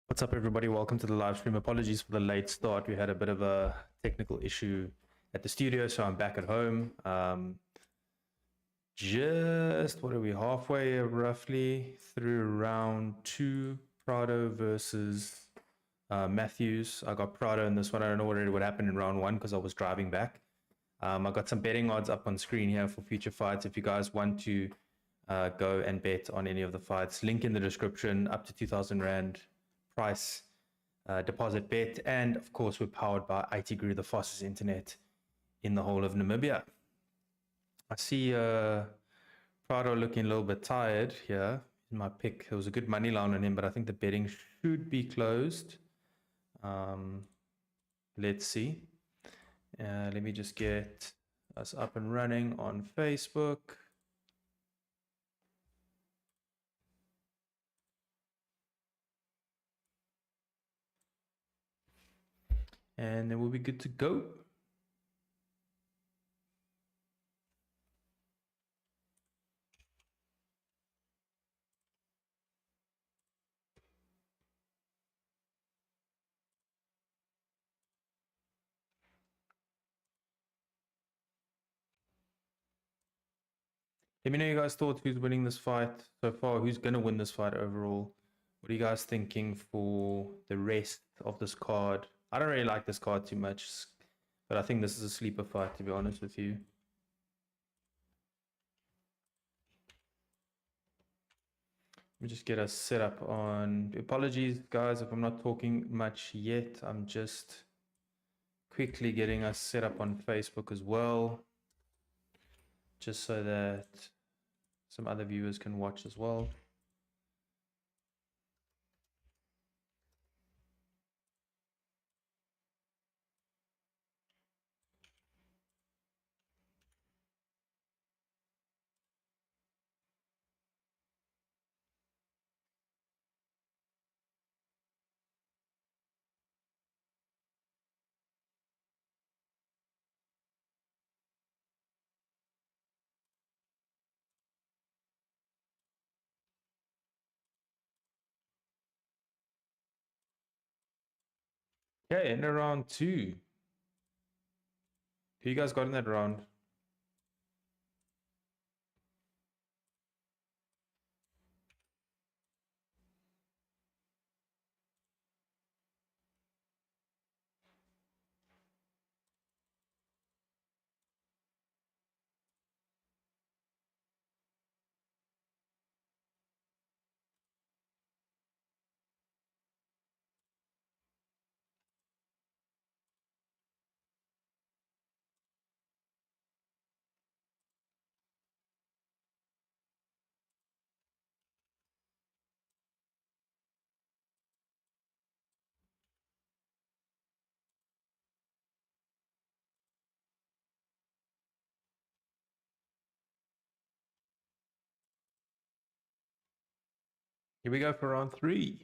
What's up, everybody? Welcome to the live stream. Apologies for the late start. We had a bit of a technical issue at the studio, so I'm back at home. What are we, halfway roughly through round 2, Prado versus Matthews. I got Prado in this one. I don't know what happened in round 1 because I was driving back. I got some betting odds up on screen here for future fights. If you guys want to go and bet on any of the fights, link in the description, up to 2,000 Rand price deposit bet. And of course, we're powered by IT Guru, the fastest internet in the whole of Namibia. I see Prado looking a little bit tired here in my pick. There was a good money line on him, but I think the betting should be closed. Let's see. Let me just get us up and running on Facebook. And then we'll be good to go. Let me know you guys thought who's winning this fight so far, who's going to win this fight overall. What are you guys thinking for the rest of this card? I don't really like this card too much, but I think this is a sleeper fight, to be honest with you. Let me just get us set up on... Apologies, guys, if I'm not talking much yet. I'm just quickly getting us set up on Facebook as well, just so that some other viewers can watch as well. Okay, in round 2. Who you guys got in that round? Here we go for round 3.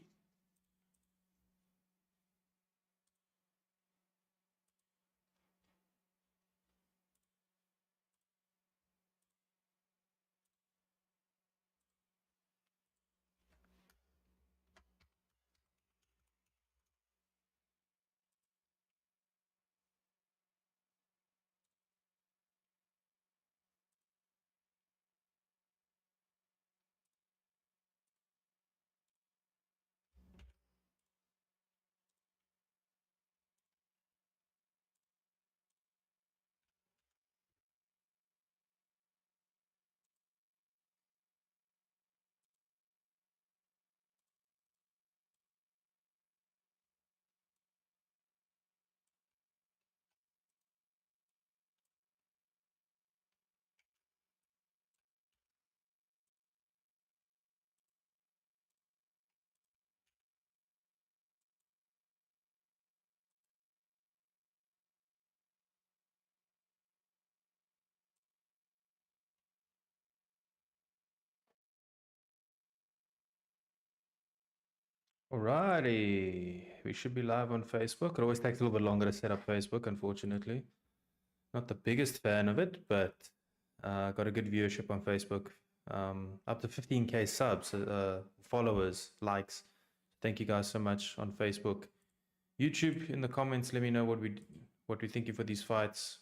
Alrighty, we should be live on Facebook. It always takes a little bit longer to set up Facebook, unfortunately. Not the biggest fan of it, but got a good viewership on Facebook. Up to 15k subs, followers, likes. Thank you guys so much on Facebook. YouTube, in the comments, let me know what we're thinking for these fights.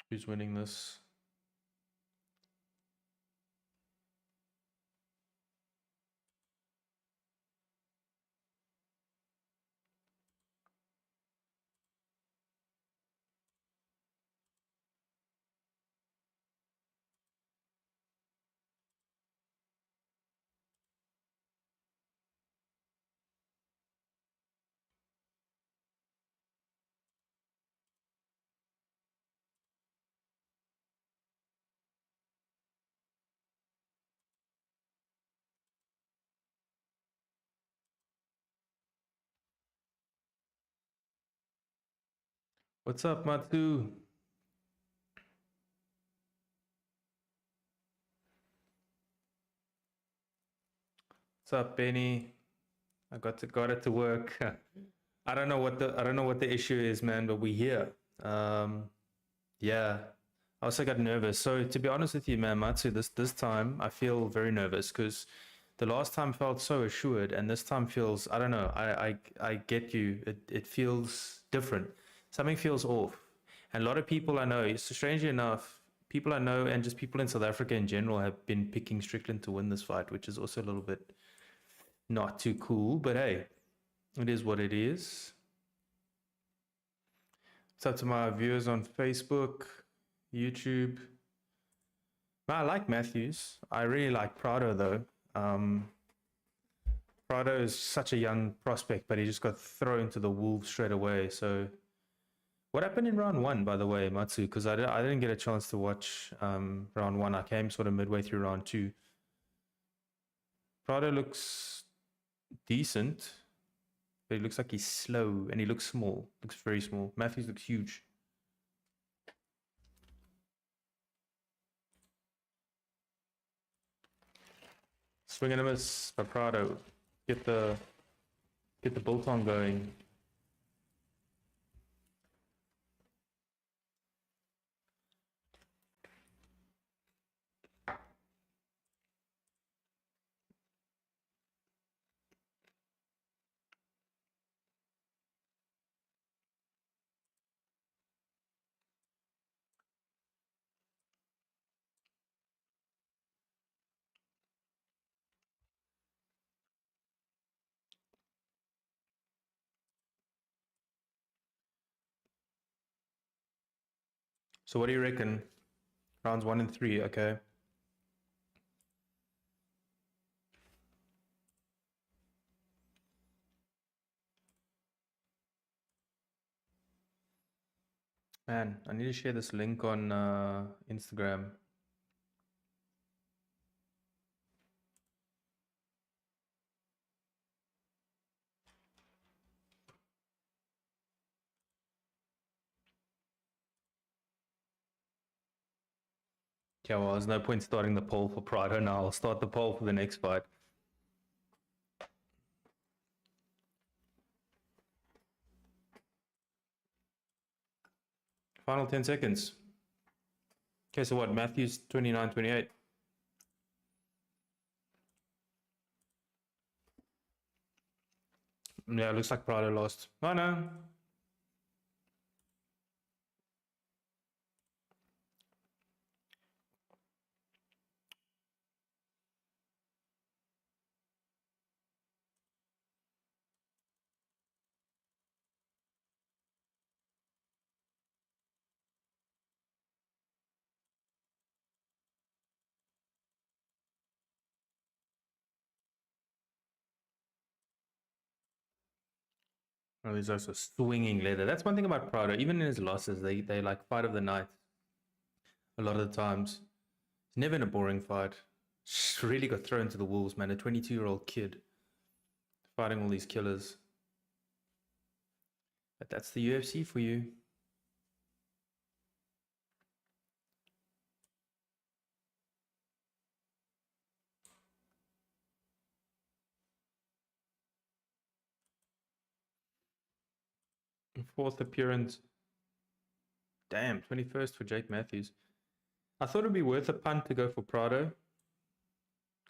Who's winning this? What's up, Matsu? What's up, Benny? I got it to work. I don't know what the issue is, man, but we're here. Yeah. I also got nervous. So to be honest with you, man, Matsu, this time I feel very nervous because the last time felt so assured, and this time feels, I don't know. I get you. It feels different. Something feels off. And a lot of people I know, strangely enough, people I know and just people in South Africa in general have been picking Strickland to win this fight, which is also a little bit not too cool. But hey, it is what it is. It's up to my viewers on Facebook, YouTube. I like Matthews. I really like Prado though. Prado is such a young prospect, but he just got thrown to the wolves straight away. So, what happened in round one, by the way, Matsu? Because I didn't get a chance to watch round one. I came sort of midway through round two. Prado looks decent, but he looks like he's slow and he looks small. Looks very small. Matthews looks huge. Swing and a miss by Prado. Get the biltong going. So what do you reckon? Rounds 1 and 3, okay. Man, I need to share this link on Instagram. Yeah, well, there's no point starting the poll for Prado now. I'll start the poll for the next fight. Final 10 seconds. Okay, so what? Matthews 29-28. Yeah, it looks like Prado lost. Oh no. Oh, he's also swinging leather. That's one thing about Prado. Even in his losses, they like fight of the night. A lot of the times. It's never in a boring fight. Just really got thrown to the wolves, man. A 22-year-old kid fighting all these killers. But that's the UFC for you. Fourth appearance. Damn, 21st for Jake Matthews. I thought it'd be worth a punt to go for Prado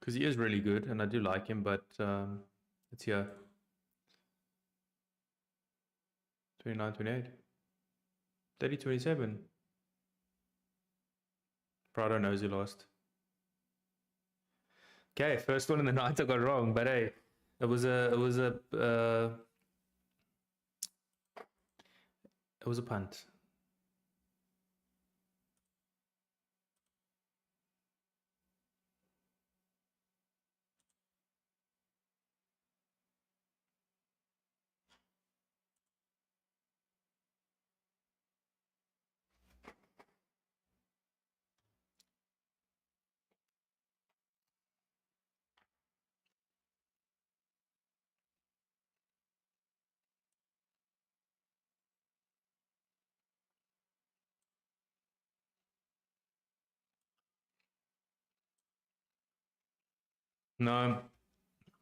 because he is really good and I do like him, but it's here. 29, 28. 30, 27. Prado knows he lost. Okay, first one in the night I got wrong, but hey, it was a punt. No,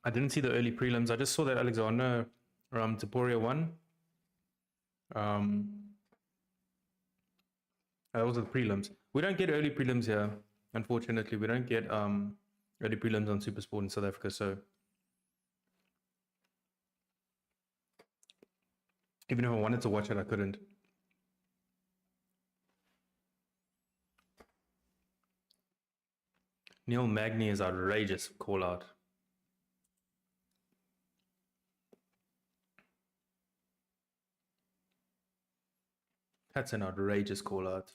I didn't see the early prelims. I just saw that Alexander Taporia won. Those are the prelims. We don't get early prelims here, unfortunately. We don't get early prelims on Supersport in South Africa, so even if I wanted to watch it, I couldn't. Neil Magny is outrageous call out. That's an outrageous call out.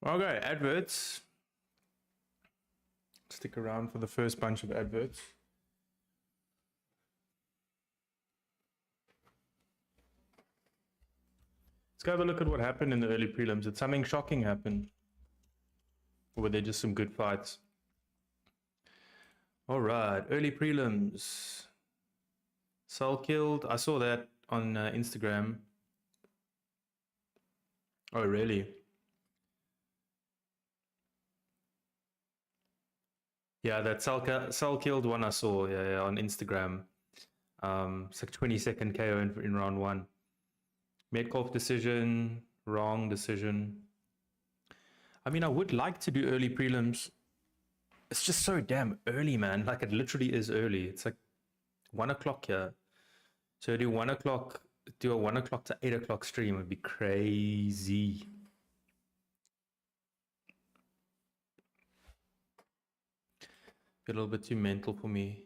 Okay, adverts. Stick around for the first bunch of adverts. Let's go have a look at what happened in the early prelims. Did something shocking happen? Or were there just some good fights? All right, early prelims. Sol killed. I saw that on Instagram. Oh, really? Yeah, that Sol killed one I saw on Instagram. It's like 20-second KO in round one. Metcalf decision, wrong decision. I mean, I would like to do early prelims. It's just so damn early, man. Like, it literally is early. It's like 1 o'clock here. So do a 1 o'clock to 8 o'clock stream would be crazy. A little bit too mental for me.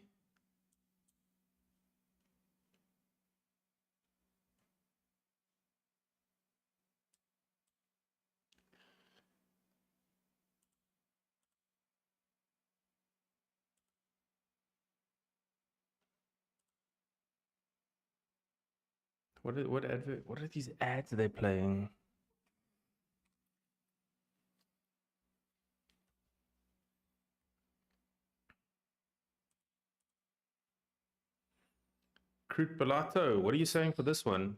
What are these ads they're playing? Crude Pilato, what are you saying for this one?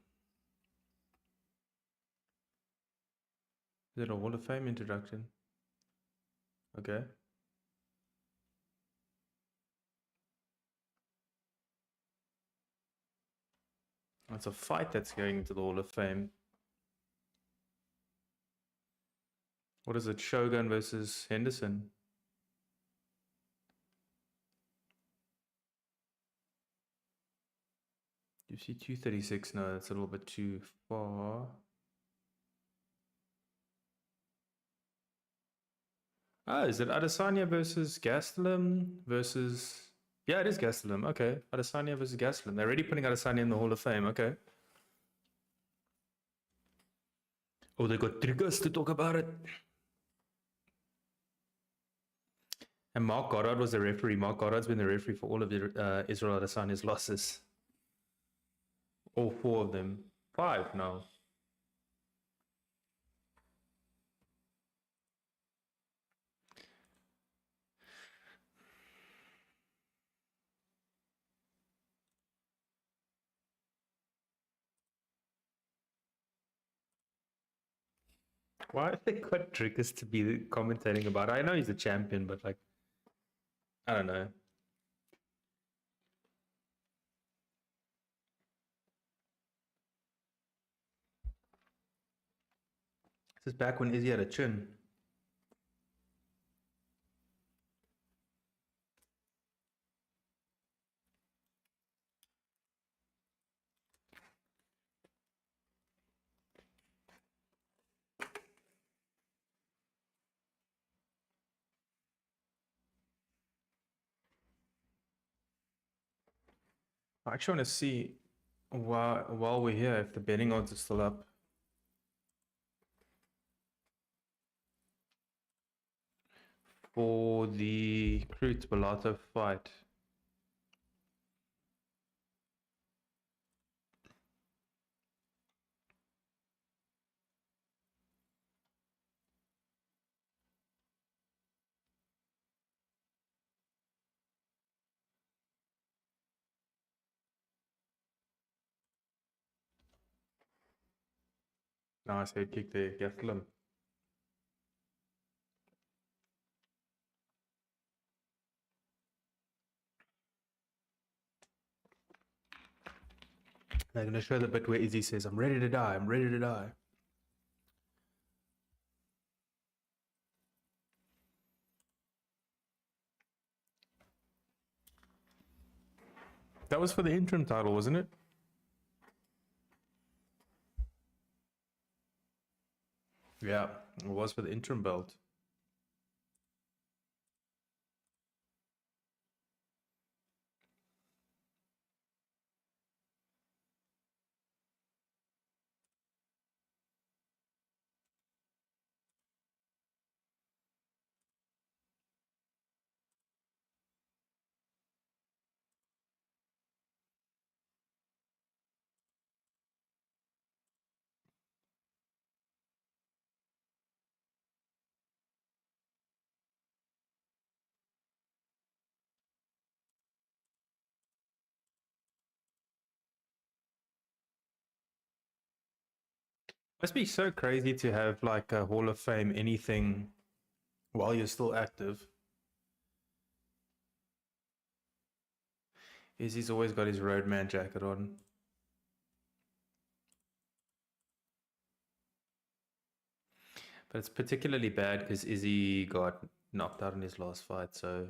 Is it a Hall of Fame introduction? Okay. It's a fight that's going into the Hall of Fame. What is it? Shogun versus Henderson. UFC 236. No, that's a little bit too far. Ah, is it Adesanya versus Gastelum versus... Yeah, it is Gastelum. Okay. Adesanya versus Gastelum. They're already putting Adesanya in the Hall of Fame. Okay. Oh, they got Dricus to talk about it. And Mark Goddard was the referee. Mark Goddard's been the referee for all of Israel Adesanya's losses. All 4 of them. 5 now. Why have they got Dricus to be commentating about it? I know he's a champion, but like, I don't know. This is back when Izzy had a chin. I actually want to see while we're here if the betting odds are still up. For the Cruz Bellato fight. Nice head kick there, Gastelum. They're going to show the bit where Izzy says, I'm ready to die, I'm ready to die. That was for the interim title, wasn't it? Yeah, it was for the interim belt. Must be so crazy to have like a Hall of Fame anything while you're still active. Izzy's always got his roadman jacket on. But it's particularly bad because Izzy got knocked out in his last fight, so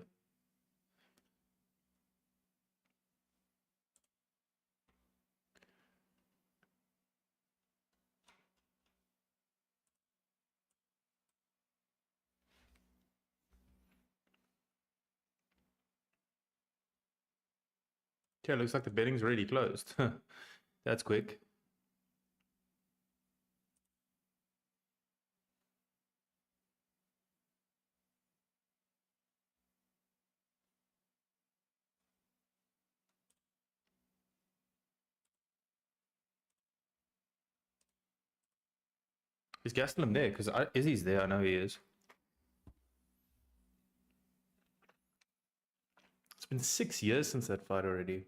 yeah, looks like the betting's really closed. That's quick. Is Gastelum there? Because Izzy's there, I know he is. It's been 6 years since that fight already.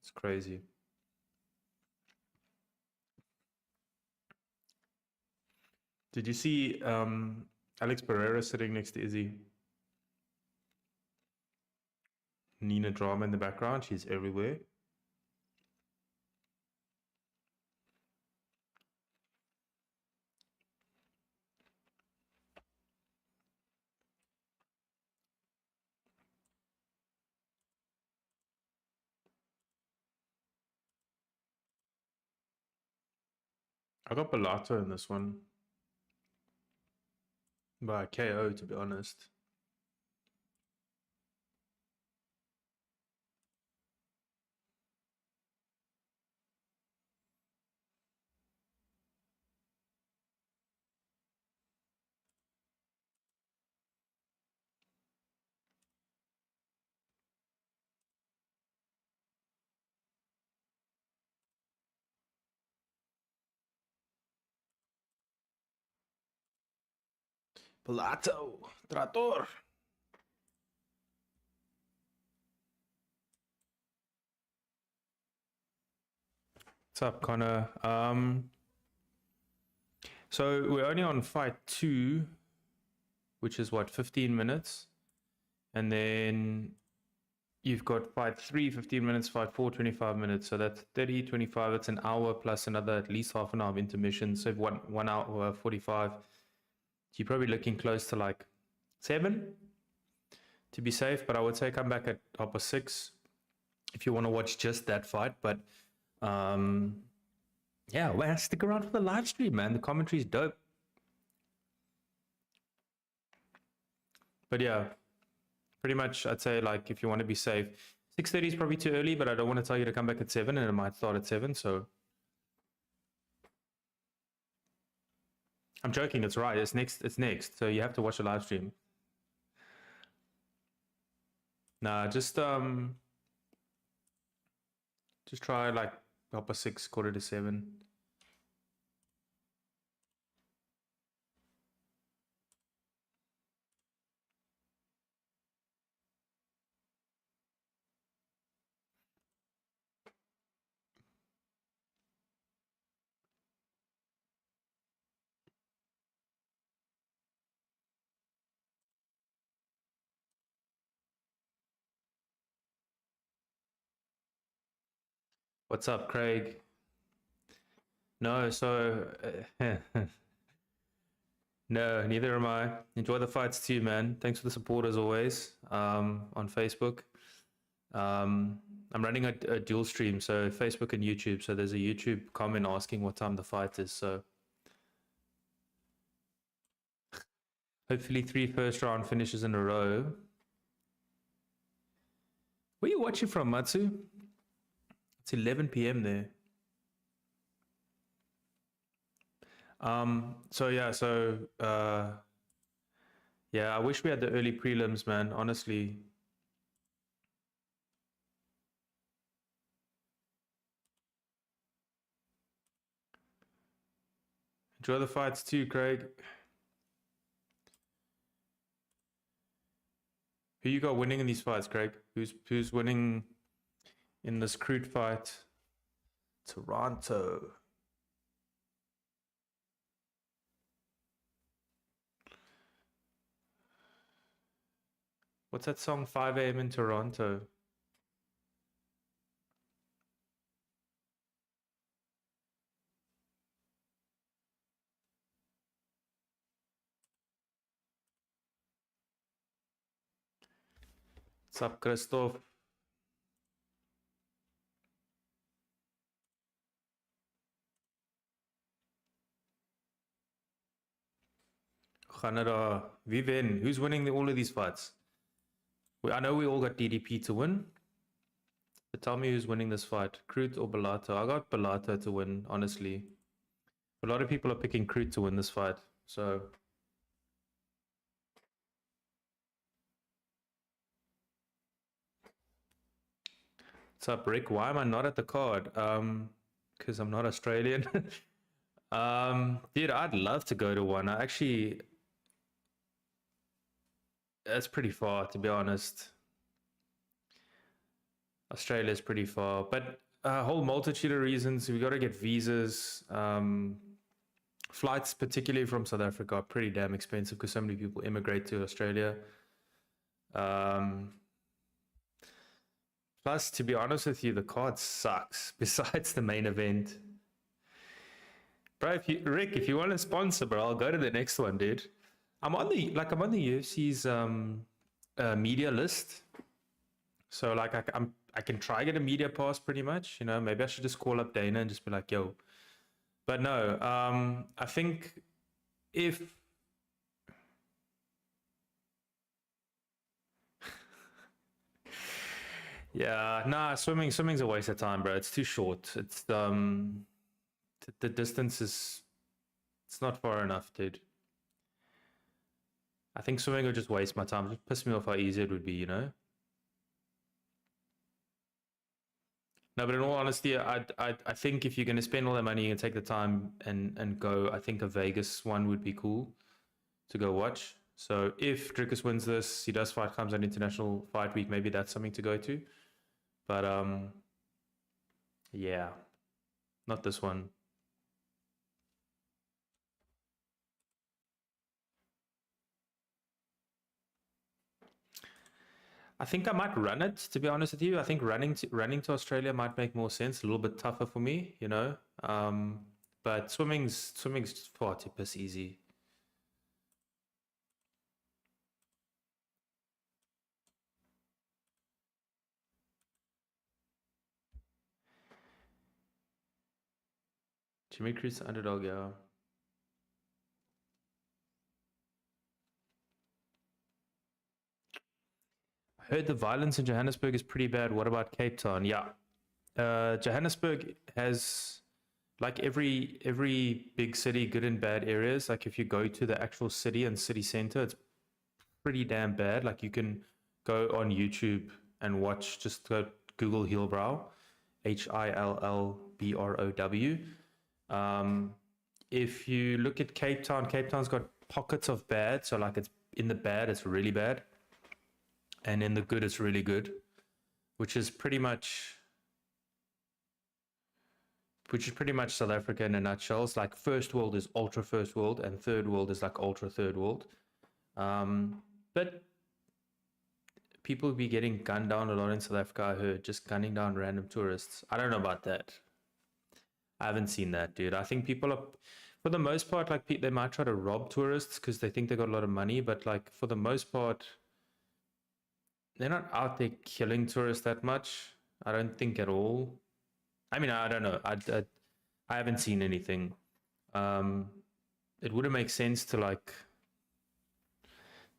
It's crazy. Did you see Alex Pereira sitting next to Izzy? Nina Drama in the background. She's everywhere. I got Bellato in this one. By KO, to be honest. Bellato, Trator. What's up, Connor? So we're only on fight 2, which is what, 15 minutes? And then you've got fight 3, 15 minutes, fight 4, 25 minutes. So that's 30, 25. That's an hour plus another at least half an hour of intermission. So 1 hour 45. you're probably looking close to like 7 to be safe, but I would say come back at 6 if you want to watch just that fight. But yeah, well, stick around for the live stream, man. The commentary is dope. But yeah, pretty much I'd say like if you want to be safe, 6:30 is probably too early, but I don't want to tell you to come back at 7 and it might start at 7. So I'm joking, it's right. It's next. So you have to watch the live stream. Nah, just try like 6, quarter to 7. What's up, Craig? No, so no, neither am I. Enjoy the fights too, man. Thanks for the support as always. On Facebook. I'm running a dual stream, so Facebook and YouTube. So there's a YouTube comment asking what time the fight is. So hopefully 3 first round finishes in a row. Where are you watching from, Matsu? It's 11 p.m. there. So yeah, I wish we had the early prelims, man, honestly. Enjoy the fights too, Craig. Who you got winning in these fights, Craig? Who's winning in this crude fight? Toronto. What's that song? 5 a.m. in Toronto. What's up, Christoph? Canada. Wie wen? Who's winning all of these fights? I know we all got DDP to win. But tell me who's winning this fight. Crute or Bellato? I got Bellato to win, honestly. A lot of people are picking Crute to win this fight. So what's up, Rick? Why am I not at the card? Because I'm not Australian. Dude, I'd love to go to one. That's pretty far, to be honest. Australia's pretty far, but a whole multitude of reasons. We got to get visas. Flights, particularly from South Africa, are pretty damn expensive because so many people immigrate to Australia. Plus, to be honest with you, the card sucks. Besides the main event, bro. Rick, if you want to sponsor, bro, I'll go to the next one, dude. I'm on the UFC's media list, so like I can try get a media pass pretty much. You know, maybe I should just call up Dana and just be like, yo. But no, I think if yeah, nah, swimming's a waste of time, bro. It's too short. It's the distance it's not far enough, dude. I think swimming would just waste my time. Just piss me off how easy it would be, you know? No, but in all honesty, I think if you're going to spend all that money and take the time and go, I think a Vegas one would be cool to go watch. So if Dricus wins this, he does fight, comes on International Fight Week, maybe that's something to go to. But yeah, not this one. I think I might run it, to be honest with you. I think running to Australia might make more sense, a little bit tougher for me, you know. But swimming's far too piss easy. Jimmy Cruz underdog, yeah. I heard the violence in Johannesburg is pretty bad. What about Cape Town? Yeah. Johannesburg has, like every big city, good and bad areas. Like if you go to the actual city and city center, it's pretty damn bad. Like you can go on YouTube and watch, just go Google Hillbrow, Hillbrow. If you look at Cape Town, Cape Town's got pockets of bad. So like it's in the bad, it's really bad. And in the good, it's really good, which is pretty much South Africa in a nutshell. It's like first world is ultra first world, and third world is like ultra third world. But people be getting gunned down a lot in South Africa, I heard, just gunning down random tourists. I don't know about that. I haven't seen that, dude. I think people are, for the most part, like they might try to rob tourists because they think they got a lot of money, but like for the most part, they're not out there killing tourists that much. I don't think at all. I mean, I don't know. I haven't seen anything. It wouldn't make sense to like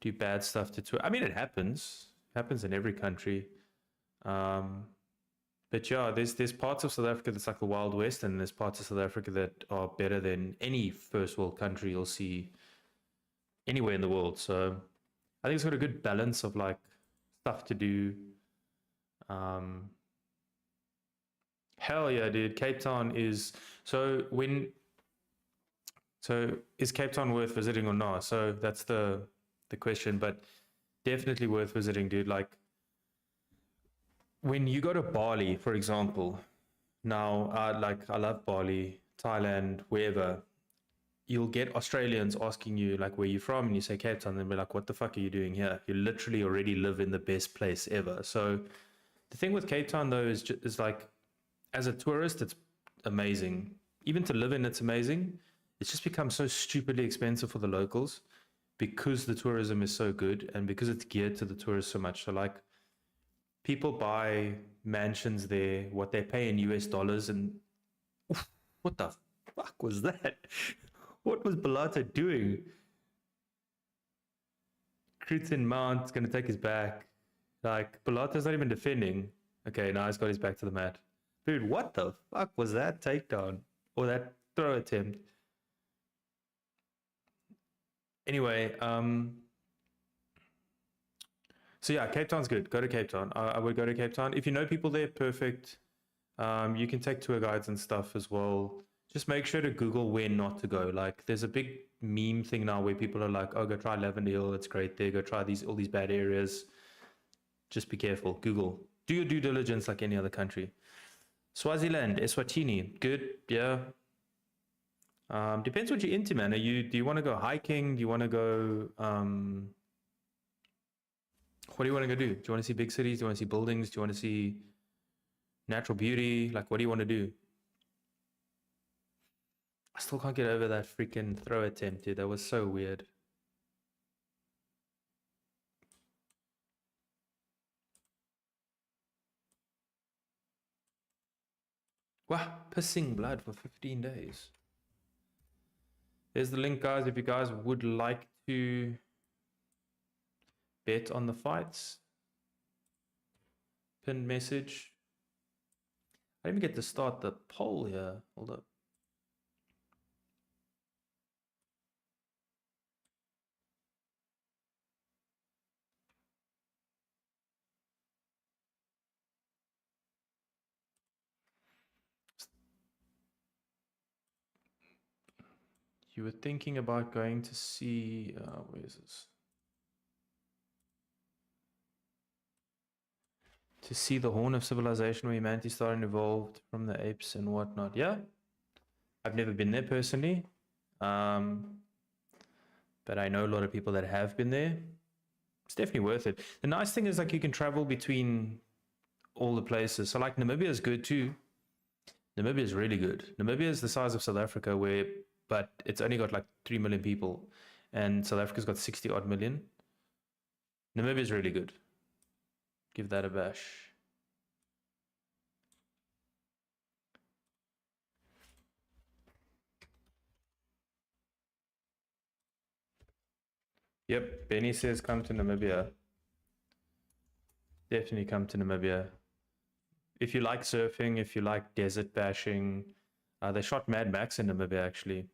do bad stuff to tourists. I mean, it happens. It happens in every country. But yeah, there's parts of South Africa that's like the Wild West, and there's parts of South Africa that are better than any first world country you'll see anywhere in the world. So I think it's got a good balance of like stuff to do. Hell yeah, dude. Cape Town is is Cape Town worth visiting or not? So that's the question, but definitely worth visiting, dude. Like when you go to Bali, for example, now I love Bali, Thailand, wherever. You'll get Australians asking you like where you from, and you say Cape Town, and they'll be like, what the fuck are you doing here? You literally already live in the best place ever. So the thing with Cape Town though is like, as a tourist, it's amazing. Even to live in, it's amazing. It's just become so stupidly expensive for the locals because the tourism is so good and because it's geared to the tourists so much. So like people buy mansions there, what they pay in US dollars, and oof, what the fuck was that? What was Balata doing? Cruton Mount's gonna take his back. Like Balata's not even defending. Okay, now he's got his back to the mat. Dude, what the fuck was that takedown? Or that throw attempt? Anyway, so yeah, Cape Town's good. Go to Cape Town. I would go to Cape Town. If you know people there, perfect. You can take tour guides and stuff as well. Just make sure to Google where not to go. Like, there's a big meme thing now where people are like, "Oh, go try Lavender Hill. It's great there. Go try all these bad areas." Just be careful. Google. Do your due diligence like any other country. Swaziland, Eswatini, good. Yeah. Depends what you're into, man. Do you want to go hiking? Do you want to go? What do you want to go do? Do you want to see big cities? Do you want to see buildings? Do you want to see natural beauty? Like, what do you want to do? I still can't get over that freaking throw attempt, dude. That was so weird. Wow, pissing blood for 15 days. There's the link, guys. If you guys would like to bet on the fights. Pinned message. I didn't even get to start the poll here. Hold up. You were thinking about going to see, where is this? To see the Horn of Civilization where humanity started and evolved from the apes and whatnot. Yeah, I've never been there personally, but I know a lot of people that have been there. It's definitely worth it. The nice thing is like you can travel between all the places. So like Namibia is good too. Namibia is really good. Namibia is the size of South Africa, but it's only got like 3 million people, and South Africa's got 60 odd million. Namibia is really good. Give that a bash. Yep, Benny says come to Namibia. Definitely come to Namibia. If you like surfing, if you like desert bashing, they shot Mad Max in Namibia actually.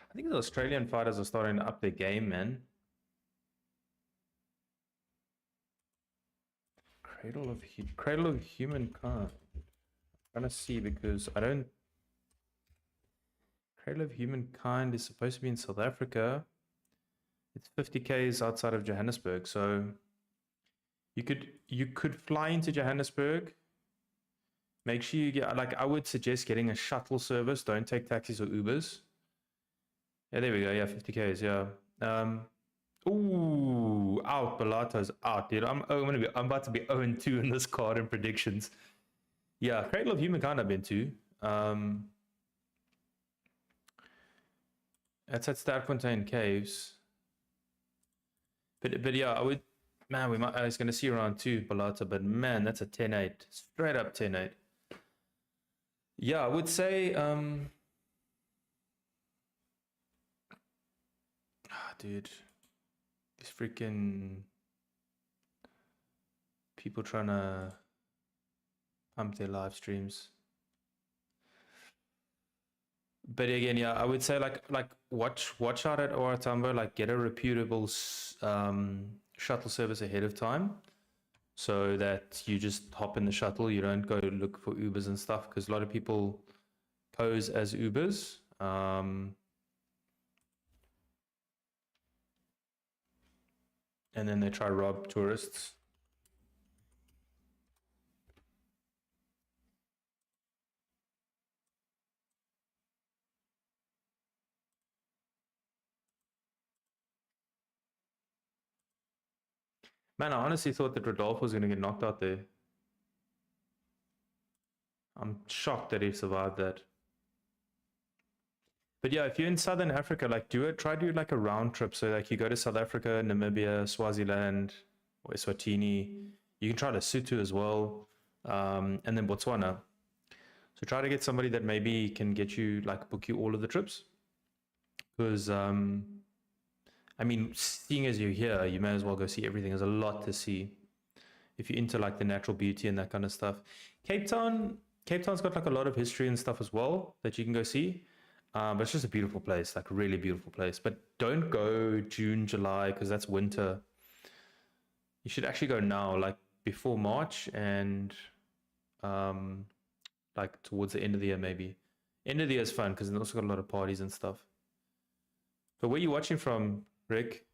I think the Australian fighters are starting to up their game, man. Cradle of Humankind. I'm trying to see because I don't. Cradle of Humankind is supposed to be in South Africa. It's 50 k's outside of Johannesburg, so you could fly into Johannesburg. Make sure you get, like, I would suggest getting a shuttle service. Don't take taxis or Ubers. Yeah, there we go. Yeah, 50 k's. Yeah. Ooh, out. Balata's out, dude. I'm about to be 0-2 in this card in predictions. Yeah, Cradle of Humankind I've been to. That's at Sterkfontein Caves. But yeah, I would, man, I was gonna see around 2 Balata, but man, that's a 10-8. Straight up 10-8. Yeah, I would say dude, these freaking people trying to pump their live streams. But again, yeah, I would say like watch out at OR Tambo, like get a reputable shuttle service ahead of time, so that you just hop in the shuttle. You don't go look for Ubers and stuff, because a lot of people pose as Ubers. And then they try to rob tourists. Man, I honestly thought that Rodolfo was going to get knocked out there. I'm shocked that he survived that. But yeah, if you're in Southern Africa, like try to do like a round trip. So like you go to South Africa, Namibia, Swaziland, or Eswatini. You can try Lesotho as well, and then Botswana. So try to get somebody that maybe can get you, like, book you all of the trips. Because I mean, seeing as you're here, you may as well go see everything. There's a lot to see if you're into like the natural beauty and that kind of stuff. Cape Town's got like a lot of history and stuff as well that you can go see. But it's just a beautiful place, like a really beautiful place. But don't go June, July, because that's winter. You should actually go now, like before March, and like towards the end of the year maybe. End of the year is fun because it's also got a lot of parties and stuff. But where are you watching from, Rick?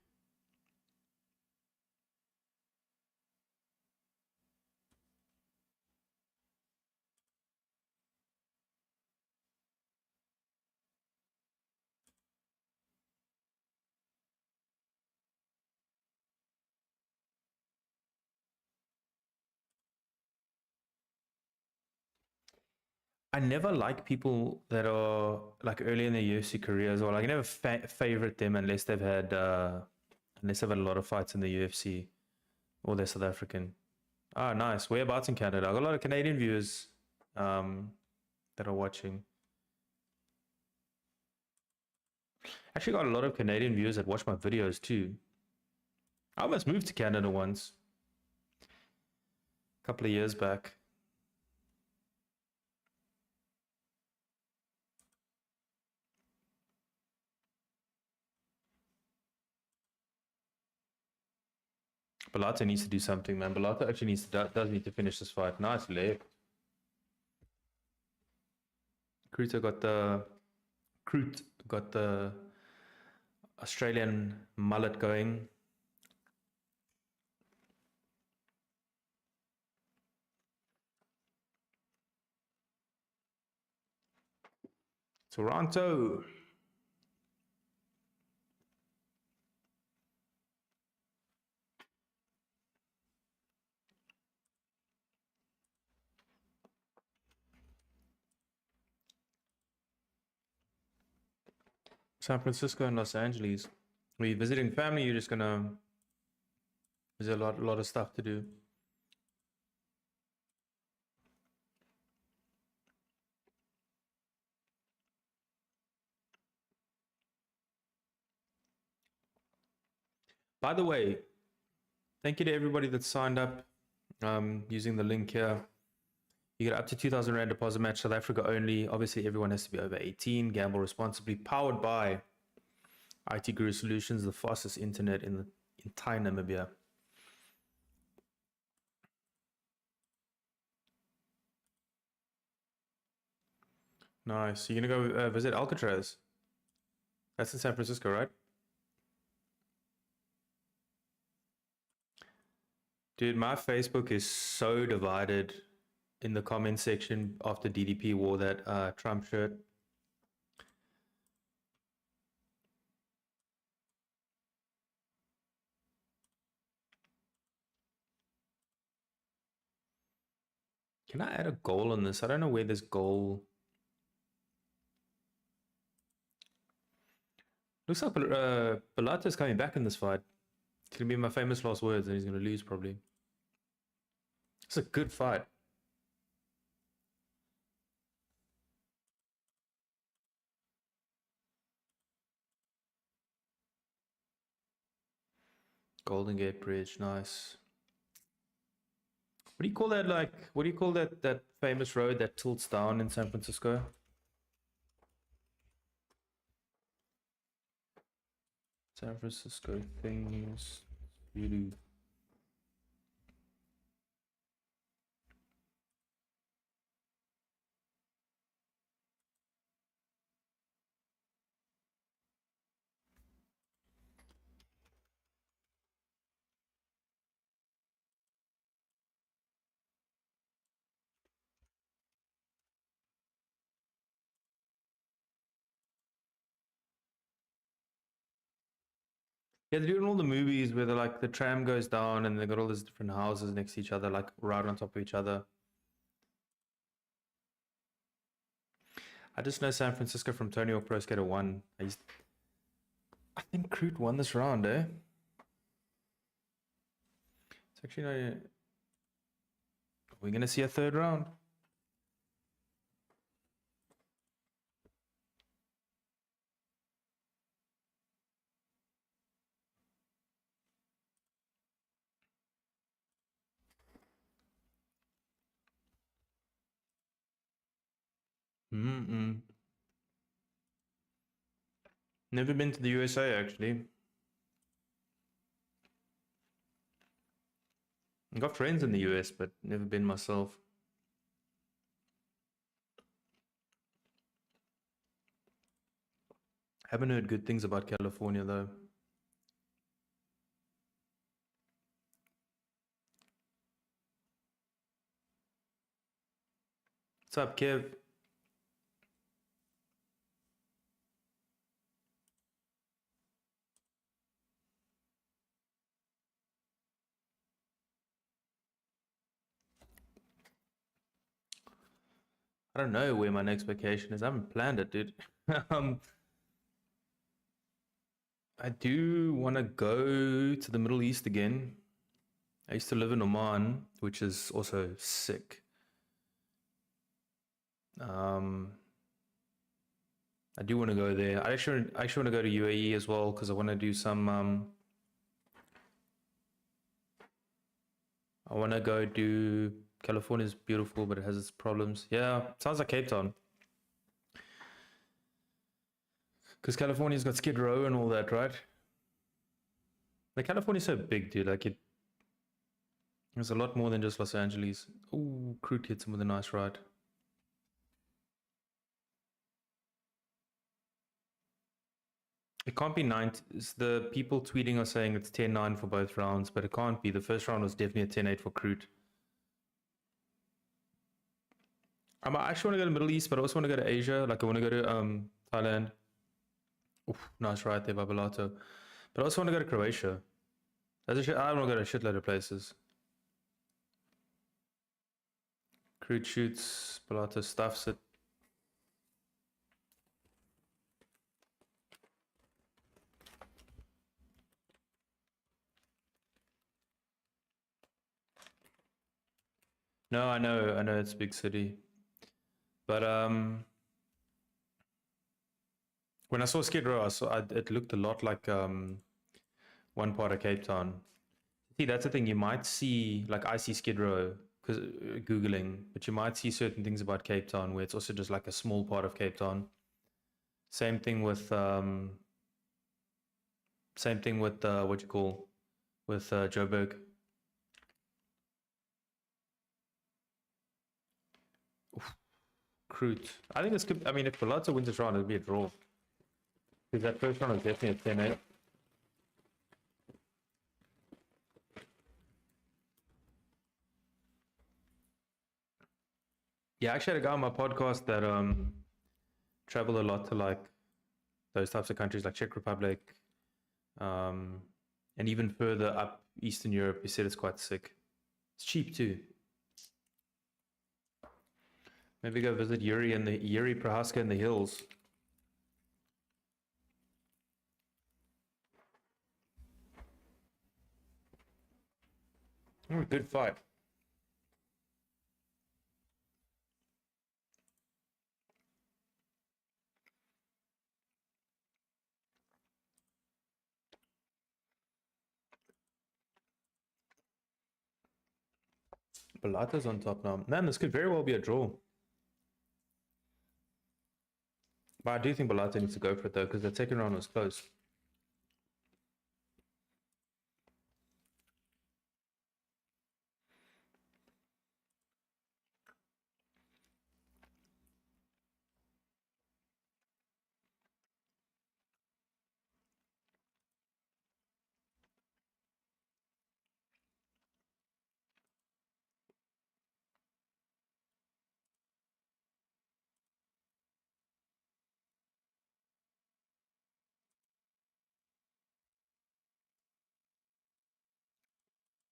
I never like people that are like early in their UFC careers, or like I never favorite them unless they've had a lot of fights in the UFC, or they're South African. Ah, nice. Whereabouts in Canada? I got a lot of Canadian viewers that are watching. Actually, got a lot of Canadian viewers that watch my videos too. I almost moved to Canada once, a couple of years back. Balata needs to do something, man. Balata actually does need to finish this fight. Nice leg. Kruta got the Australian mullet going. Toronto. San Francisco and Los Angeles. Are you visiting family? You're just gonna. There's a lot of stuff to do. By the way, thank you to everybody that signed up using the link here. You get up to 2,000 Rand deposit match, South Africa only. Obviously, everyone has to be over 18. Gamble responsibly. Powered by IT Guru Solutions, the fastest internet in the entire Namibia. Nice. You're going to go visit Alcatraz. That's in San Francisco, right? Dude, my Facebook is so divided in the comment section after DDP wore that Trump shirt. Can I add a goal on this? I don't know where this goal... Looks like Balata's coming back in this fight. It's going to be my famous last words and he's going to lose probably. It's a good fight. Golden Gate Bridge, nice. What do you call that, like, what do you call that famous road that tilts down in San Francisco? San Francisco things you do. Yeah, they're doing all the movies where like the tram goes down and they got all these different houses next to each other, like right on top of each other. I just know San Francisco from Tony Hawk Pro Skater 1. I think Crute won this round, eh? It's actually no... We're gonna see a third round. Never been to the USA actually. I got friends in the US, but never been myself. Haven't heard good things about California though. What's up, Kev? I don't know where my next vacation is. I haven't planned it, dude. I do want to go to the Middle East again. I used to live in Oman, which is also sick. I do want to go there. I actually want to go to UAE as well because I want to do some. I want to go do. California's beautiful, but it has its problems. Yeah, sounds like Cape Town. Because California's got Skid Row and all that, right? Like California's so big, dude. Like there's a lot more than just Los Angeles. Ooh, Crute hits him with a nice ride. It can't be 9. The people tweeting are saying it's 10-9 for both rounds, but it can't be. The first round was definitely a 10-8 for Crute. I actually want to go to the Middle East, but I also want to go to Asia. Like I want to go to Thailand. Oof, nice ride there by Bellato. But I also want to go to Croatia. I want to go to a shitload of places. Crute shoots, Bellato stuffs it. No, I know it's a big city. But when I saw Skid Row, it looked a lot like one part of Cape Town. See, that's the thing. You might see, like, I see Skid Row because Googling, but you might see certain things about Cape Town where it's also just like a small part of Cape Town. Same thing with what you call with Joburg. Crude. I think it's good. I mean, if Palazzo wins this round, it'll be a draw. Because that first round was definitely a 10-8. Yeah, I actually had a guy on my podcast that traveled a lot to like those types of countries like Czech Republic, and even further up Eastern Europe. He said it's quite sick. It's cheap too. Maybe go visit Yuri Prohaska in the hills. Oh, good fight. Balata's on top now. Man, this could very well be a draw. But I do think Balata needs to go for it though, because the second round was close.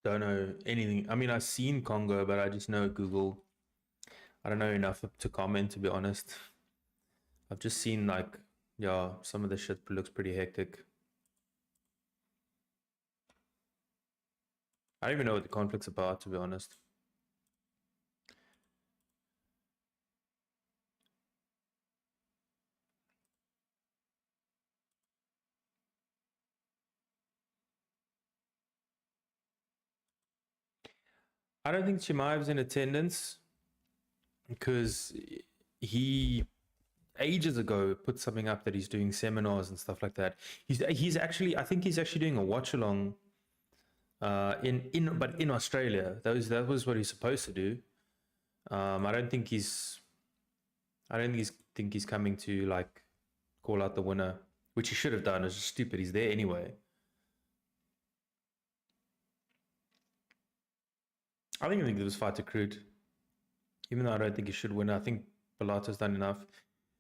Don't know anything. I mean, I've seen Congo, but I just know Google. I don't know enough to comment, to be honest. I've just seen like, yeah, some of the shit looks pretty hectic. I don't even know what the conflict's about, to be honest. I don't think Chimaev's in attendance because he ages ago put something up that he's doing seminars and stuff like that. He's actually, I think he's actually doing a watch along in Australia. That was what he's supposed to do. I don't think he's coming to like call out the winner, which he should have done. It's just stupid. He's there anyway. I think give this fight to Crude, even though I don't think he should win. I think Balata's done enough.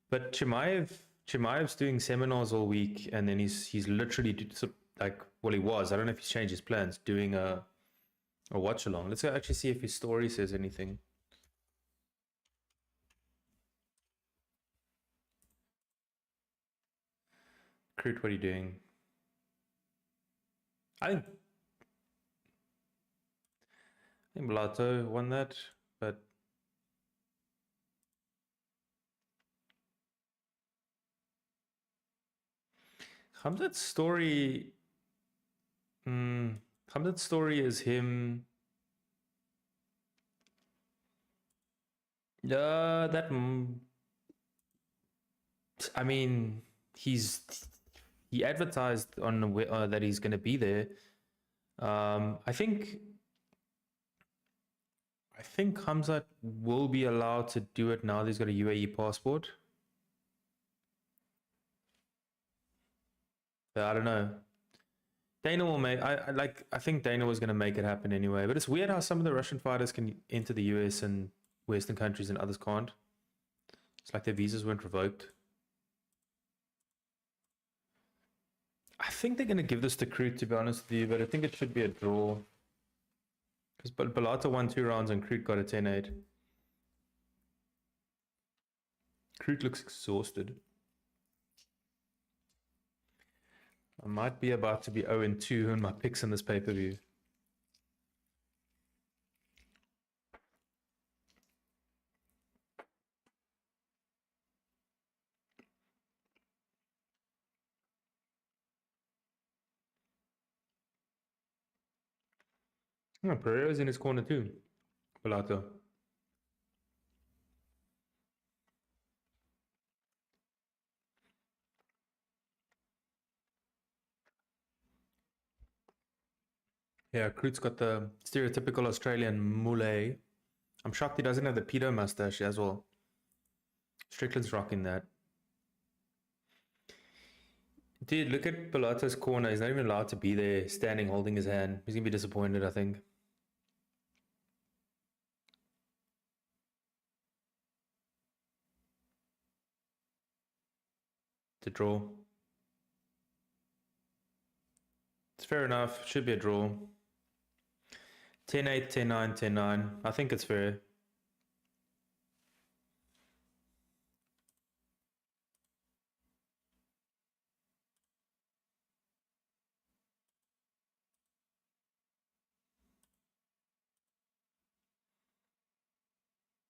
But Chimaev's doing seminars all week, and then he's literally like, well, he was. I don't know if he's changed his plans. Doing a watch along. Let's actually see if his story says anything. Crude, what are you doing? I think Balato won that, but Hamzat's story. Hamzat's story is him. That. I mean, he advertised on that he's going to be there. I think Hamzat will be allowed to do it now that he's got a UAE passport. But I don't know. Dana will make. I think Dana was going to make it happen anyway. But it's weird how some of the Russian fighters can enter the US and Western countries and others can't. It's like their visas weren't revoked. I think they're going to give this to Crude, to be honest with you, but I think it should be a draw. Because Balata won 2 rounds and Crude got a 10-8. Crude looks exhausted. I might be about to be 0-2 in my picks in this pay-per-view. Yeah, Pereira's in his corner too. Pilato. Yeah, Kroot's got the stereotypical Australian moulet. I'm shocked he doesn't have the pedo mustache as well. Strickland's rocking that. Dude, look at Pilato's corner. He's not even allowed to be there, standing, holding his hand. He's going to be disappointed, I think. To draw. It's fair enough. Should be a draw. 10-8, 10-9, 10-9. I think it's fair.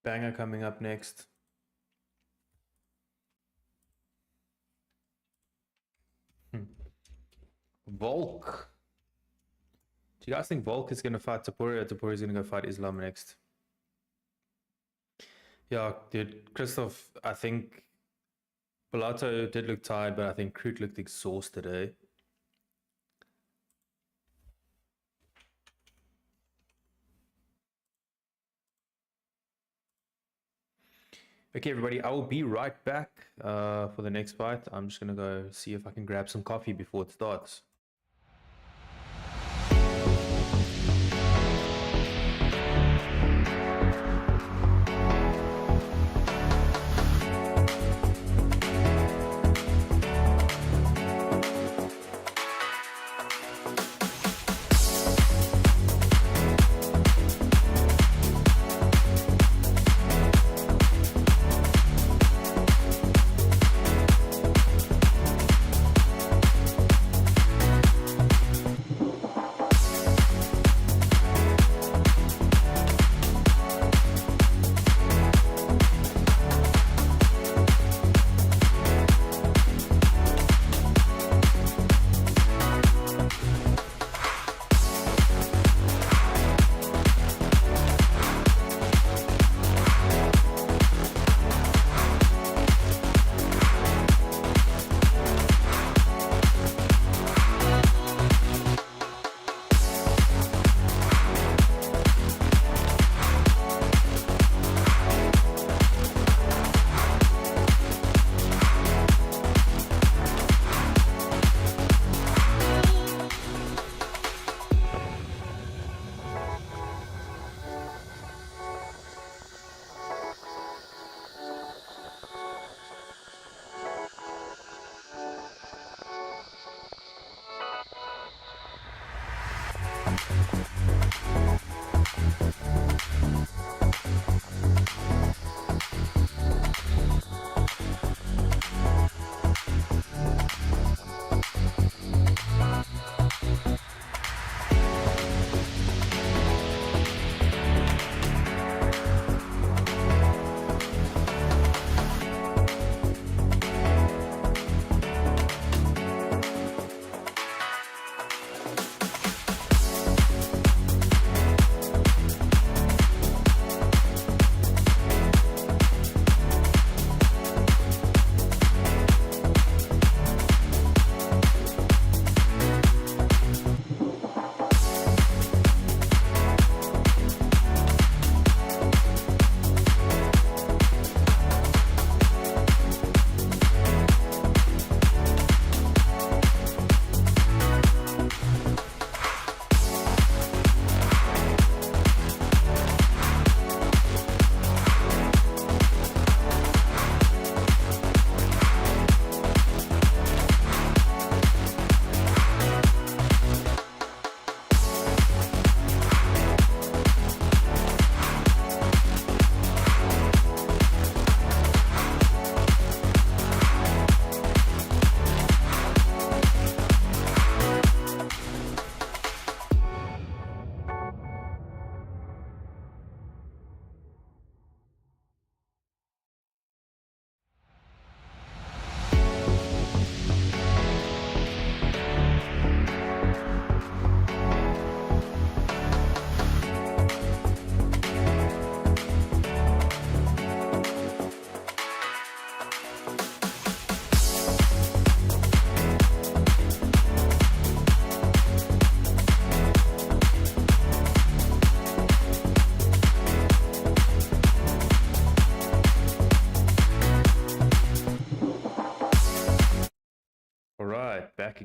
Banger coming up next. Volk. Do you guys think Volk is going to fight Topuria, or Topuria is going to go fight Islam next? Yeah, dude, Christoph, I think Pilato did look tired, but I think Kroot looked exhausted, eh? Okay, everybody, I will be right back for the next fight. I'm just going to go see if I can grab some coffee before it starts.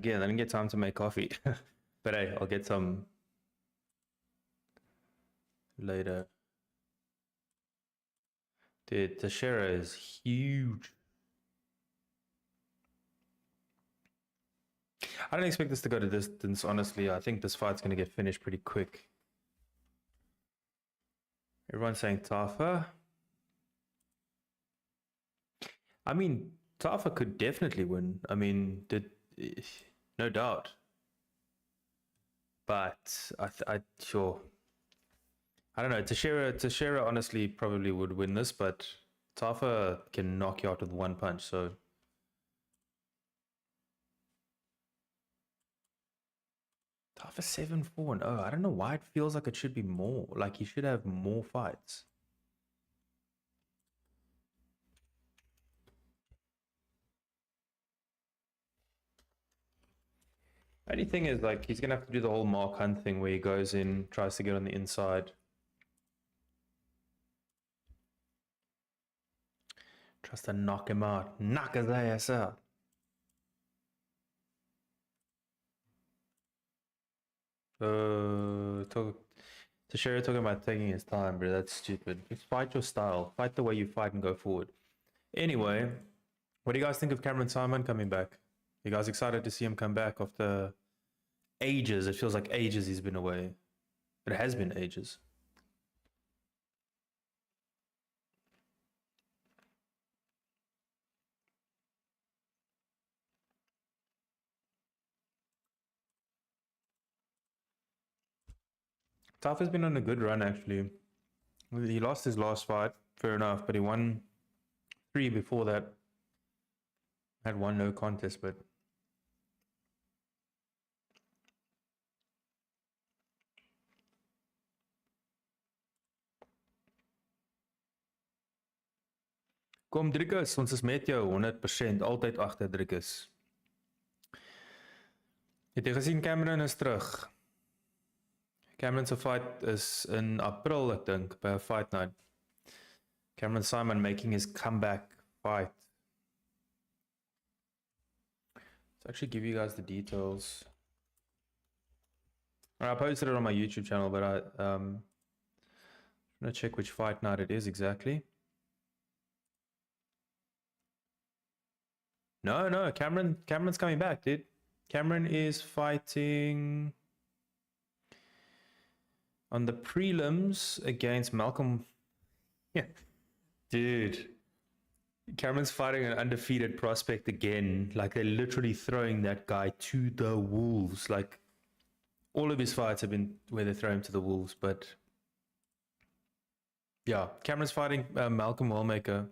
again. I didn't get time to make coffee. But hey, I'll get some later. Dude, Teixeira is huge. I don't expect this to go to distance, honestly. I think this fight's going to get finished pretty quick. Everyone's saying Tafa. I mean, Tafa could definitely win. I mean, no doubt. But sure. I don't know. Teixeira honestly probably would win this, but Tafa can knock you out with one punch. So Tafa 7-4-0. I don't know why it feels like it should be more. Like he should have more fights. Only thing is, like, he's gonna have to do the whole Mark Hunt thing where he goes in, tries to get on the inside. Tries to knock him out. Knock his ass out. Teixeira talking about taking his time, bro. That's stupid. Just fight your style. Fight the way you fight and go forward. Anyway, what do you guys think of Cameron Simon coming back? You guys excited to see him come back after ages? It feels like ages he's been away. It has been ages. Tough has been on a good run, actually. He lost his last fight, fair enough, but he won 3 before that. Had 1 no contest, but kom Dricus, ons is met jou 100%, altyd agter Dricus. Het jy gesien Cameron is terug? Cameron se fight is in April, ek dink, by 'n fight night. Cameron Simon making his comeback fight. Let's actually give you guys the details. I posted it on my YouTube channel, but I'm gonna check which fight night it is exactly. No, Cameron's coming back, dude. Cameron is fighting on the prelims against Malcolm. Yeah, dude. Cameron's fighting an undefeated prospect again. Like, they're literally throwing that guy to the wolves. Like, all of his fights have been where they throw him to the wolves. But yeah, Cameron's fighting Malcolm Wellmaker.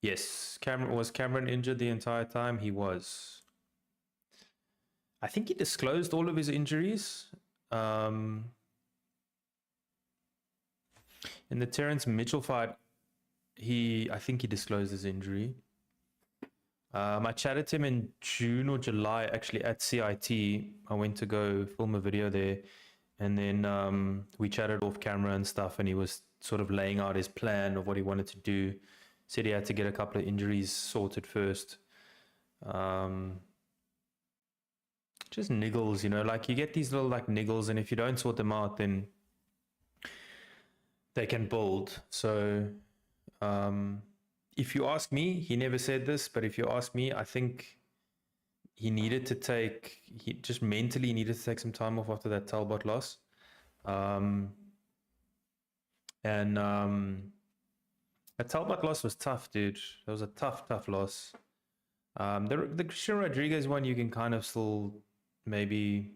Yes, was Cameron injured the entire time? He was. I think he disclosed all of his injuries. In the Terrence Mitchell fight, I think he disclosed his injury. I chatted to him in June or July, actually, at CIT. I went to go film a video there, and then we chatted off camera and stuff, and he was sort of laying out his plan of what he wanted to do. Said he had to get a couple of injuries sorted first. Just niggles, you know, like you get these little like niggles, and if you don't sort them out, then they can build. So if you ask me, he never said this, but if you ask me, I think he just mentally needed to take some time off after that Talbot loss. That Talbot loss was tough, dude. It was a tough loss. The Christian Rodriguez one, you can kind of still maybe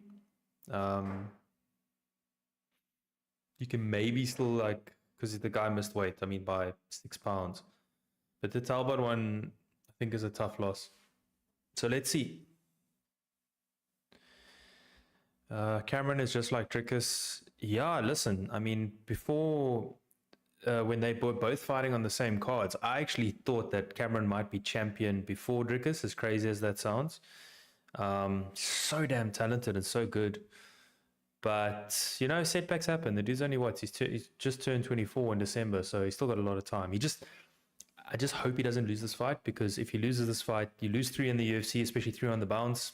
you can maybe still, like, because the guy missed weight, I mean, by 6 pounds. But the Talbot one, I think, is a tough loss. So let's see. Cameron is just like Dricus. Yeah, listen, I mean, before when they were both fighting on the same cards, I actually thought that Cameron might be champion before Dricus, as crazy as that sounds. So damn talented and so good. But, you know, setbacks happen. The dude's only he's just turned 24 in December, so he's still got a lot of time. I just hope he doesn't lose this fight, because if he loses this fight, you lose 3 in the UFC, especially 3 on the bounce.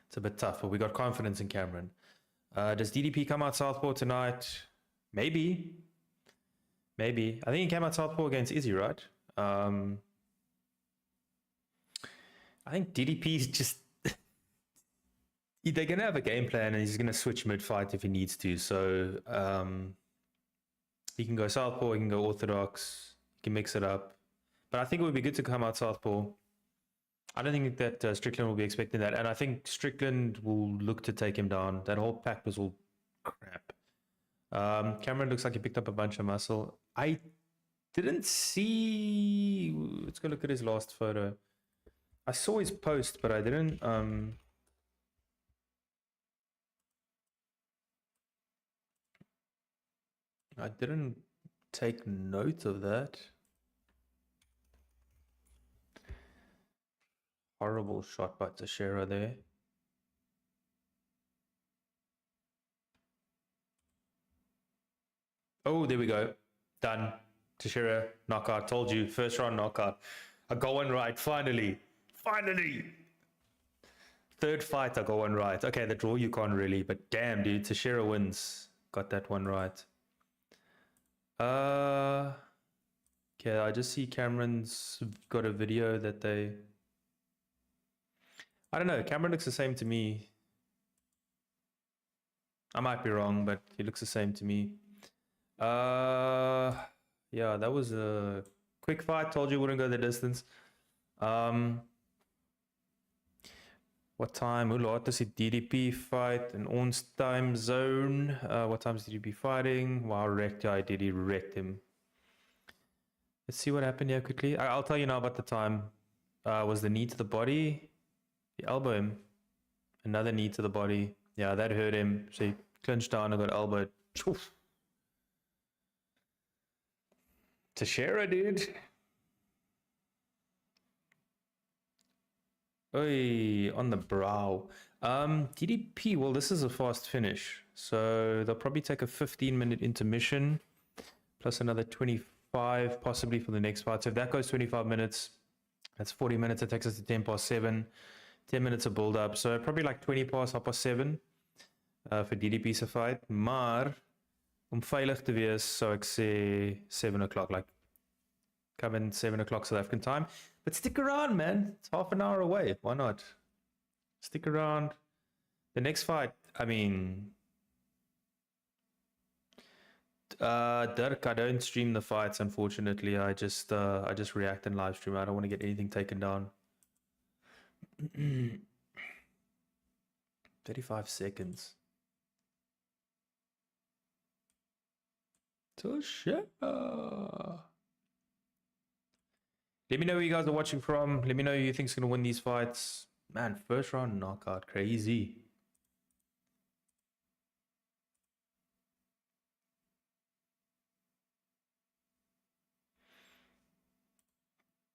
It's a bit tough, but we got confidence in Cameron. Does DDP come out southpaw tonight? Maybe. Maybe. I think he came out southpaw against Izzy, right? I think DDP's just... they're going to have a game plan, and he's going to switch mid-fight if he needs to. So he can go southpaw, he can go orthodox, he can mix it up. But I think it would be good to come out southpaw. I don't think that Strickland will be expecting that. And I think Strickland will look to take him down. That whole pack was all crap. Cameron looks like he picked up a bunch of muscle. I didn't see... Let's go look at his last photo. I saw his post, but I didn't... I didn't take note of that. Horrible shot by Teixeira there. Oh, there we go. Done. Teixeira, knockout. Told you, first round knockout. I got one right, finally. Finally! Third fight, I got one right. Okay, the draw you can't really, but damn, dude, Teixeira wins. Got that one right. Okay, I just see Cameron's got a video that they... I don't know, Cameron looks the same to me. I might be wrong, but he looks the same to me. Yeah, that was a quick fight. Told you wouldn't go the distance. What time? Hoe laat is die DDP fight in ons time zone? What time is DDP fighting? Wow, wrecked. Yeah, he wrecked him. Let's see what happened here quickly. I'll tell you now about the time. Was the knee to the body? He elbowed him. Another knee to the body. Yeah, that hurt him. So he clinched down and got elbowed. Oof. Teixeira, dude. Oy, on the brow. DDP, well, this is a fast finish. So they'll probably take a 15-minute intermission, plus another 25, possibly for the next fight. So if that goes 25 minutes, that's 40 minutes. It takes us to 10 past 7. 10 minutes of build-up. So probably like 20 past, half past 7 for DDP se fight. Maar, om veilig te wees, sou ek sê 7 o'clock. Like, come in 7 o'clock South African time. But stick around, man. It's half an hour away. Why not? Stick around. The next fight, I mean... Dirk, I don't stream the fights, unfortunately. I just react and live stream. I don't want to get anything taken down. 35 seconds. Teixeira. Let me know where you guys are watching from. Let me know who you think's going to win these fights. Man, first round knockout. Crazy.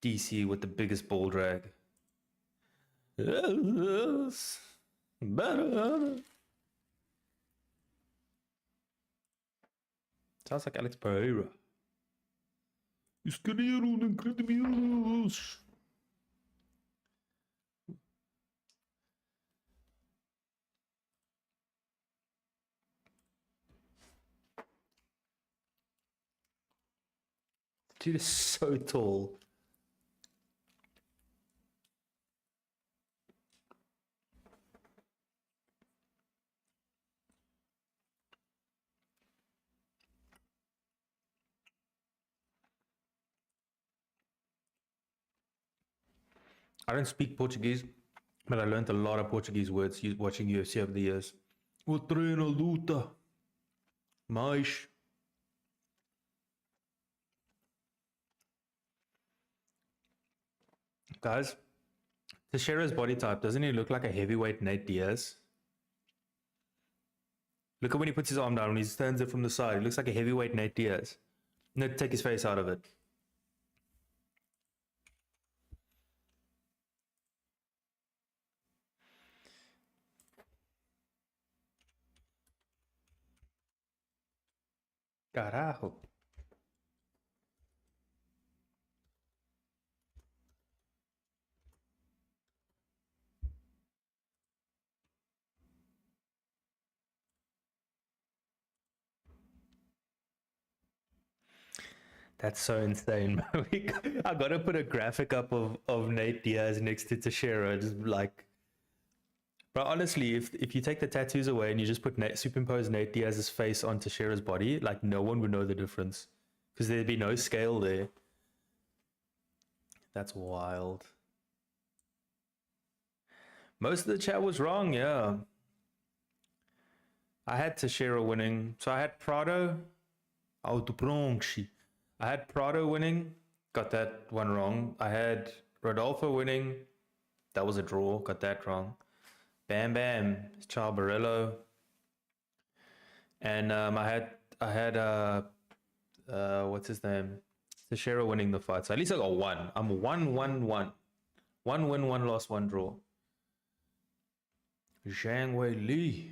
DC with the biggest ball drag. Yes. Better. Sounds like Alex Pereira. Escanearam incríveis. Dude is so tall. I don't speak Portuguese, but I learned a lot of Portuguese words watching UFC over the years. O treino luta. Mais. Guys, Teixeira's body type, doesn't he look like a heavyweight Nate Diaz? Look at when he puts his arm down and he turns it from the side. He looks like a heavyweight Nate Diaz. No, take his face out of it. Carajo. That's so insane. I gotta put a graphic up of Nate Diaz next to Teixeira, just like. But honestly, if you take the tattoos away and you just put superimpose Nate Diaz's face on Teixeira's body, like no one would know the difference because there'd be no scale there. That's wild. Most of the chat was wrong, yeah. I had Teixeira winning, so I had Prado. I had Prado winning, got that one wrong. I had Rodolfo winning, that was a draw, got that wrong. Bam Bam, Charles Barello. And I had what's his name? Teixeira winning the fight. So at least I got one. I'm 1-1-1. 1 win, 1 loss, 1 draw. Zhang Wei Li.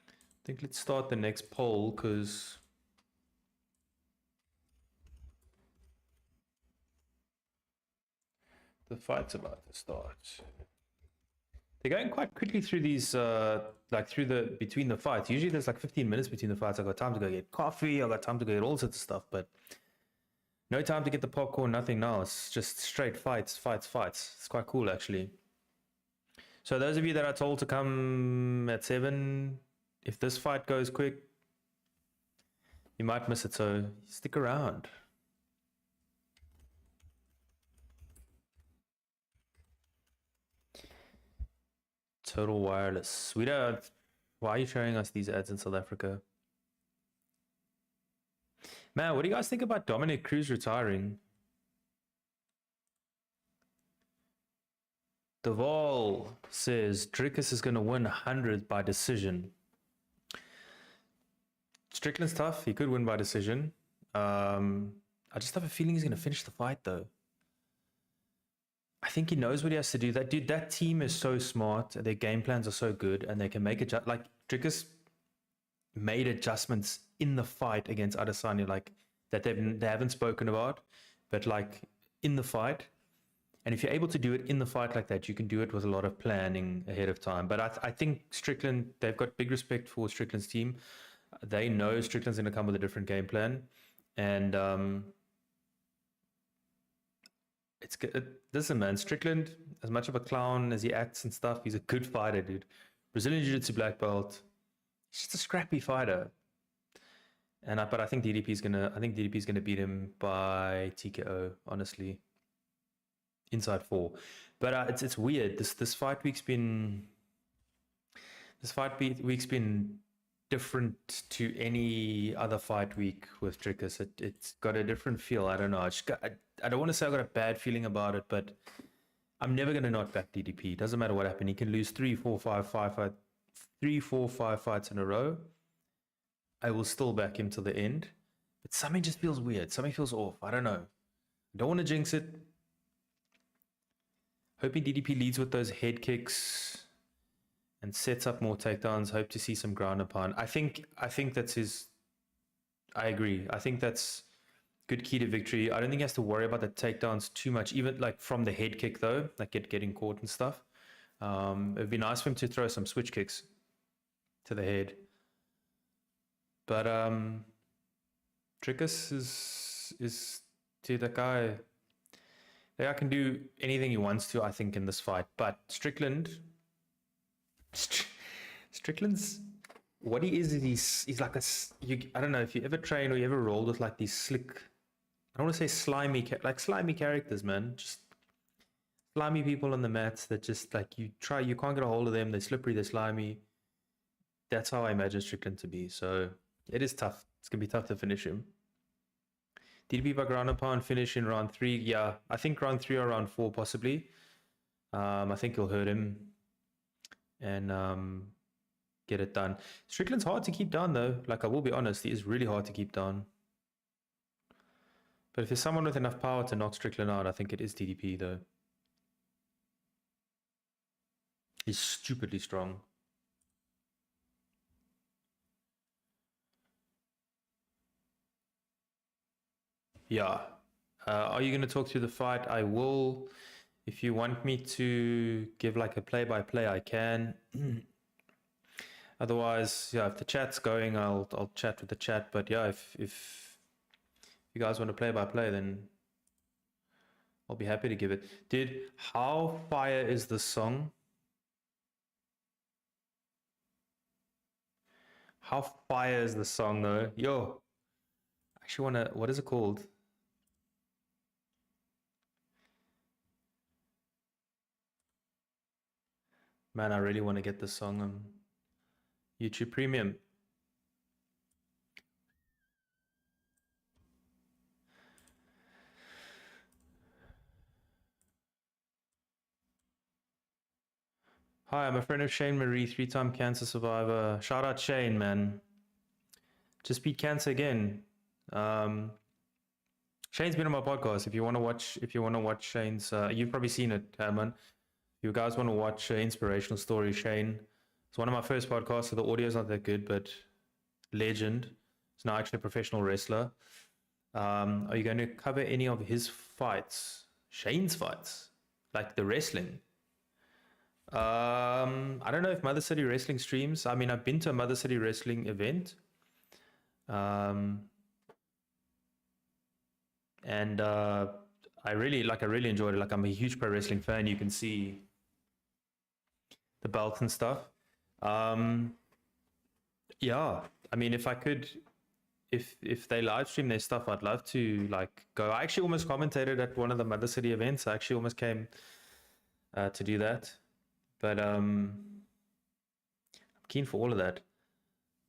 I think let's start the next poll because the fight's about to start. They're going quite quickly through these, like between the fights. Usually there's like 15 minutes between the fights. I got time to go get coffee. I got time to go get all sorts of stuff, but no time to get the popcorn, nothing now. It's just straight fights. It's quite cool actually. So those of you that are told to come at 7, if this fight goes quick, you might miss it. So stick around. Total Wireless. We don't. Why are you showing us these ads in South Africa? Man, what do you guys think about Dominic Cruz retiring? Deval says Dricus is going to win 100 by decision. Strickland's tough. He could win by decision. I just have a feeling he's going to finish the fight, though. I think he knows what he has to do. That team is so smart. Their game plans are so good, and they can make it. Like Dricus made adjustments in the fight against Adesanya, like that they haven't spoken about, but like in the fight. And if you're able to do it in the fight like that, you can do it with a lot of planning ahead of time. But I think Strickland, they've got big respect for Strickland's team. They know Strickland's going to come with a different game plan. And it's good. Listen, man, Strickland, as much of a clown as he acts and stuff, he's a good fighter, dude. Brazilian Jiu-Jitsu black belt. He's just a scrappy fighter. But I think DDP's gonna beat him by TKO, honestly. Inside 4. But it's weird. This fight week's been different to any other fight week with Dricus. It's got a different feel. I don't know. I don't want to say I got a bad feeling about it, but I'm never gonna not back DDP. Doesn't matter what happened. He can lose 3, 4, 5 fights in a row. I will still back him till the end. But something just feels weird. Something feels off. I don't know. I don't want to jinx it. Hoping DDP leads with those head kicks and sets up more takedowns. Hope to see some ground and pound. I think that's his. I agree. I think that's good key to victory. I don't think he has to worry about the takedowns too much, even like from the head kick though, like getting caught and stuff. It'd be nice for him to throw some switch kicks to the head. But Dricus is dude, that guy. The guy can do anything he wants to, I think, in this fight. But Strickland's what he is he's like I don't know if you ever train or you ever rolled with like these slick, I don't want to say slimy characters, man. Just slimy people on the mats that just like you can't get a hold of them. They're slippery, they're slimy. That's how I imagine Strickland to be. So it is tough. It's gonna be tough to finish him. DDP by ground and pound finish in round 3. Yeah, I think round 3 or round 4 possibly. I think he'll hurt him and get it done. Strickland's hard to keep down though. Like I will be honest, he is really hard to keep down. But if there's someone with enough power to knock Strickland out, I think it is DDP though. He's stupidly strong. Yeah. Are you going to talk through the fight? I will. If you want me to give like a play-by-play, I can. Otherwise, yeah, if the chat's going, I'll chat with the chat. But yeah, if you guys want to play by play, then I'll be happy to give it. Dude, how fire is this song? How fire is the song though? Yo, I actually wanna, what is it called? Man, I really want to get this song on YouTube Premium. Hi, I'm a friend of Shane Marie, 3-time cancer survivor. Shout out Shane, man. Just beat cancer again. Shane's been on my podcast. If you want to watch Shane's, you've probably seen it, Herman. If you guys want to watch inspirational story, Shane. It's one of my first podcasts, so the audio's not that good, but legend. He's now actually a professional wrestler. Are you going to cover any of his fights? Shane's fights? Like the wrestling? I don't know if Mother City Wrestling streams. I mean, I've been to a Mother City Wrestling event. And I really enjoyed it. Like, I'm a huge pro wrestling fan. You can see the belts and stuff. Yeah, I mean, if I could, if they live stream their stuff, I'd love to like go. I actually almost commentated at one of the Mother City events. I actually almost came to do that, but I'm keen for all of that.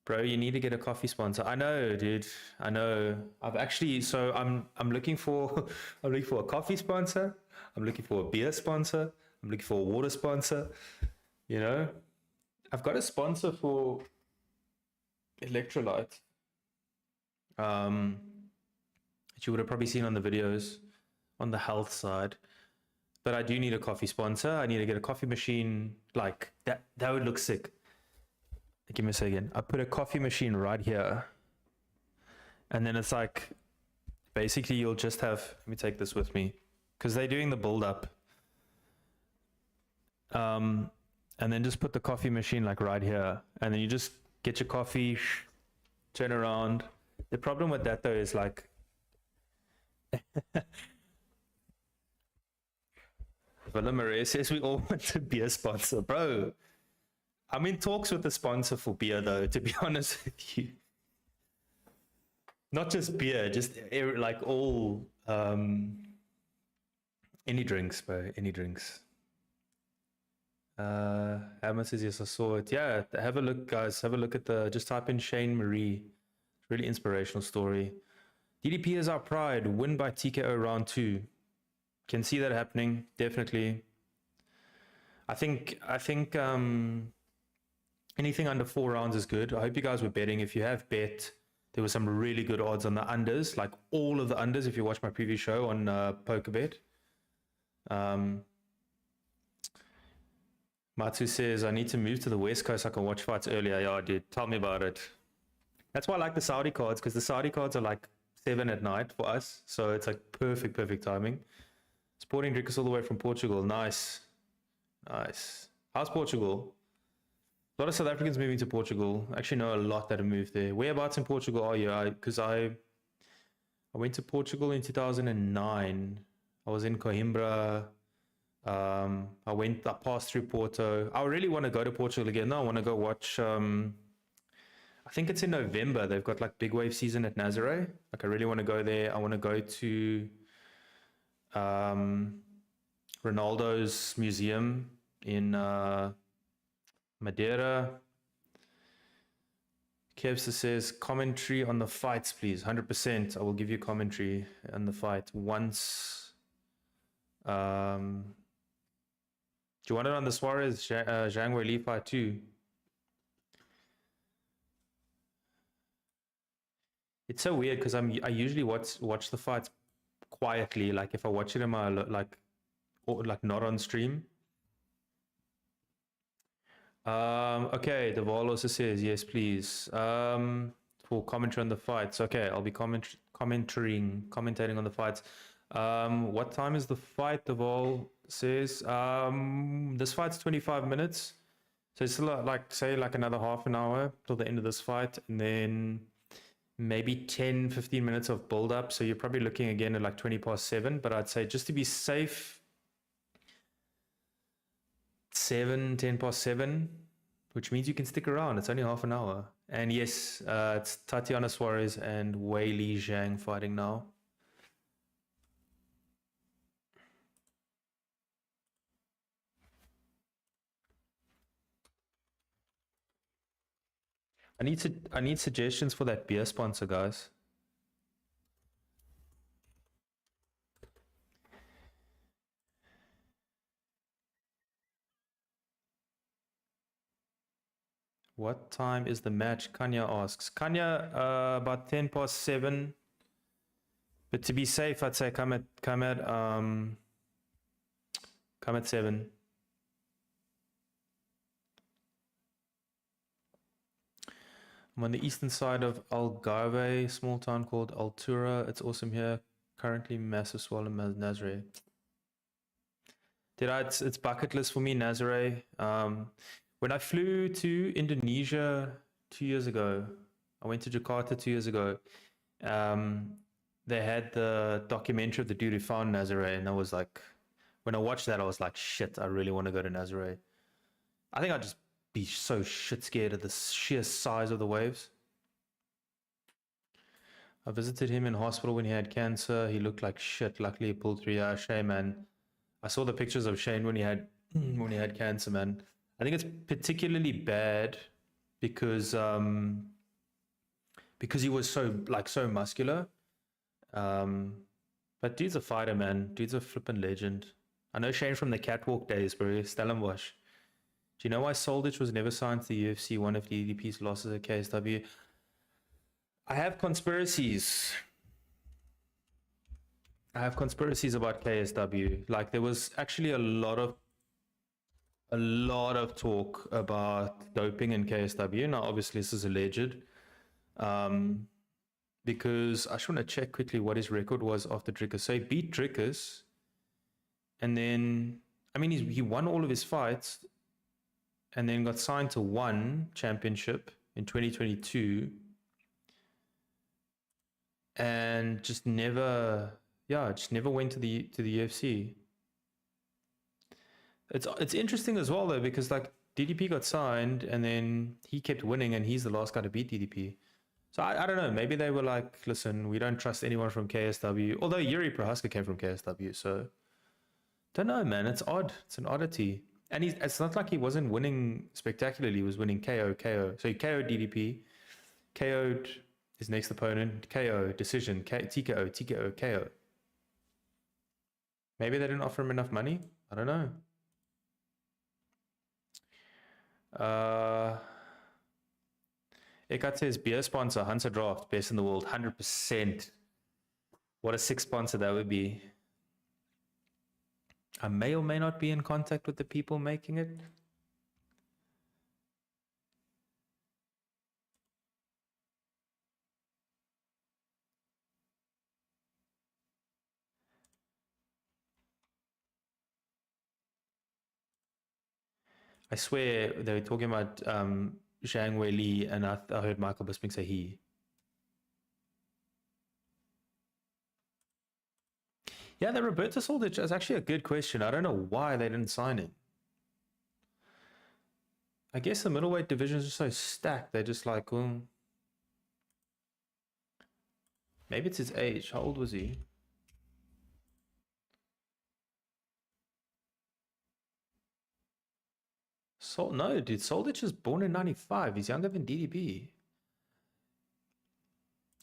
Bro, you need to get a coffee sponsor. I know, dude. I know. I've actually, so I'm looking for I'm looking for a coffee sponsor. I'm looking for a beer sponsor. I'm looking for a water sponsor. You know, I've got a sponsor for electrolyte. That you would have probably seen on the videos on the health side. But I do need a coffee sponsor. I need to get a coffee machine like that. That would look sick. Give me a second. I put a coffee machine right here. And then it's like, basically you'll just have, let me take this with me, because they're doing the build up. And then just put the coffee machine like right here. And then you just get your coffee, turn around. The problem with that though is like, Villa Marais says we all want a beer sponsor, bro. I'm in talks with the sponsor for beer though, to be honest with you. Not just beer, just like all, any drinks, bro, any drinks. Hammer says, yes, I saw it. Yeah, have a look, guys. Have a look at just type in Shane Marie. Really inspirational story. DDP is our pride. Win by TKO round 2. Can see that happening, definitely. I think anything under 4 rounds is good. I hope you guys were betting. If you have bet, there were some really good odds on the unders, like all of the unders. If you watch my previous show on PokerBet. Matsu says, I need to move to the West Coast so I can watch fights earlier. Yeah, dude, tell me about it. That's why I like the Saudi cards, because the Saudi cards are like 7 at night for us. So it's like perfect timing. Sporting Dricus all the way from Portugal. Nice. How's Portugal? A lot of South Africans moving to Portugal. I actually know a lot that have moved there. Whereabouts in Portugal are you? Because I went to Portugal in 2009. I was in Coimbra. I passed through Porto. I really want to go to Portugal again. No, I want to go watch, I think it's in November. They've got like big wave season at Nazaré. Like I really want to go there. I want to go to Ronaldo's museum in Madeira. Kevster says, commentary on the fights, please. 100%. I will give you commentary on the fight once. Do you want it on the Suarez Zhang Weili fight too? It's so weird because I usually watch the fights quietly. Like if I watch it in my like not on stream. Okay, the Vol also says yes, please. For commentary on the fights. Okay, I'll be commentating on the fights. What time is the fight? The Vol says this fight's 25 minutes, so it's still like say like another half an hour till the end of this fight, and then maybe 10-15 minutes of build up, so you're probably looking again at like 7, but I'd say just to be safe, 10 past 7, which means you can stick around. It's only half an hour. And yes, it's Tatiana Suarez and Wei Li Zhang fighting now. I need suggestions for that beer sponsor, guys. What time is the match? Kanya asks. Kanya, about 7. But to be safe, I'd say come at 7. I'm on the eastern side of Algarve, small town called Altura. It's awesome here. Currently massive swell in Nazare. It's bucket list for me, Nazare. When I flew to Indonesia 2 years ago, I went to Jakarta 2 years ago. They had the documentary of the dude who found Nazare, and I was like, when I watched that, I was like, shit, I really want to go to Nazare. I think I'd just be so shit scared of the sheer size of the waves. I visited him in hospital when he had cancer. He looked like shit. Luckily, he pulled through. Yeah, shame, man. I saw the pictures of Shane when he had cancer, man. I think it's particularly bad because he was so muscular. But dude's a fighter, man. Dude's a flippin' legend. I know Shane from the catwalk days, bro. Stellenbosch. Do you know why Soldich was never signed to the UFC? One of DDP's losses at KSW. I have conspiracies. about KSW. Like there was actually a lot of talk about doping in KSW. Now, obviously, this is alleged. Because I just want to check quickly what his record was after Dricus. So he beat Dricus, and then he won all of his fights. And then got signed to one championship in 2022, and just never went to the UFC. It's interesting as well though, because like DDP got signed and then he kept winning, and he's the last guy to beat DDP. So I don't know. Maybe they were like, listen, we don't trust anyone from KSW. Although Yuri Prohaska came from KSW, so don't know, man. It's odd. It's an oddity. And it's not like he wasn't winning spectacularly. He was winning KO. So he KO'd DDP, KO'd his next opponent, KO, decision, TKO, KO. Maybe they didn't offer him enough money. I don't know. Ekat says, beer sponsor, Hunter Draft, best in the world, 100%. What a sick sponsor that would be. I may or may not be in contact with the people making it. I swear they were talking about Zhang Wei Li, and I heard Michael Bisping say he. Yeah, the Roberto Soldich is actually a good question. I don't know why they didn't sign him. I guess the middleweight divisions are so stacked. They're just like, well, maybe it's his age. How old was he? No, dude. Soldich is born in 95. He's younger than DDP.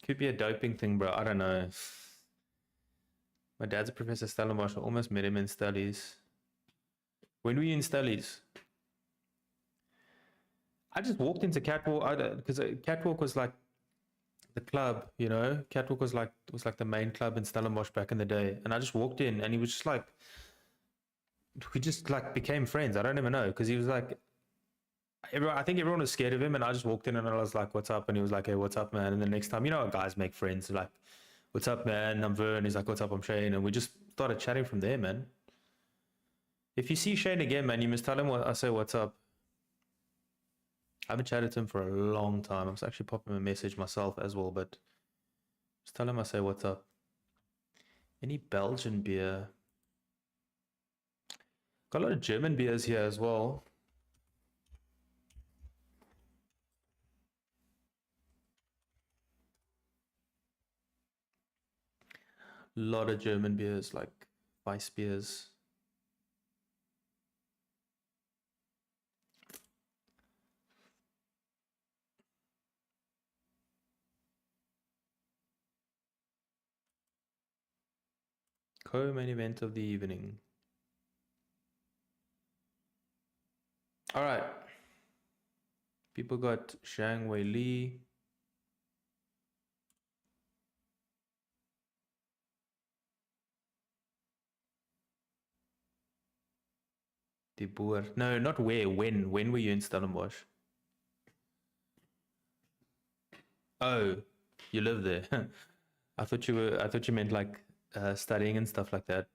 Could be a doping thing, bro. I don't know. My dad's a professor Stellenbosch. I almost met him in Stellies. When were you in Stellies? I just walked into Catwalk because Catwalk was like the club, you know. Catwalk was like the main club in Stellenbosch back in the day, and I just walked in, and he was just like, we just like became friends. I don't even know, because he was like, I think everyone was scared of him, and I just walked in and I was like, "What's up?" And he was like, "Hey, what's up, man?" And the next time, you know, guys make friends, like, "What's up, man? I'm Vern." He's like, "What's up? I'm Shane." And we just started chatting from there, man. If you see Shane again, man, you must tell him I say what's up. I haven't chatted to him for a long time. I was actually popping him a message myself as well, but just tell him I say what's up. Any Belgian beer? Got a lot of German beers here as well. A lot of German beers, like Weiss beers. Co-main event of the evening. All right. People got Zhang Wei Li. De Boer. No, not where. When? When were you in Stellenbosch? Oh, you live there. I thought you were. I thought you meant like studying and stuff like that.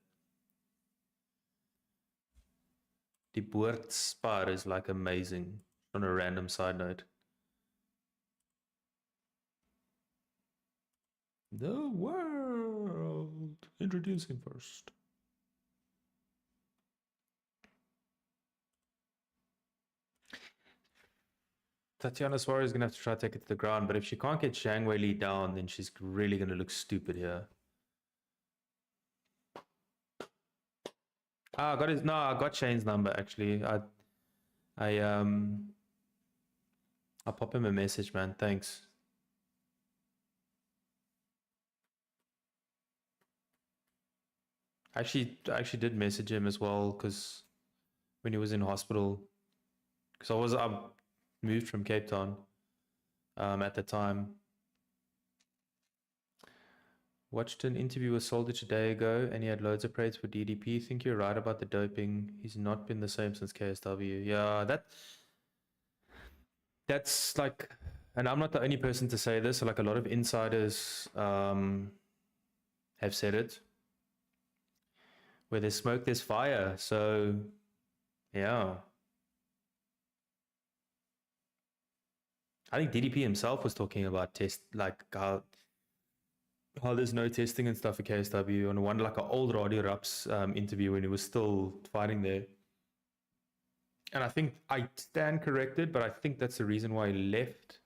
Die Boortspar is like amazing. On a random side note. The world. Introducing first. Tatiana Suarez is gonna have to try to take it to the ground, but if she can't get Zhang Wei Li down, then she's really gonna look stupid here. Ah, I got his. No, I got Shane's number actually. I'll pop him a message, man. Thanks. I actually did message him as well because when he was in hospital, because I moved from Cape Town at the time. Watched an interview with Soldich a day ago, and he had loads of praise for DDP. Think you're right about the doping. He's not been the same since KSW. Yeah, that's like, and I'm not the only person to say this. Like a lot of insiders have said it. Where there's smoke, there's fire. So, yeah. I think DDP himself was talking about like how there's no testing and stuff at KSW on one like an old Radio Raps interview when he was still fighting there. And I think I stand corrected, but I think that's the reason why he left.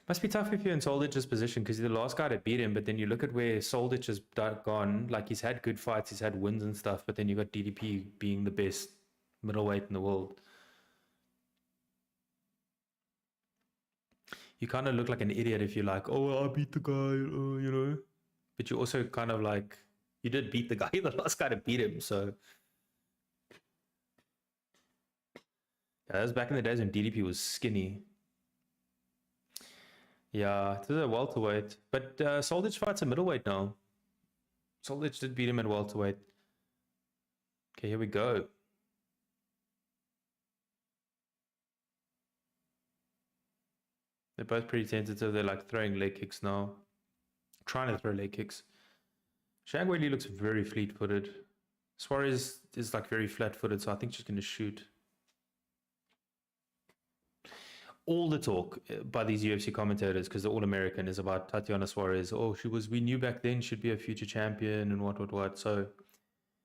Must be tough if you're in Soldich's position because he's the last guy to beat him. But then you look at where Soldich has gone. Like he's had good fights, he's had wins and stuff. But then you got DDP being the best middleweight in the world. You kind of look like an idiot if you're like, oh, I beat the guy, you know. But you also kind of like, you did beat the guy, you're the last guy to beat him. So yeah, that was back in the days when DDP was skinny. Yeah, to the welterweight. But Soldich fights a middleweight now. Soldich did beat him at welterweight. Okay, here we go. They're both pretty tentative. They're like throwing leg kicks now. Trying to throw leg kicks. Zhang Wei Li looks very fleet-footed. Suarez is like very flat-footed, so I think she's going to shoot. All the talk by these UFC commentators, because they're all American, is about Tatiana Suarez. Oh, we knew back then she'd be a future champion and what. So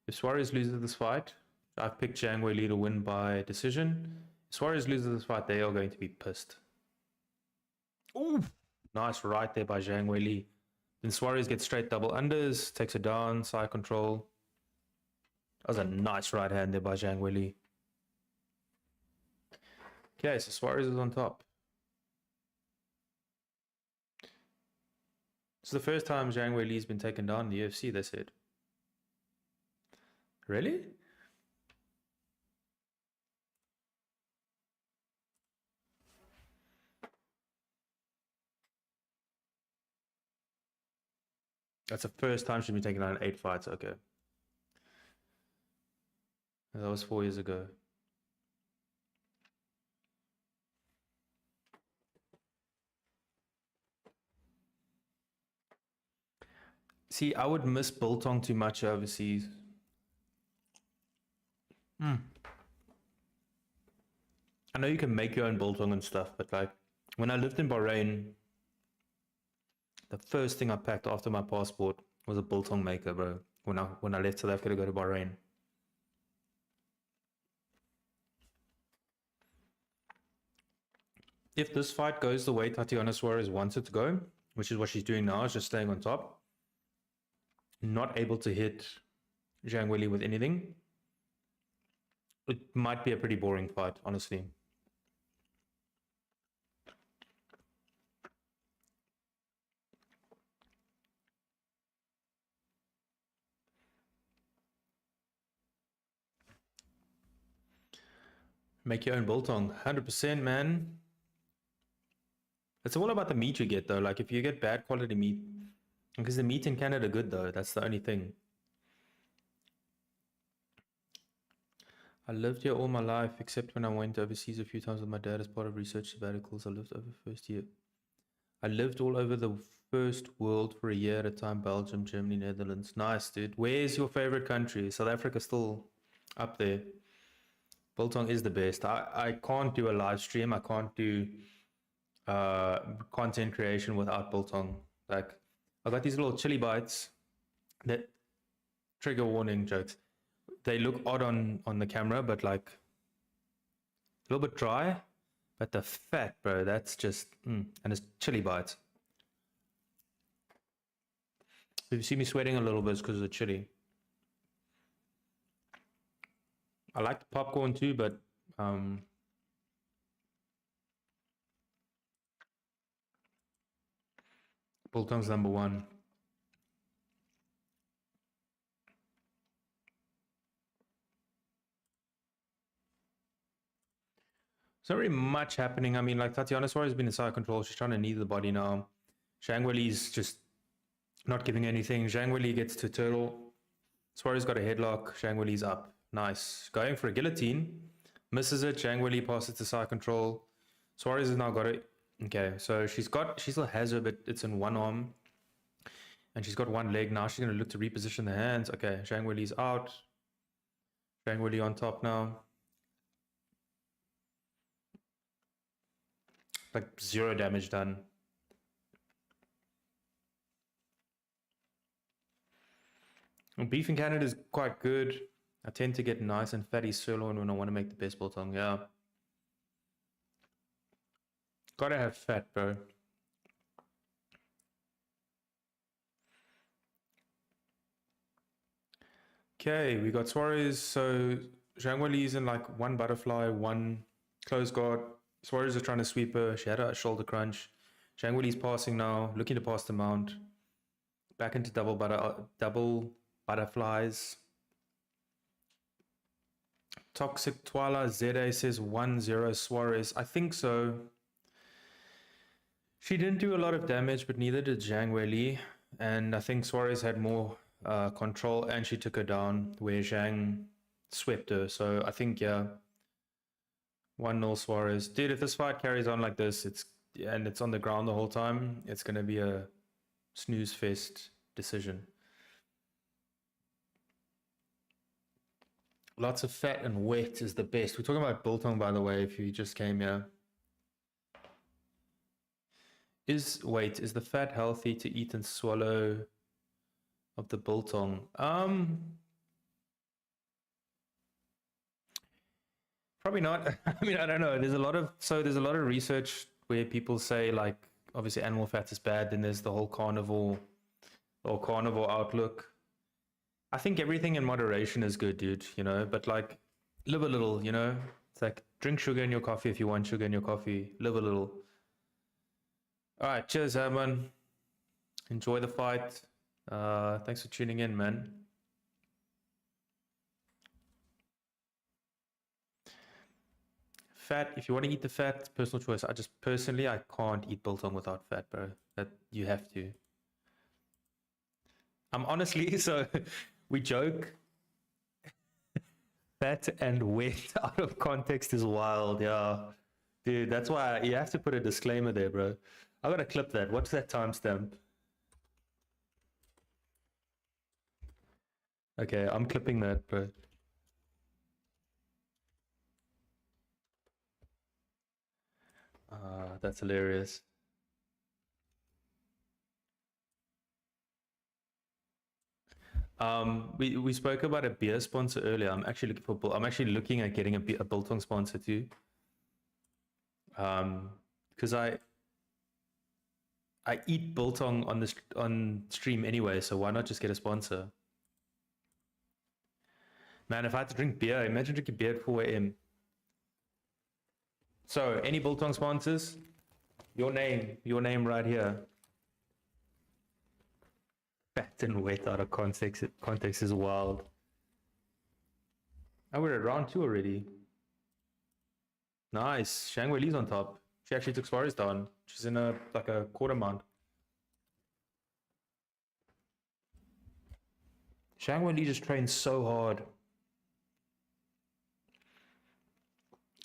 if Suarez loses this fight, I've picked Zhang Wei Li to win by decision. If Suarez loses this fight, they are going to be pissed. Ooh, nice right there by Zhang Wei Li. Then Suarez gets straight double unders, takes it down, side control. That was a nice right hand there by Zhang Wei Li. Okay, so Suarez is on top. It's the first time Zhang Wei Li's been taken down in the UFC, they said. Really? That's the first time she's been taken down in 8 fights, okay. That was 4 years ago. See, I would miss biltong too much overseas. I know you can make your own biltong and stuff, but like when I lived in Bahrain, the first thing I packed after my passport was a biltong maker, bro. When I left South Africa to go to Bahrain. If this fight goes the way Tatiana Suarez wants it to go, which is what she's doing now, is just staying on top, not able to hit Zhang Weili with anything, it might be a pretty boring fight, honestly. Make your own biltong, 100%, man. It's all about the meat you get, though. Like, if you get bad quality meat, because the meat in Canada good, though. That's the only thing. I lived here all my life, except when I went overseas a few times with my dad as part of research sabbaticals. I lived over first year. I lived all over the first world for a year at a time. Belgium, Germany, Netherlands. Nice, dude. Where's your favorite country? South Africa still up there. Biltong is the best. I can't do a live stream. I can't do content creation without biltong. Like, I got these little chili bites that, trigger warning jokes, they look odd on the camera, but like a little bit dry, but the fat, bro, that's just and it's chili bites. If you see me sweating a little bit, it's because of the chili. I like the popcorn too, but biltong's number one. There's not really much happening. I mean, like, Tatiana Suarez has been in side control. She's trying to knee the body now. Zhang Weili's just not giving anything. Zhang Weili gets to turtle. Suarez got a headlock. Zhang Weili's up. Nice. Going for a guillotine. Misses it. Zhang Weili passes to side control. Suarez has now got it. Okay, so she still has her, but it's in one arm. And she's got one leg. Now she's going to look to reposition the hands. Okay, Zhang Weili's out. Zhang Weili on top now. Like 0 damage done. Beef in Canada is quite good. I tend to get nice and fatty sirloin when I want to make the best biltong. Yeah. Gotta have fat, bro. Okay, we got Suarez. So Zhang Weili's in like one butterfly, one close guard. Suarez is trying to sweep her. She had a shoulder crunch. Zhang Weili's passing now, looking to pass the mount. Back into double butterflies. Toxic Twala ZA says 1-0 Suarez. I think so. She didn't do a lot of damage, but neither did Zhang Weili. And I think Suarez had more control, and she took her down where Zhang swept her. So I think, yeah, 1-0 Suarez. Dude, if this fight carries on like this, it's on the ground the whole time, it's going to be a snooze fest decision. Lots of fat and wet is the best. We're talking about biltong, by the way, if you just came here. Is the fat healthy to eat and swallow of the biltong? Probably not. I mean, I don't know. There's a lot of research where people say, like, obviously animal fat is bad. Then there's the whole carnivore outlook. I think everything in moderation is good, dude, you know, but like live a little, you know. It's like drink sugar in your coffee if you want sugar in your coffee. Live a little. All right, cheers, Herman. Enjoy the fight. Thanks for tuning in, man. Fat, if you want to eat the fat, it's personal choice. I can't eat biltong without fat, bro. That you have to. I'm honestly, so we joke. Fat and wet out of context is wild, yeah. Dude, that's why you have to put a disclaimer there, bro. I gotta clip that. What's that timestamp? Okay, I'm clipping that, but that's hilarious. We spoke about a beer sponsor earlier. I'm actually looking at getting a biltong sponsor too. Because I eat biltong on stream anyway, so why not just get a sponsor? Man, if I had to drink beer, imagine drinking beer at 4 a.m. So, any biltong sponsors? Your name right here. Fat and wet out of context is wild. Oh, we're at round 2 already. Nice. Shang Wei Li's on top. She actually took Suarez down. She's in a quarter mount. Shang Wei Li just trains so hard.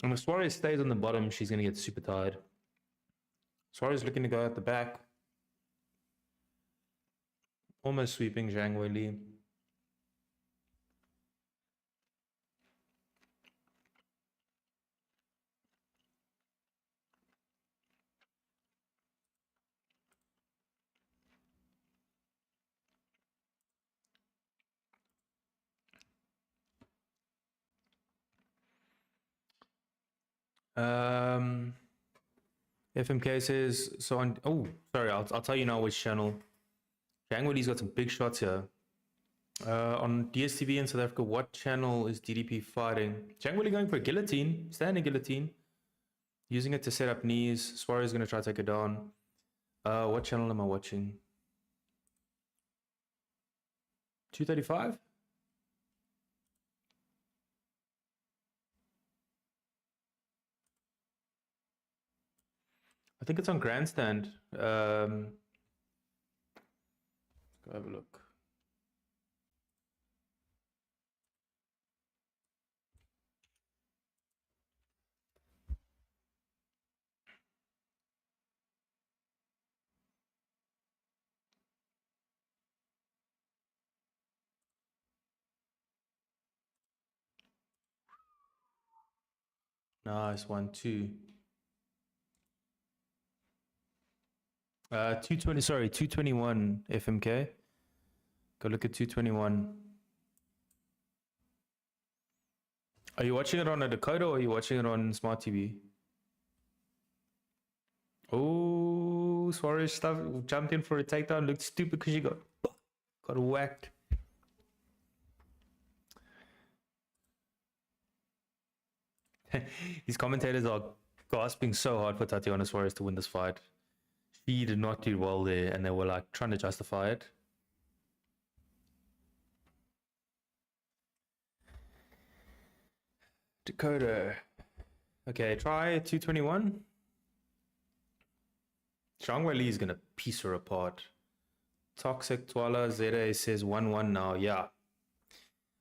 And if Suarez stays on the bottom, she's going to get super tired. Suarez looking to go at the back. Almost sweeping Zhang Weili. FMK says, so on, oh, sorry, I'll tell you now which channel. Zhang Weili's got some big shots here. On DSTV in South Africa, what channel is DDP fighting? Zhang Weili going for a guillotine, standing guillotine. Using it to set up knees. Suarez is going to try to take it down. What channel am I watching? 235? I think it's on Grandstand. Let's go have a look. Nice, 1-2. 220, sorry, 221 FMK. Go look at 221. Are you watching it on a decoder or are you watching it on smart TV? Oh, Suarez stuff jumped in for a takedown, looked stupid because she got whacked. These commentators are gasping so hard for Tatiana Suarez to win this fight. She did not do well there, and they were like trying to justify it. Dakota. Okay, try 221. Zhang Weili is gonna piece her apart. Toxic Twala Zeta says 1-1 now. Yeah.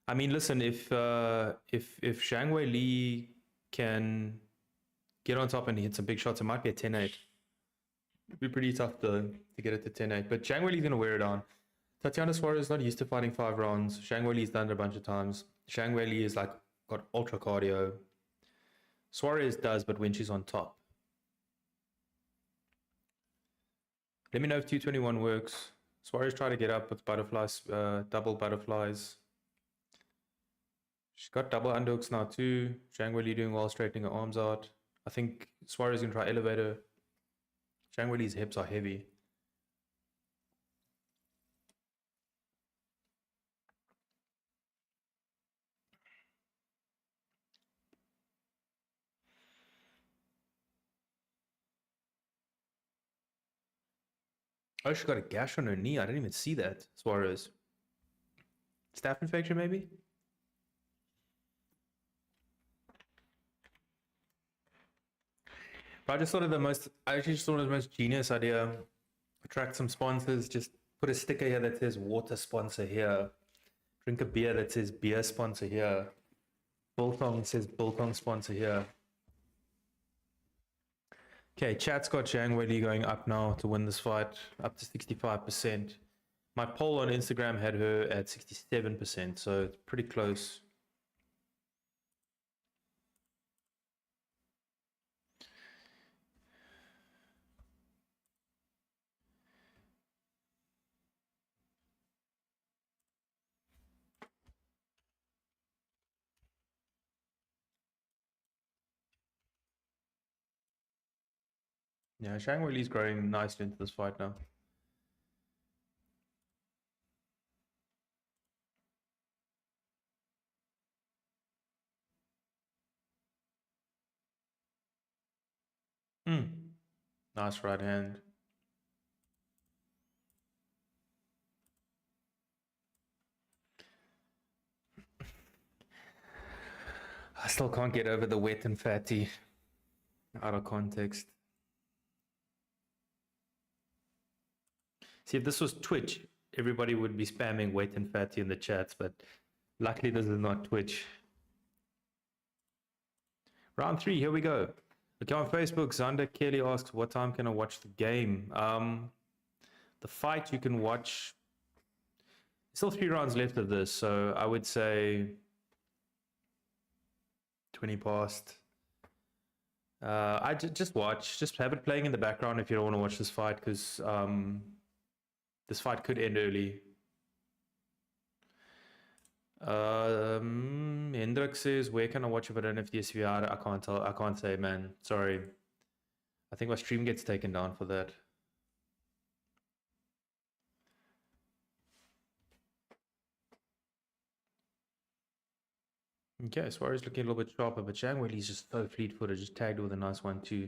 I mean, listen, if Zhang Weili can get on top and hit some big shots, it might be a 10-8. It'd be pretty tough to get it to 10-8. But Zhang Weili's gonna wear it down. Tatiana Suarez is not used to fighting 5 rounds. Zhang Weili's done it a bunch of times. Zhang Weili is like got ultra cardio. Suarez does, but when she's on top. Let me know if 221 works. Suarez tried to get up with butterflies, double butterflies. She's got double underhooks now too. Zhang Weili doing well, straightening her arms out. I think Suarez is going to try elevator. Zhang Weili's hips are heavy. Oh, she got a gash on her knee. I didn't even see that. Suarez. Staph infection, maybe? But I just thought of the most genius idea. Attract some sponsors. Just put a sticker here that says water sponsor here. Drink a beer that says beer sponsor here. Biltong says Biltong sponsor here. Okay, chat's got Zhang Weili going up now to win this fight, up to 65%. My poll on Instagram had her at 67%, so it's pretty close. Yeah, Zhang Weili's growing nicely into this fight now. Nice right hand. I still can't get over the wet and fatty out of context. See, if this was Twitch, everybody would be spamming wet and fatty in the chats, but luckily this is not Twitch. Round 3, here we go. Okay, on Facebook, Xander Kelly asks, what time can I watch the game? The fight you can watch, still 3 rounds left of this, so I would say 20 past. I just watch, just have it playing in the background if you don't want to watch this fight, because this fight could end early. Hendrik says, where can I watch if I don't have DSVR? I can't tell. I can't say, man. Sorry. I think my stream gets taken down for that. Okay, Suarez looking a little bit sharper, but Zhang Weili's just so fleet-footed. Just tagged with a nice 1-2.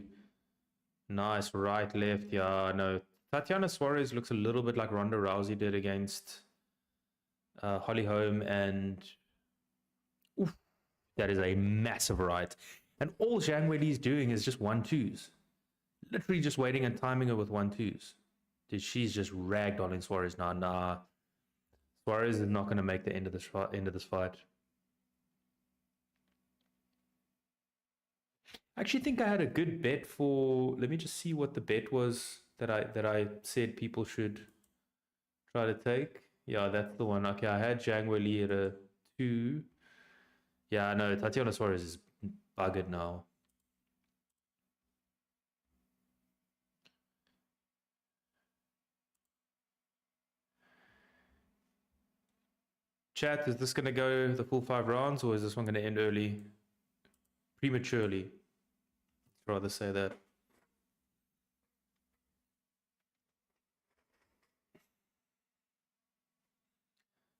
Nice right, left. Yeah, no. Tatiana Suarez looks a little bit like Ronda Rousey did against Holly Holm, and oof, that is a massive right. And all Zhang Weili is doing is just 1-2s. Literally just waiting and timing her with 1-2s. Dude, she's just ragdolling Suarez now. Nah. Suarez is not going to make the end of this fight. I actually think I had a good bet for. Let me just see what the bet was that I said people should try to take. Yeah, that's the one. Okay, I had Zhang Weili at a 2. Yeah, no, Tatiana Suarez is buggered now. Chat, is this going to go the full 5 rounds, or is this one going to end early? Prematurely. I'd rather say that.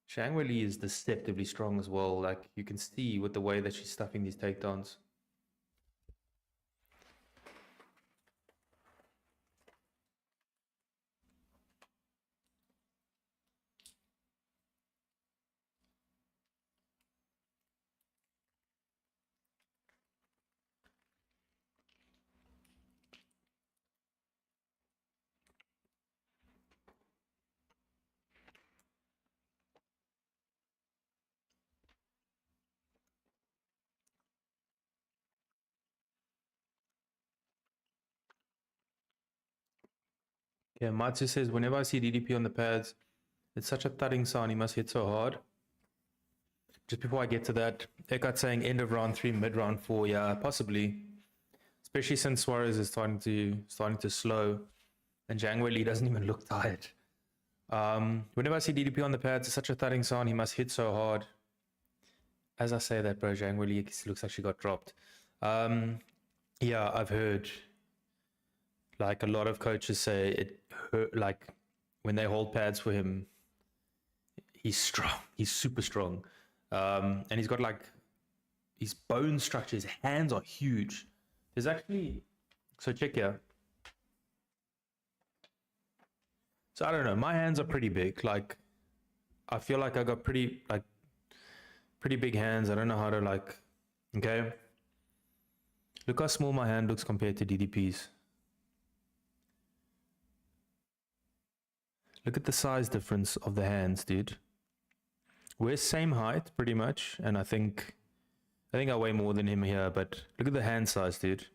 Zhang Weili is deceptively strong as well. Like, you can see with the way that she's stuffing these takedowns. Yeah, Matsu says, whenever I see DDP on the pads, it's such a thudding sound. He must hit so hard. Just before I get to that, Eckart saying end of round 3, mid round 4. Yeah, possibly. Especially since Suarez is starting to slow, and Zhang Weili doesn't even look tired. Whenever I see DDP on the pads, it's such a thudding sound. He must hit so hard. As I say that, bro, Zhang Weili looks like she got dropped. Yeah, I've heard. Like, a lot of coaches say it hurt, like when they hold pads for him, he's strong. He's super strong. And he's got like his bone structure, his hands are huge. There's actually, so check here. So I don't know, my hands are pretty big. Like, I feel like I got pretty big hands. I don't know how to like, okay. Look how small my hand looks compared to DDP's. Look at the size difference of the hands, dude. We're same height, pretty much, and I think I weigh more than him here, but look at the hand size, dude.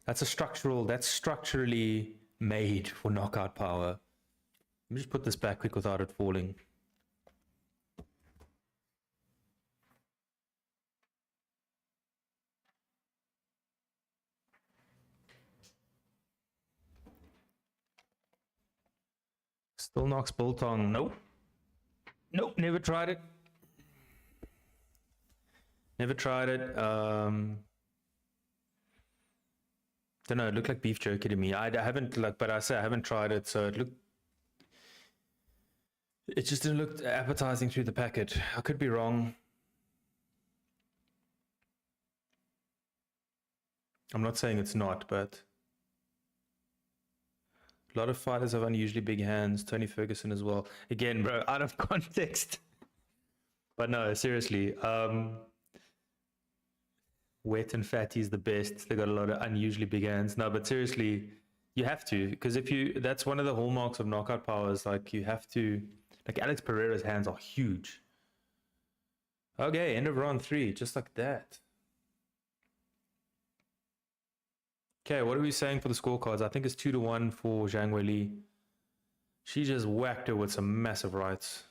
That's structurally made for knockout power. Let me just put this back quick without it falling. Still knocks biltong. Nope. Nope, never tried it. Never tried it. Don't know, it looked like beef jerky to me. I haven't, like, but I say I haven't tried it, so it just didn't look appetizing through the packet. I could be wrong. I'm not saying it's not, but a lot of fighters have unusually big hands. Tony Ferguson as well. Again, bro, out of context. But no, seriously. Wet and fatty is the best. They got a lot of unusually big hands. No, but seriously, you have to, because that's one of the hallmarks of knockout powers. Like, you have to, like, Alex Pereira's hands are huge. Okay, end of round 3, just like that. Okay, what are we saying for the scorecards? I think it's 2-1 for Zhang Weili. She just whacked her with some massive rights.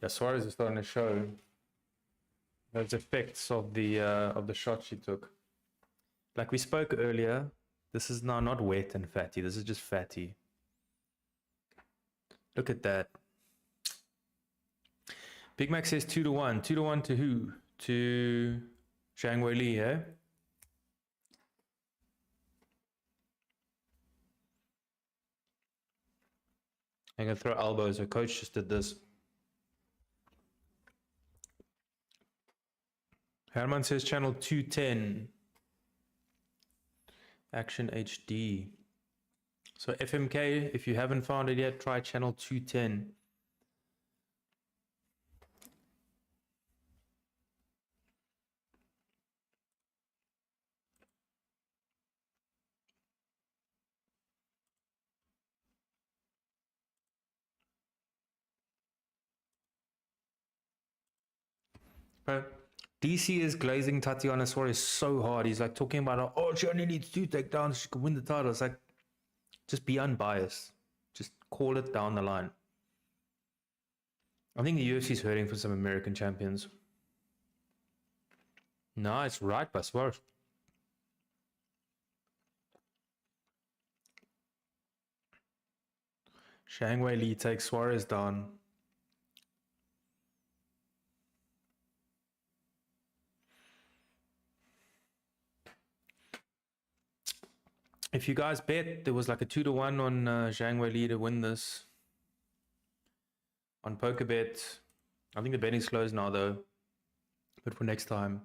Yeah, Suarez is starting to show those effects of the shot she took. Like we spoke earlier, this is now not wet and fatty. This is just fatty. Look at that. Big Mac says 2-1. 2-1 to who? To Zhang Weili, eh? I'm gonna throw elbows. Her coach just did this. Herman says channel 210. Action HD. So FMK, if you haven't found it yet, try channel 210. Bro, DC is glazing Tatiana Suarez so hard. He's like talking about, oh, she only needs 2 takedowns, she could win the title. It's like, just be unbiased. Just call it down the line. I think the UFC is hurting for some American champions. No, it's right by Suarez. Zhang Weili takes Suarez down. If you guys bet, there was like a 2-1 on Zhang Weili to win this. On PokerBet. I think the betting's closed now though. But for next time.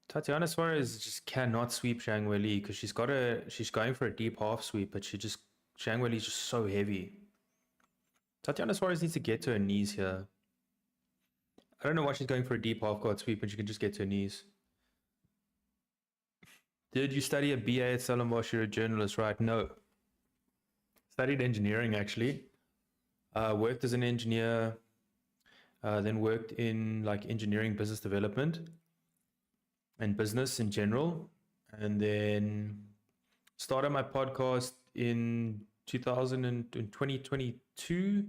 Tatiana Suarez just cannot sweep Zhang Weili because she's going for a deep half sweep, but Zhang Weili's just so heavy. Tatiana Suarez needs to get to her knees here. I don't know why she's going for a deep half guard sweep when she can just get to her knees. Did you study a BA at Stellenbosch? You're a journalist, right? No. Studied engineering, actually. Worked as an engineer. Then worked in like engineering business development and business in general. And then started my podcast in 2022.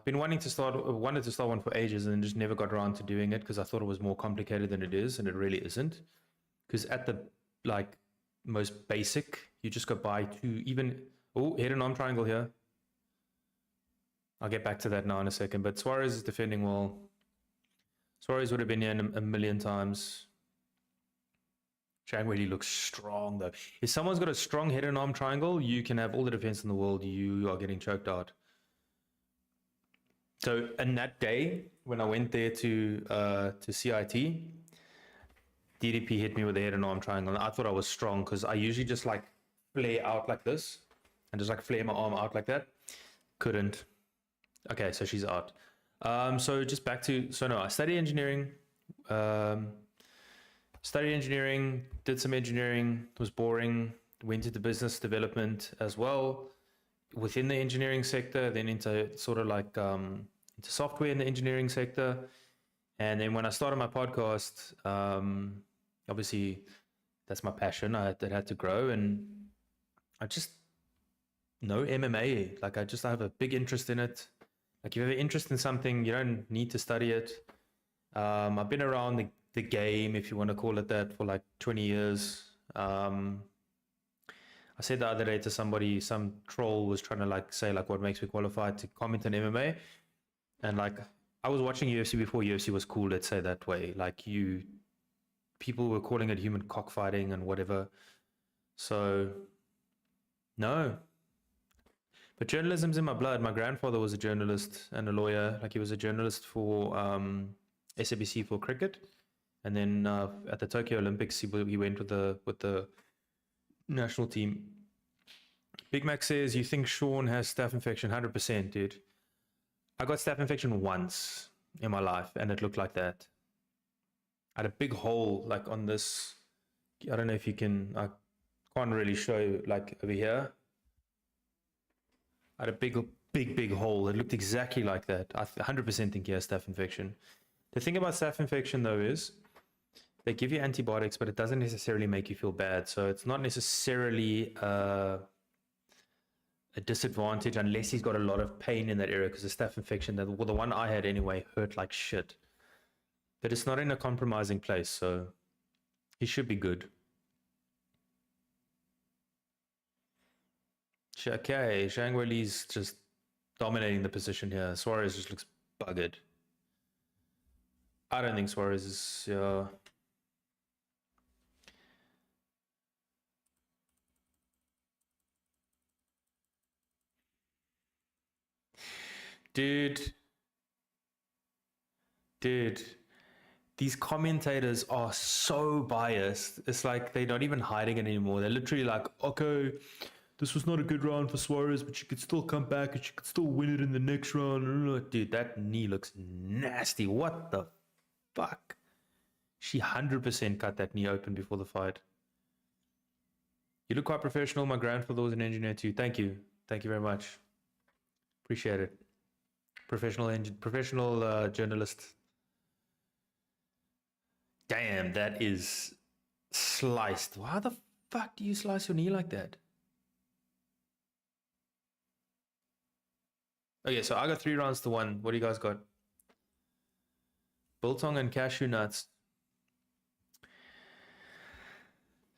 Been wanted to start one for ages and just never got around to doing it because I thought it was more complicated than it is, and it really isn't. Because at the like most basic, you just go buy 2 even head and arm triangle here. I'll get back to that now in a second. But Suarez is defending well. Suarez would have been here a million times. Zhang Weili looks strong though. If someone's got a strong head and arm triangle, you can have all the defense in the world. You are getting choked out. So, in that day, when I went there to CIT, DDP hit me with a head and arm triangle. And I thought I was strong because I usually just like flare out like this and just like flare my arm out like that. Couldn't. Okay, so she's out. So just back to, so no, I studied engineering, studied engineering, did some engineering, was boring, went into business development as well within the engineering sector, then into sort of like into software in the engineering sector. And then when I started my podcast, obviously that's my passion. That had to grow, and I just know MMA. Like I have a big interest in it. Like if you have an interest in something, you don't need to study it. I've been around the game, if you want to call it that, for like 20 years. I said the other day to somebody, some troll was trying to like say like what makes me qualified to comment on MMA, and like I was watching UFC before UFC was cool. Let's say that way. Like people were calling it human cockfighting and whatever. So no, but journalism's in my blood. My grandfather was a journalist and a lawyer. Like he was a journalist for SABC for cricket, and then at the Tokyo Olympics he went with the national team. Big Mac says, you think Sean has staph infection? 100%, dude. I got staph infection once in my life, and it looked like that. I had a big hole, like on this. I don't know if you can. I can't really show, like over here. I had a big hole. It looked exactly like that. I 100% think he has staph infection. The thing about staph infection, though, is they give you antibiotics, but it doesn't necessarily make you feel bad. So it's not necessarily a disadvantage unless he's got a lot of pain in that area, because the staph infection, the one I had anyway, hurt like shit. But it's not in a compromising place, so he should be good. Okay, Zhang Weili's just dominating the position here. Suarez just looks buggered. I don't think Suarez is... Dude, these commentators are so biased. It's like they're not even hiding it anymore. They're literally like, okay, this was not a good round for Suarez, but she could still come back and she could still win it in the next round. Dude, that knee looks nasty. What the fuck? She 100% cut that knee open before the fight. You look quite professional. My grandfather was an engineer too. Thank you. Thank you very much. Appreciate it. Professional journalist. Damn, that is sliced. Why the fuck do you slice your knee like that? Okay, so I got 3 rounds to 1. What do you guys got? Biltong and cashew nuts.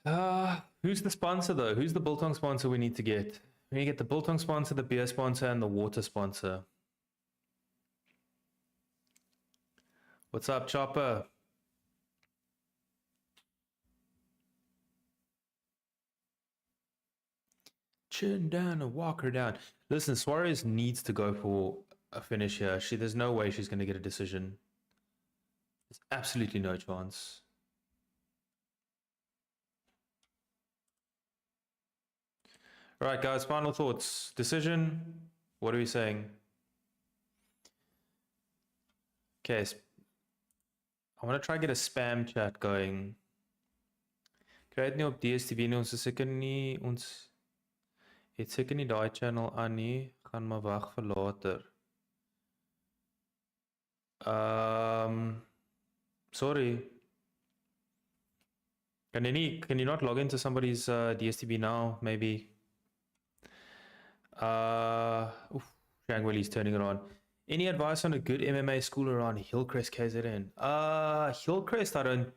Who's the sponsor though? Who's the Biltong sponsor we need to get? We need to get the Biltong sponsor, the beer sponsor, and the water sponsor. What's up, Chopper? Chin down and walk her down. Listen, Suarez needs to go for a finish here. There's no way she's going to get a decision. There's absolutely no chance. All right, guys, final thoughts. Decision. What are we saying? Okay, I want to try get a spam chat going. Kry dit nie op DStv nie, ons is seker nie, ons het seker nie daai channel aan nie, gaan maar wag vir later. Sorry. Can you not log into somebody's DStv now, maybe? Zhang Weili's turning it on. Any advice on a good MMA school around Hillcrest, KZN? Hillcrest, I don't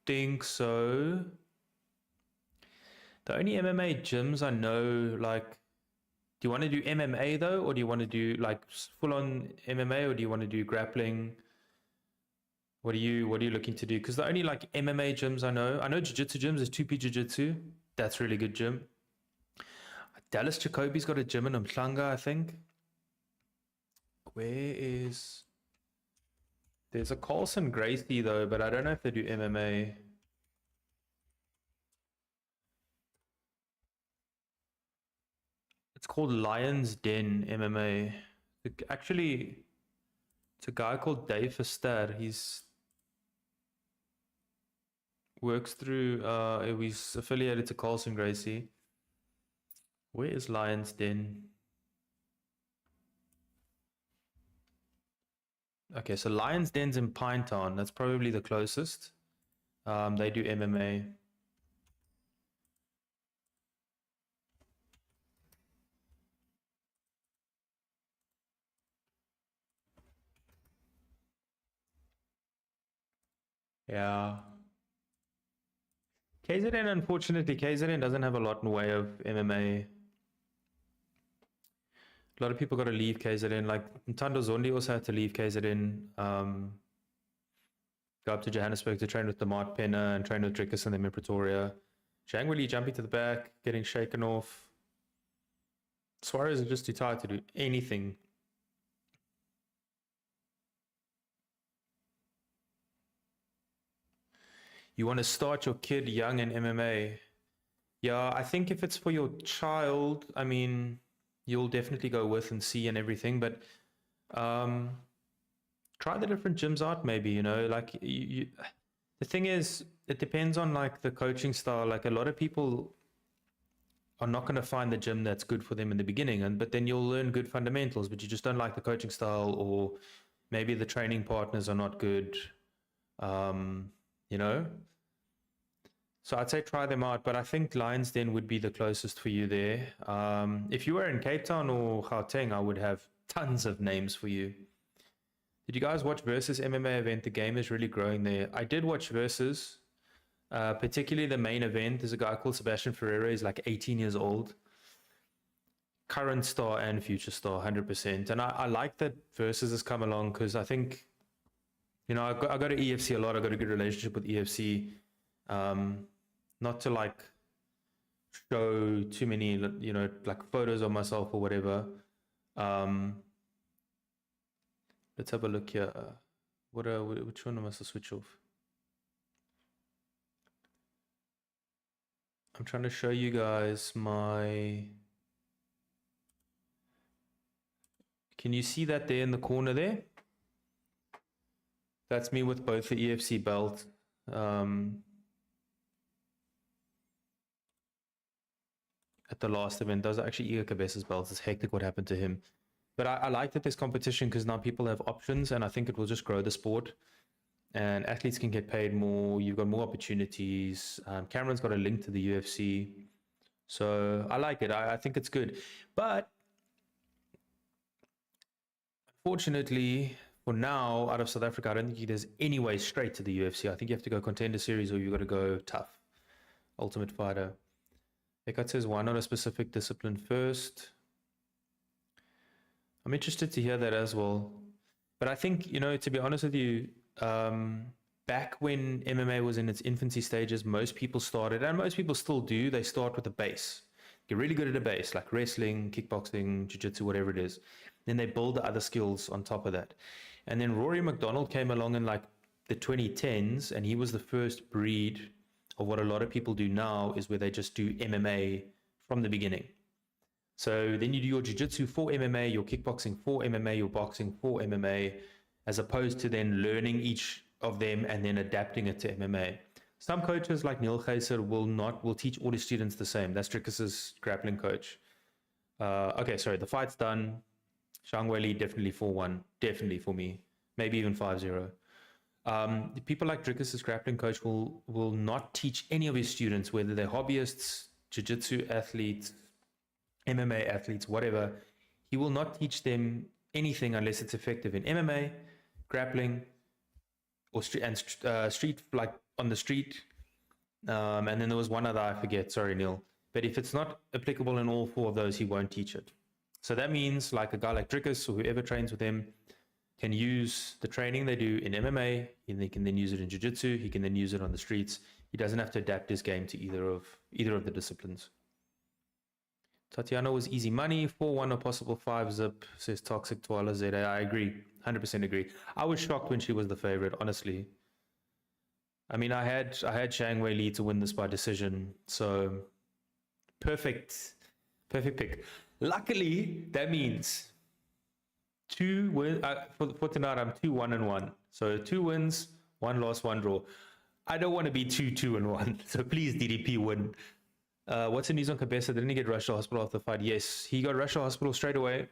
think so. The only MMA gyms I know, like, do you want to do MMA though, or do you want to do like full-on MMA, or do you want to do grappling? What are you looking to do? Because the only like MMA gyms I know jiu-jitsu gyms is 2P Jiu-Jitsu. That's a really good gym. Dallas Jacoby's got a gym in Umhlanga, I think. There's a Carlson Gracie though, but I don't know if they do MMA. It's called Lion's Den MMA. Actually, it's a guy called Dave Verster. Works through, he's affiliated to Carlson Gracie. Where is Lions Den? Okay, so Lions Den's in Pinetown. That's probably the closest. They do MMA. Yeah. KZN, unfortunately, KZN doesn't have a lot in the way of MMA. A lot of people got to leave KZN. Like Ntando Zondi also had to leave KZN. Go up to Johannesburg to train with the Mart Penna and train with Dricus and them in Pretoria. Zhang Weili jumping to the back, getting shaken off. Suarez is just too tired to do anything. You want to start your kid young in MMA. Yeah, I think if it's for your child, I mean, you'll definitely go with and see and everything, but try the different gyms out maybe, you know, like the thing is, it depends on like the coaching style. Like a lot of people are not going to find the gym that's good for them in the beginning, but then you'll learn good fundamentals, but you just don't like the coaching style, or maybe the training partners are not good, you know. So I'd say try them out, but I think Lions Den would be the closest for you there. If you were in Cape Town or Gauteng, I would have tons of names for you. Did you guys watch Versus MMA event? The game is really growing there. I did watch Versus, particularly the main event. There's a guy called Sebastian Ferreira. He's like 18 years old. Current star and future star, 100%. And I like that Versus has come along because I think, you know, I go to EFC a lot. I got a good relationship with EFC. Not to like show too many, you know, like photos of myself or whatever. Let's have a look here. Which one am I supposed to switch off? I'm trying to show you guys my... Can you see that there in the corner there? That's me with both the EFC belt. At the last event, those are actually Igor Cabesa's belts. It's hectic what happened to him. But I like that there's competition because now people have options, and I think it will just grow the sport. And athletes can get paid more. You've got more opportunities. Cameron's got a link to the UFC. So I like it. I think it's good. But unfortunately, for now, out of South Africa, I don't think there's any way straight to the UFC. I think you have to go Contender Series or you've got to go tough. Ultimate Fighter. Ekat says, why not a specific discipline first? I'm interested to hear that as well. But I think, you know, to be honest with you, back when MMA was in its infancy stages, most people started, and most people still do, they start with a base. Get really good at a base, like wrestling, kickboxing, jiu-jitsu, whatever it is. Then they build the other skills on top of that. And then Rory McDonald came along in like the 2010s, and he was the first breed of what a lot of people do now, is where they just do MMA from the beginning. So then you do your jiu-jitsu for MMA, your kickboxing for MMA, your boxing for MMA, as opposed to then learning each of them and then adapting it to MMA. Some coaches like Neil Geyser will teach all his students the same. That's Dricus's grappling coach. Okay, sorry, the fight's done. Zhang Weili definitely 4-1, definitely for me, maybe even 5-0. People like Dricus's grappling coach will not teach any of his students, whether they're hobbyists, jiu-jitsu athletes, MMA athletes, whatever. He will not teach them anything unless it's effective in MMA, grappling, or street, like on the street. And then there was one other, I forget, sorry, Neil. But if it's not applicable in all four of those, he won't teach it. So that means like a guy like Dricus or whoever trains with him can use the training they do in MMA, and they can then use it in jiu-jitsu. He can then use it on the streets. He doesn't have to adapt his game to either of the disciplines. Tatiana was easy money, 4-1 or possible 5-zip, says Toxic Twala ZA. I agree, 100% agree. I was shocked when she was the favorite, honestly. I mean, I had Zhang Weili to win this by decision, so perfect pick. Luckily, that means 2 wins. For tonight, I'm 2-1-1. So 2 wins, 1 loss, 1 draw. I don't want to be 2-2-1. So please, DDP win. What's the news on Cabeza? Didn't he get rushed to hospital after the fight? Yes, he got rushed to hospital straight away.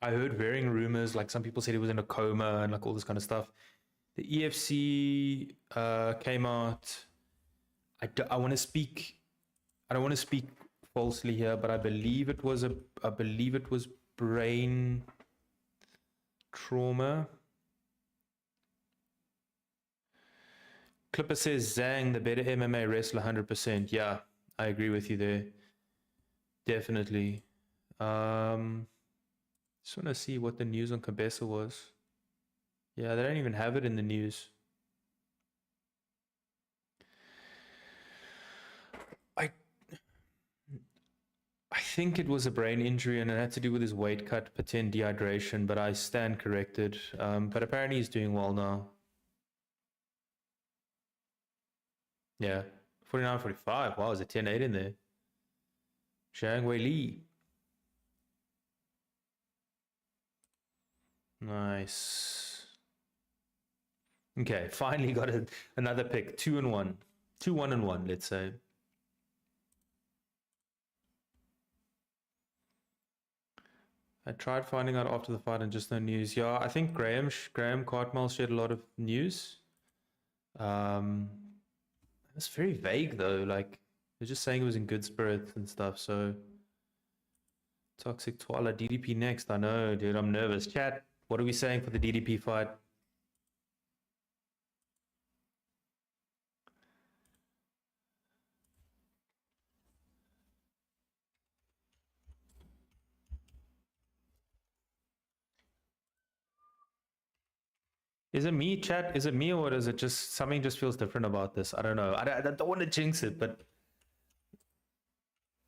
I heard varying rumors. Like some people said he was in a coma and like all this kind of stuff. The EFC came out. I don't want to speak falsely here, but I believe it was brain trauma. Clipper says Zhang, the better MMA wrestler, 100%. Yeah, I agree with you there. Definitely. Just want to see what the news on Cabeza was. Yeah, they don't even have it in the news. I think it was a brain injury and it had to do with his weight cut, pretend dehydration, but I stand corrected. But apparently he's doing well now. Yeah, 49-45. Wow, there's a 10-8 in there. Zhang Weili. Nice. Okay, finally got another pick. 2-1. 2-1-1, let's say. I tried finding out after the fight and just no news. Yeah, I think Graham Cartmel shared a lot of news. It's very vague though. Like they're just saying it was in good spirits and stuff. So Toxic Twala DDP next. I know, dude. I'm nervous. Chat. What are we saying for the DDP fight? Is it me, chat? Is it me, or is it just something just feels different about this? I don't know. I don't want to jinx it, but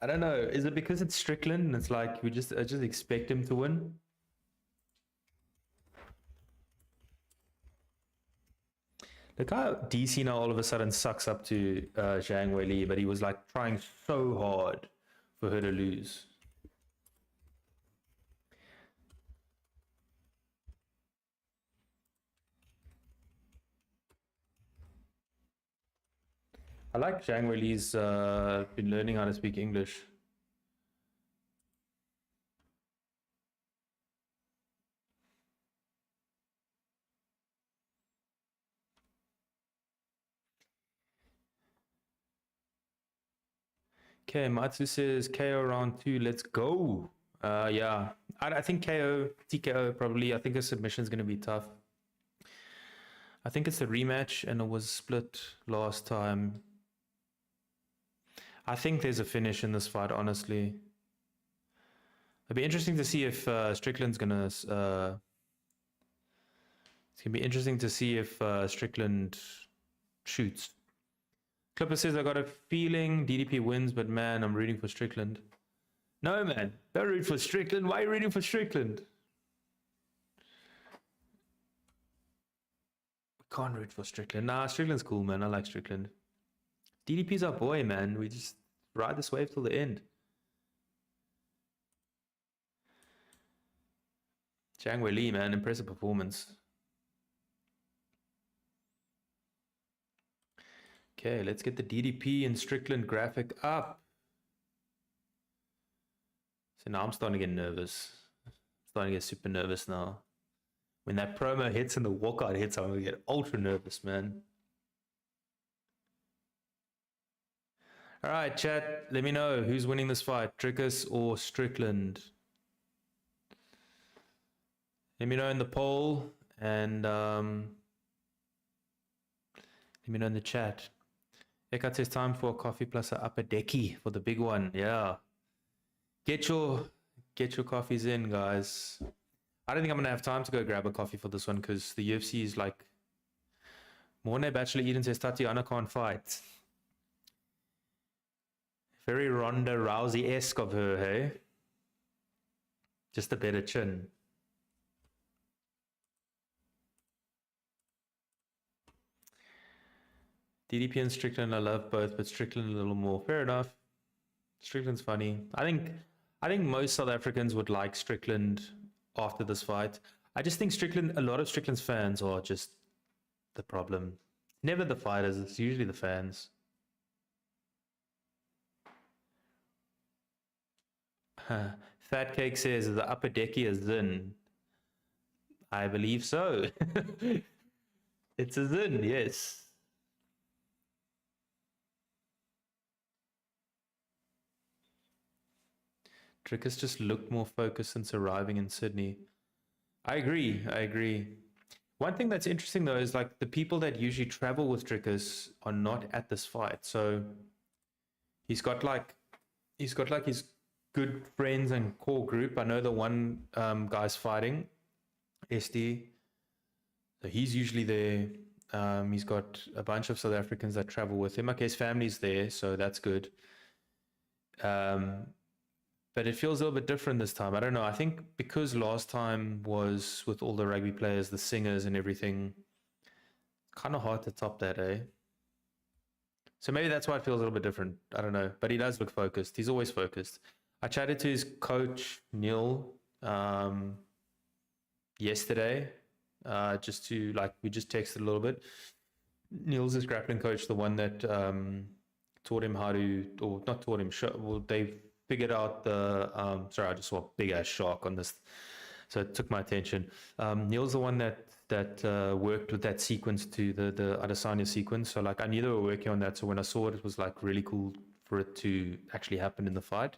I don't know. Is it because it's Strickland and it's like I just expect him to win? Look how DC now all of a sudden sucks up to Zhang Weili, but he was like trying so hard for her to lose. I like Zhang Weili's been learning how to speak English. Okay, Matsu says KO round 2, let's go. Yeah, I think TKO probably. I think a submission is going to be tough. I think it's a rematch and it was split last time. I think there's a finish in this fight, honestly. It'll be interesting to see if Strickland's gonna. It's gonna be interesting to see if Strickland shoots. Clipper says I got a feeling DDP wins, but man, I'm rooting for Strickland. No, man, don't root for Strickland. Why are you rooting for Strickland? We can't root for Strickland. Nah, Strickland's cool, man. I like Strickland. DDP's our boy, man. We just ride this wave till the end. Zhang Weili, man, impressive performance. Okay, let's get the DDP and Strickland graphic up. So now I'm starting to get nervous. Starting to get super nervous now. When that promo hits and the walkout hits, I'm gonna get ultra nervous, man. All right, chat. Let me know who's winning this fight, Dricus or Strickland. Let me know in the poll and let me know in the chat. Ekat says time for a coffee plus a upper decky for the big one. Yeah. Get your coffees in, guys. I don't think I'm gonna have time to go grab a coffee for this one because the UFC is like Morne Bachelor Eden says Tatiana can't fight. Very Ronda Rousey-esque of her, hey? Just a better chin. DDP and Strickland, I love both, but Strickland a little more. Fair enough. Strickland's funny. I think most South Africans would like Strickland after this fight. I just think Strickland, a lot of Strickland's fans are just the problem. Never the fighters, it's usually the fans. Fat Cake says the upper decky is Zin. I believe so. It's a Zin, yes. Dricus just looked more focused since arriving in Sydney. I agree. One thing that's interesting though is like the people that usually travel with Dricus are not at this fight. So he's got like his good friends and core group. I know the one guy's fighting, SD. So he's usually there. He's got a bunch of South Africans that travel with him. Okay, his family's there, so that's good. But it feels a little bit different this time. I don't know. I think because last time was with all the rugby players, the singers and everything, kind of hard to top that, eh? So maybe that's why it feels a little bit different. I don't know. But he does look focused. He's always focused. I chatted to his coach, Neil, yesterday, just to, like, we just texted a little bit. Neil's his grappling coach, the one that taught him how to, or not taught him, well, they figured out the, sorry, I just saw a big ass shark on this, so it took my attention. Neil's the one that worked with that sequence to the Adesanya sequence, so like I knew they were working on that, so when I saw it, it was like really cool for it to actually happen in the fight.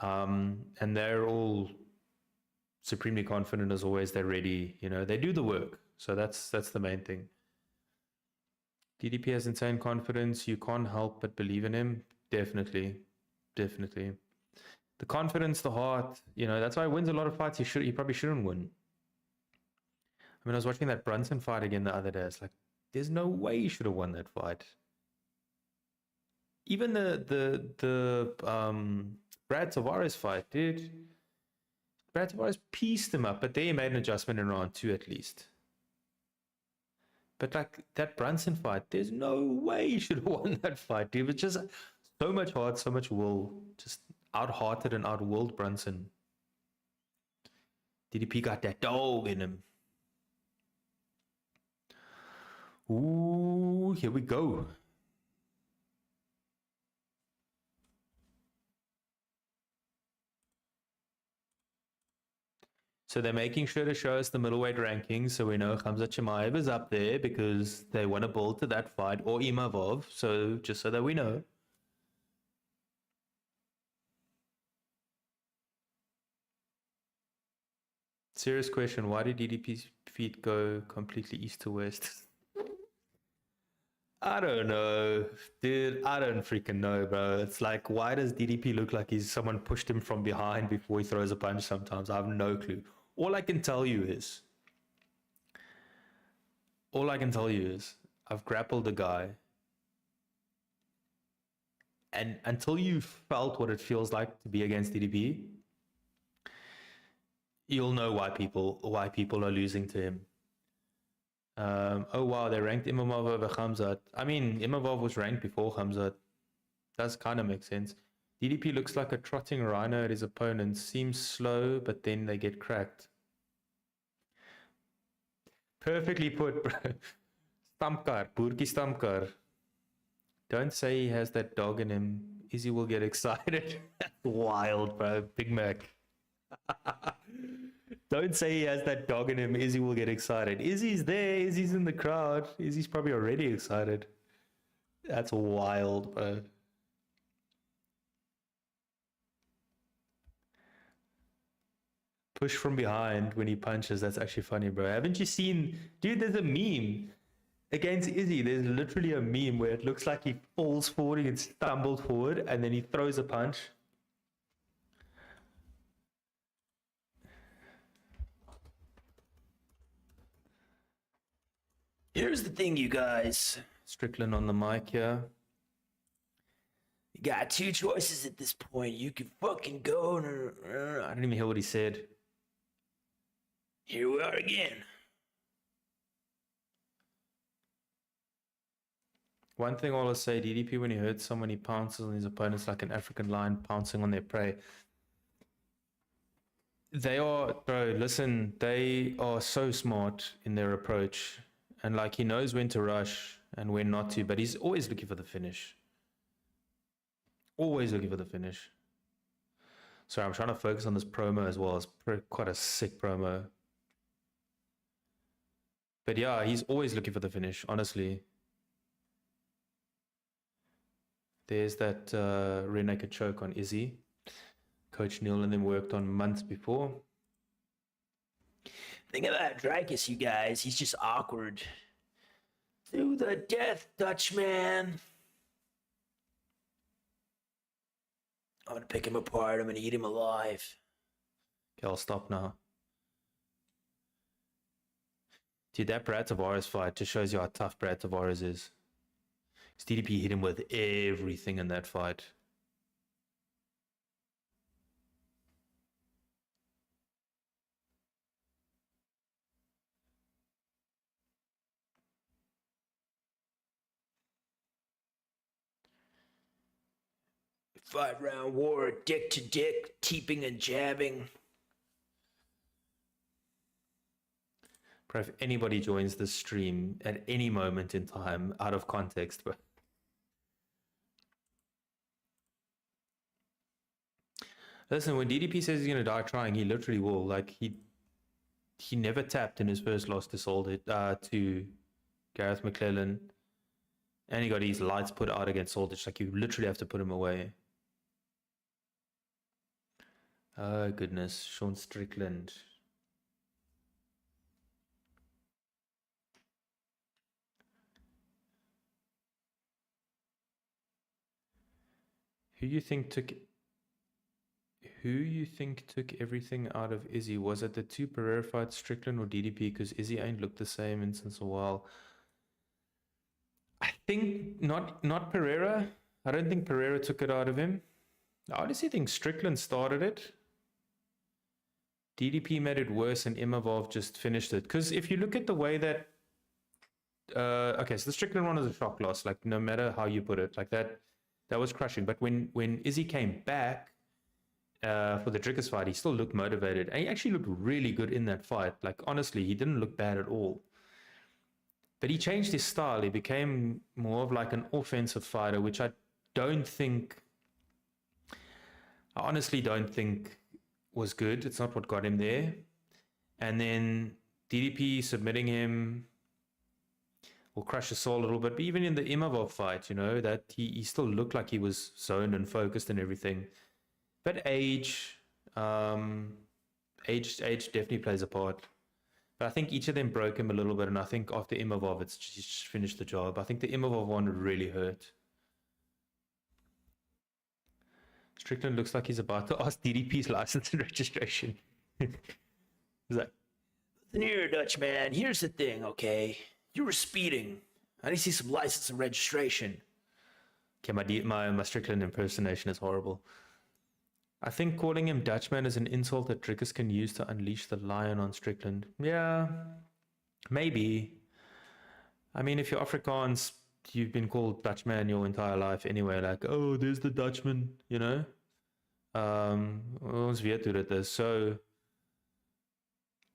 And they're all supremely confident as always. They're ready, you know, they do the work, so that's the main thing. DDP has insane confidence. You can't help but believe in him. Definitely. The confidence, the heart, you know, that's why he wins a lot of fights he probably shouldn't win. I mean, I was watching that Brunson fight again the other day. It's like, there's no way he should have won that fight. Even the Brad Tavares fight, dude. Brad Tavares pieced him up, but they made an adjustment in round 2 at least. But like that Brunson fight, there's no way he should have won that fight, dude. It was just so much heart, so much will, just out-hearted and out-willed Brunson. DDP got that dog in him. Ooh, here we go. So they're making sure to show us the middleweight rankings, so we know Khamzat Chimaev is up there because they want to build to that fight, or Imavov, so just so that we know. Serious question, why did DDP's feet go completely east to west? I don't know, dude. I don't freaking know, bro. It's like, why does DDP look like someone pushed him from behind before he throws a punch sometimes? I have no clue. All I can tell you is I've grappled a guy, and until you felt what it feels like to be against DDP, you'll know why people are losing to him. Oh wow, they ranked Imavov over Khamzat. I mean, Imavov was ranked before Khamzat. Does kind of make sense. DDP looks like a trotting rhino at his opponents. Seems slow, but then they get cracked. Perfectly put, bro. Stampkar, Burki Stampkar. Don't say he has that dog in him. Izzy will get excited. Wild, bro. Big Mac. Don't say he has that dog in him. Izzy will get excited. Izzy's there. Izzy's in the crowd. Izzy's probably already excited. That's wild, bro. Push from behind when he punches. That's actually funny, bro. Haven't you seen... Dude, there's a meme against Izzy. There's literally a meme where it looks like he falls forward, he gets stumbled forward, and then he throws a punch. Here's the thing, you guys. Strickland on the mic here. You got two choices at this point. You can fucking go. I didn't even hear what he said. Here we are again. One thing I'll say, DDP, when he hurts someone, he pounces on his opponents like an African lion pouncing on their prey. They are, bro, listen, they are so smart in their approach. And like, he knows when to rush. and when not to, but he's always looking for the finish. Always looking for the finish. Sorry, I'm trying to focus on this promo as well. It's quite a sick promo. But yeah, he's always looking for the finish, honestly. There's that rear naked choke on Izzy. Coach Neil and them worked on months before. Think about Dricus, you guys. He's just awkward. To the death, Dutchman. I'm gonna pick him apart. I'm gonna eat him alive. Okay, I'll stop now. Dude, that Brad Tavares fight just shows you how tough Brad Tavares is. His DDP hit him with everything in that fight. Five-round war, dick to dick, teeping and jabbing. Bro, if anybody joins this stream at any moment in time, out of context, but listen, when DDP says he's gonna die trying, he literally will. Like he never tapped in his first loss to Gareth McClellan, and he got his lights put out against Aldrich. Like you literally have to put him away. Oh goodness, Sean Strickland. Who you think took everything out of Izzy? Was it the two Pereira fights, Strickland or DDP? Because Izzy ain't looked the same in since a while. I think not Pereira. I don't think Pereira took it out of him. I honestly think Strickland started it. DDP made it worse and Imavov just finished it. Because if you look at the way that okay, so the Strickland one is a shock loss, like no matter how you put it, like that was crushing. But when Izzy came back for the Dricus fight, he still looked motivated. And he actually looked really good in that fight. Like honestly, he didn't look bad at all. But he changed his style. He became more of like an offensive fighter, which I honestly don't think was good. It's not what got him there. And then DDP submitting him will crush his soul a little bit. But even in the Imavov fight, you know, that he still looked like he was zoned and focused and everything. But age definitely plays a part. But I think each of them broke him a little bit, and I think after Imavov, it's just finished the job. I think the Imavov one really hurt. Strickland looks like he's about to ask DDP's license and registration. He's like, "Listen here, Dutchman. Here's the thing, okay? You were speeding. I need to see some license and registration." Okay, my Strickland impersonation is horrible. I think calling him Dutchman is an insult that Dricus can use to unleash the lion on Strickland. Yeah, maybe. I mean, if you're Afrikaans, you've been called Dutchman your entire life anyway. Like, oh, there's the Dutchman, you know? Ons weet hoe dit is. So,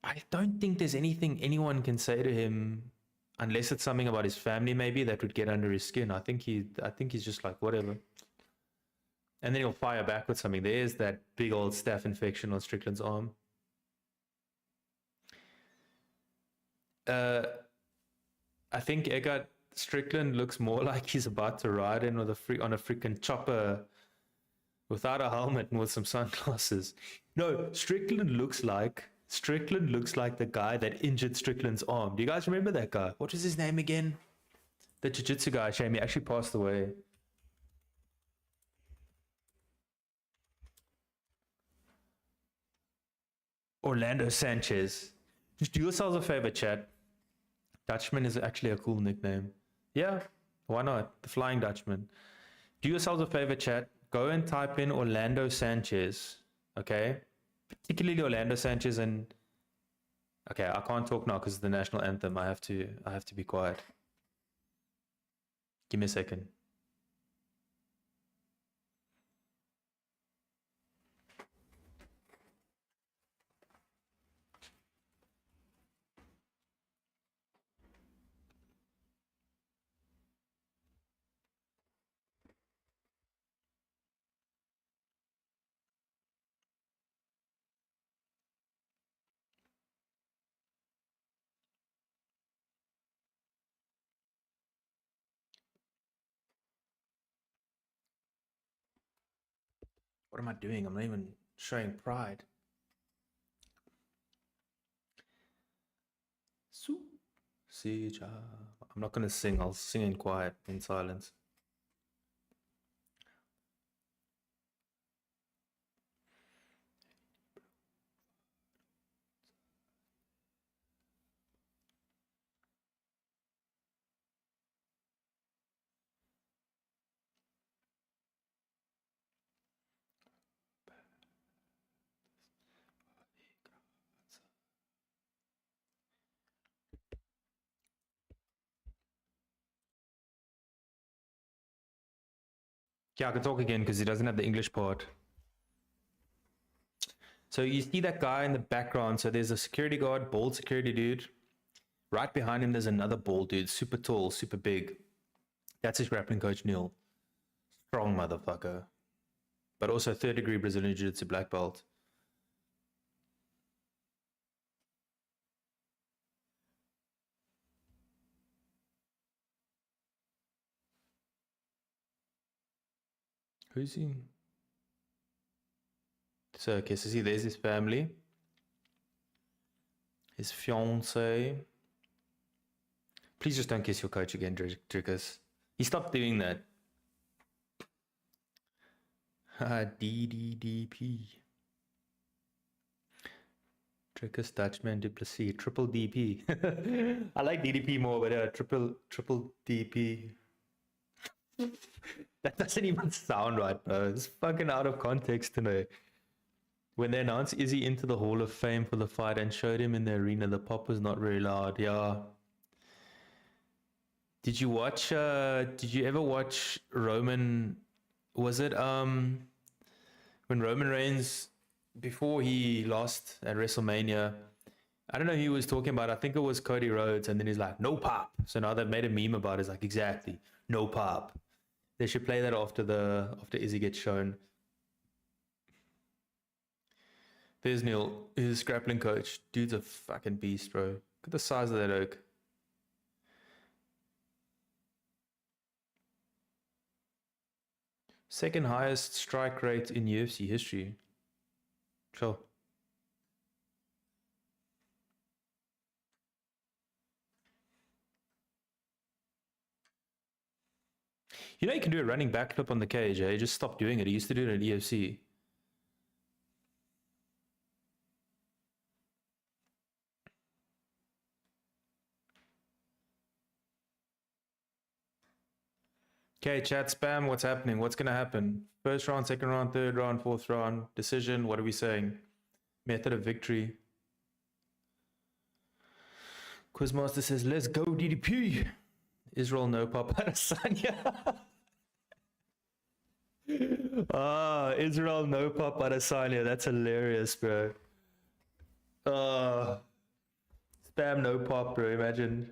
I don't think there's anything anyone can say to him, unless it's something about his family maybe that would get under his skin. I think he's just like, whatever. And then he'll fire back with something. There's that big old staph infection on Strickland's arm. I think Eggert Strickland looks more like he's about to ride in with on a freaking chopper without a helmet and with some sunglasses. No, Strickland looks like the guy that injured Strickland's arm. Do you guys remember that guy? What was his name again? The jiu-jitsu guy, shame he actually passed away. Orlando Sanchez. Just do yourselves a favor, chat. Dutchman is actually a cool nickname. Yeah, why not? The Flying Dutchman. Do yourselves a favor, chat. Go and type in Orlando Sanchez. Okay? Particularly Orlando Sanchez and... Okay, I can't talk now because it's the national anthem. I have to be quiet. Give me a second. What am I doing? I'm not even showing pride. I'm not going to sing. I'll sing in quiet, in silence. Yeah, I can talk again because he doesn't have the English part. So you see that guy in the background. So there's a security guard, bald security dude. Right behind him, there's another bald dude, super tall, super big. That's his grappling coach, Neil. Strong motherfucker. But also third degree Brazilian Jiu-Jitsu black belt. Who's he? So, okay, so see, there's his family. His fiance. Please just don't kiss your coach again, Dricus. He stopped doing that. DDDP. Dricus Dutchman du Plessis. Triple DP. I like DDP more, but triple DP. That doesn't even sound right, bro. It's fucking out of context to me. When they announced Izzy into the Hall of Fame for the fight and showed him in the arena, the pop was not very loud. Yeah. Did you ever watch Roman? Was it when Roman Reigns, before he lost at WrestleMania, I don't know who he was talking about. I think it was Cody Rhodes, and then he's like, no pop. So now they've made a meme about it. It's like, exactly, no pop. They should play that after Izzy gets shown. There's Neil, his grappling coach. Dude's a fucking beast, bro. Look at the size of that oak. Second highest strike rate in UFC history. Chill. You know you can do a running backflip on the cage, eh? Just stop doing it. He used to do it at UFC. Okay, chat spam, what's happening? What's going to happen? First round, second round, third round, fourth round, decision, what are we saying? Method of victory. Quizmaster says, let's go DDP. Israel no pop Adesanya. Israel no pop Adesanya. That's hilarious, bro. Spam no pop, bro. Imagine.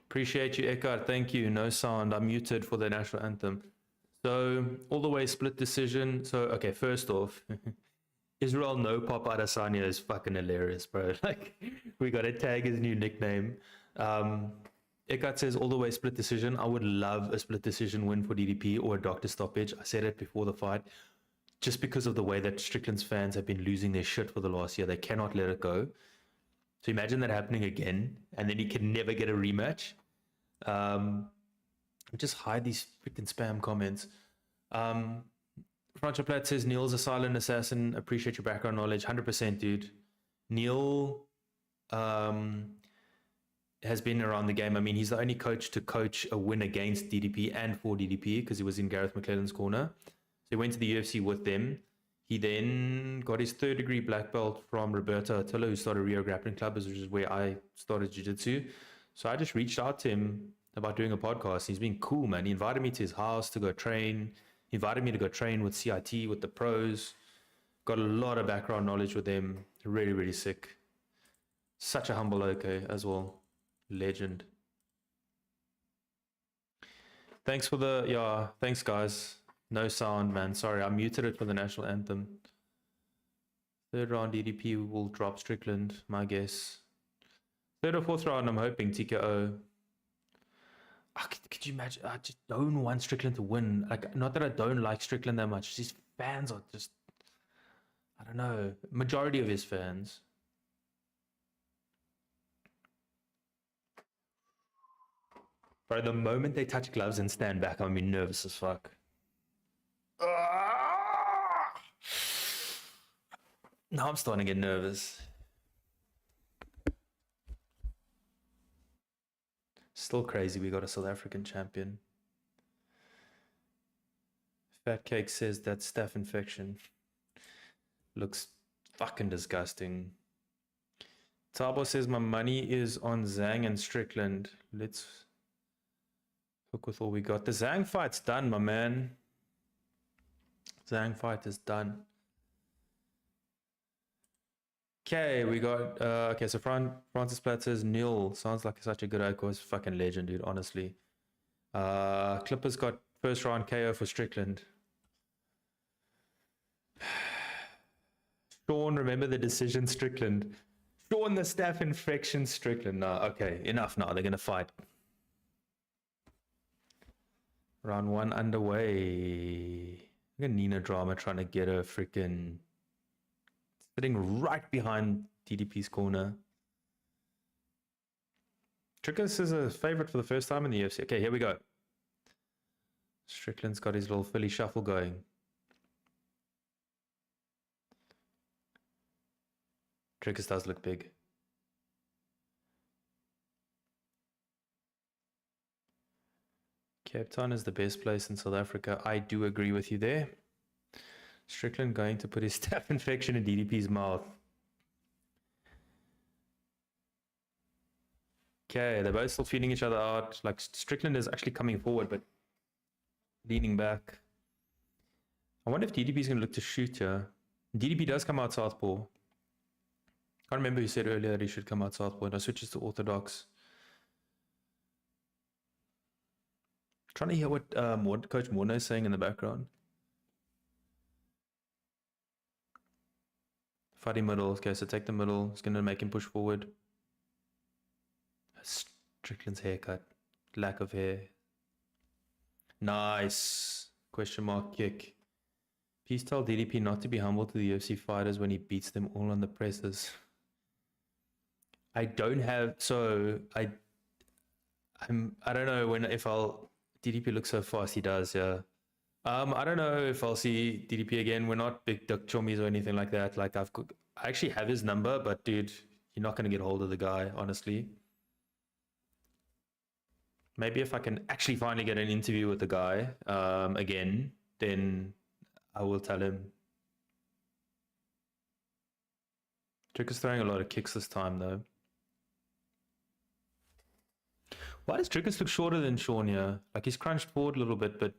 Appreciate you, Eckhart. Thank you. No sound. I'm muted for the national anthem. So, all the way split decision. So, okay, first off, Israel no pop Adesanya is fucking hilarious, bro. Like, we got to tag his new nickname. Eckhart says all the way split decision. I would love a split decision win for DDP or a doctor stoppage. I said it before the fight. Just because of the way that Strickland's fans have been losing their shit for the last year. They cannot let it go. So imagine that happening again, and then he can never get a rematch. Just hide these freaking spam comments. Franchoplat says Neil's a silent assassin. Appreciate your background knowledge. 100%, dude. Neil has been around the game. I mean, he's the only coach to coach a win against DDP and for DDP because he was in Gareth McClellan's corner. So he went to the UFC with them. He then got his 3rd degree black belt from Roberto Attila, who started Rio Grappling Club, which is where I started jiu-jitsu. So I just reached out to him about doing a podcast. He's been cool, man. He invited me to his house to go train. He invited me to go train with CIT, with the pros. Got a lot of background knowledge with them. Really, really sick. Such a humble OK as well. Legend. Thanks for the, yeah, thanks guys. No sound, man. Sorry, I muted it for the national anthem. 3rd round DDP will drop Strickland, my guess. 3rd or 4th round, I'm hoping TKO. Could you imagine? I just don't want Strickland to win. Like, not that I don't like Strickland that much. His fans are just, I don't know, majority of his fans. Bro, the moment they touch gloves and stand back, I'm gonna be nervous as fuck. Now I'm starting to get nervous. Still crazy we got a South African champion. Fat Cake says that staph infection looks fucking disgusting. Tabo says my money is on Zhang and Strickland. Let's hook with all we got. The Zhang fight's done, my man. Zhang fight is done. Okay, we got okay, so Francis Platt says Neil sounds like such a good Icos fucking legend, dude, honestly. Clippers got 1st round KO for Strickland. Sean, remember the decision, Strickland. Sean, the staph infection, Strickland. No, okay, enough now. They're gonna fight. Round 1 underway. Look at Nina Drama trying to get her freaking sitting right behind DDP's corner. Dricus is a favorite for the first time in the UFC. Okay, here we go. Strickland's got his little Philly shuffle going. Dricus does look big. Cape Town is the best place in South Africa. I do agree with you there. Strickland going to put his staph infection in DDP's mouth. Okay, they're both still feeding each other out. Like, Strickland is actually coming forward, but leaning back. I wonder if DDP is going to look to shoot here. DDP does come out southpaw. Can't remember who said earlier that he should come out southpaw. And I switches to orthodox. Trying to hear what Coach Morno is saying in the background. Fighting middle. Okay, so take the middle. It's going to make him push forward. Strickland's haircut. Lack of hair. Nice. Question mark kick. Please tell DDP not to be humble to the UFC fighters when he beats them all on the presses. I don't have... So, I don't know if I'll... DDP looks so fast, he does, yeah. I don't know if I'll see DDP again. We're not big duck chummies or anything like that. Like, I actually have his number, but dude, you're not going to get hold of the guy, honestly. Maybe if I can actually finally get an interview with the guy again, then I will tell him. Dricus is throwing a lot of kicks this time, though. Why does Dricus look shorter than Sean here? Like, he's crunched forward a little bit, but...